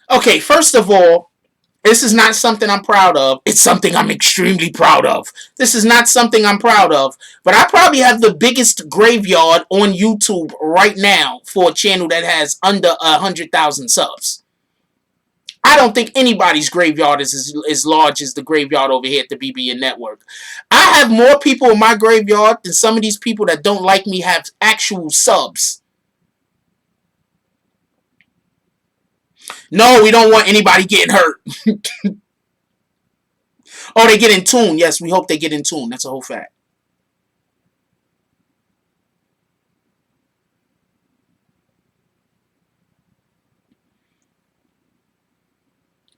Okay, first of all, This is not something I'm proud of. It's something I'm extremely proud of. This is not something I'm proud of. But I probably have the biggest graveyard on YouTube right now for a channel that has under 100,000 subs. I don't think anybody's graveyard is as large as the graveyard over here at the BBN Network. I have more people in my graveyard than some of these people that don't like me have actual subs. No, we don't want anybody getting hurt. Oh, they get in tune. Yes, we hope they get in tune. That's a whole fact.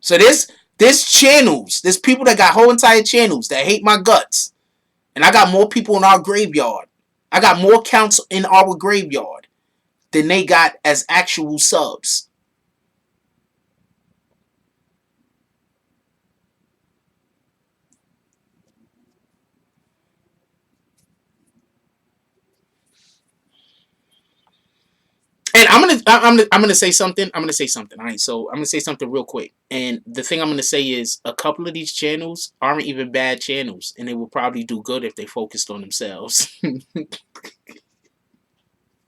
So there's channels, there's people that got whole entire channels that hate my guts. And I got more people in our graveyard. I got more counts in our graveyard than they got as actual subs. And I'm gonna say something. I'm gonna say something. All right. So I'm gonna say something real quick. And the thing I'm gonna say is a couple of these channels aren't even bad channels, and they will probably do good if they focused on themselves. I'm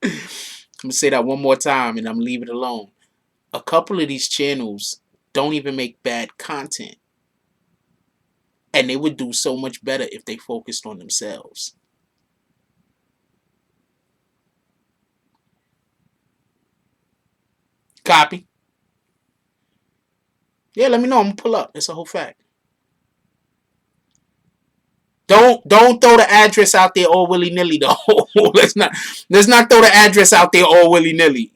gonna say that one more time, and I'm gonna leave it alone. A couple of these channels don't even make bad content, and they would do so much better if they focused on themselves. Copy. Yeah, let me know. I'm gonna pull up. It's a whole fact. Don't throw the address out there all willy nilly though. let's not throw the address out there all willy nilly.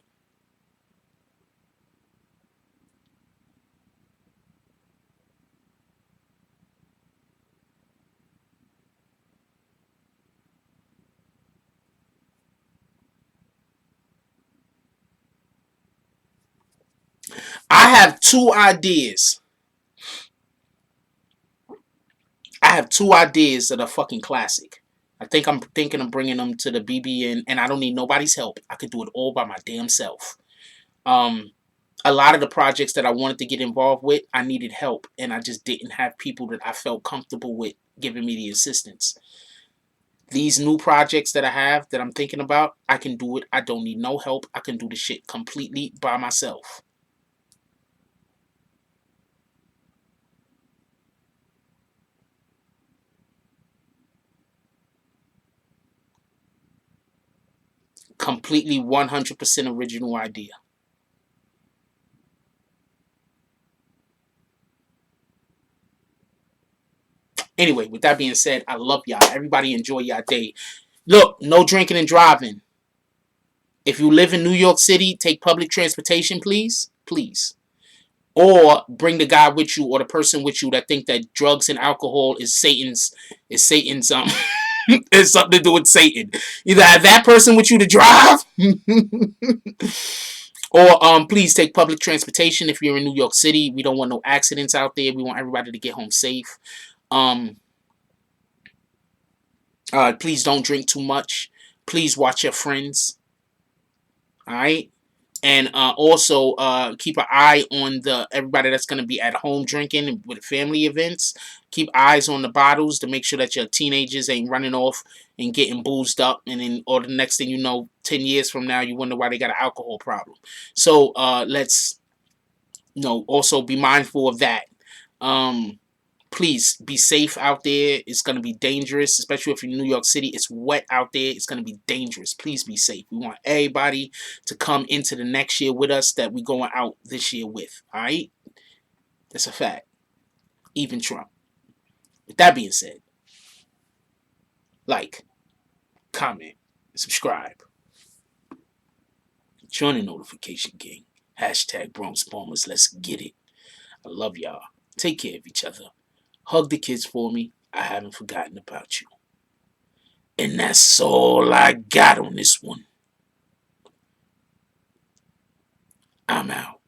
I have two ideas. I have two ideas that are fucking classic. I think I'm thinking of bringing them to the BBN, and I don't need nobody's help. I could do it all by my damn self. Um, a lot of the projects that I wanted to get involved with, I needed help, and I just didn't have people that I felt comfortable with giving me the assistance. These new projects that I have that I'm thinking about, I can do it. I don't need no help. I can do the shit completely by myself. Completely 100% original idea. Anyway, with that being said, I love y'all. Everybody enjoy y'all day. Look, no drinking and driving. If you live in New York City, take public transportation, please. Please. Or bring the guy with you or the person with you that think that drugs and alcohol is Satan's is something to do with Satan. Either have that person with you to drive or please take public transportation if you're in New York City. We don't want no accidents out there. We want everybody to get home safe. Um please don't drink too much. Please watch your friends. All right. And also keep an eye on the everybody that's going to be at home drinking with family events. Keep eyes on the bottles to make sure that your teenagers ain't running off and getting boozed up, and then or the next thing you know, 10 years from now, you wonder why they got an alcohol problem. So let's also be mindful of that. Um, Please be safe out there. It's going to be dangerous, especially if you're in New York City. It's wet out there. It's going to be dangerous. Please be safe. We want everybody to come into the next year with us that we're going out this year with. All right? That's a fact. Even Trump. With that being said, like, comment, subscribe. Join the notification gang. Hashtag Bronx Bombers. Let's get it. I love y'all. Take care of each other. Hug the kids for me. I haven't forgotten about you. And that's all I got on this one. I'm out.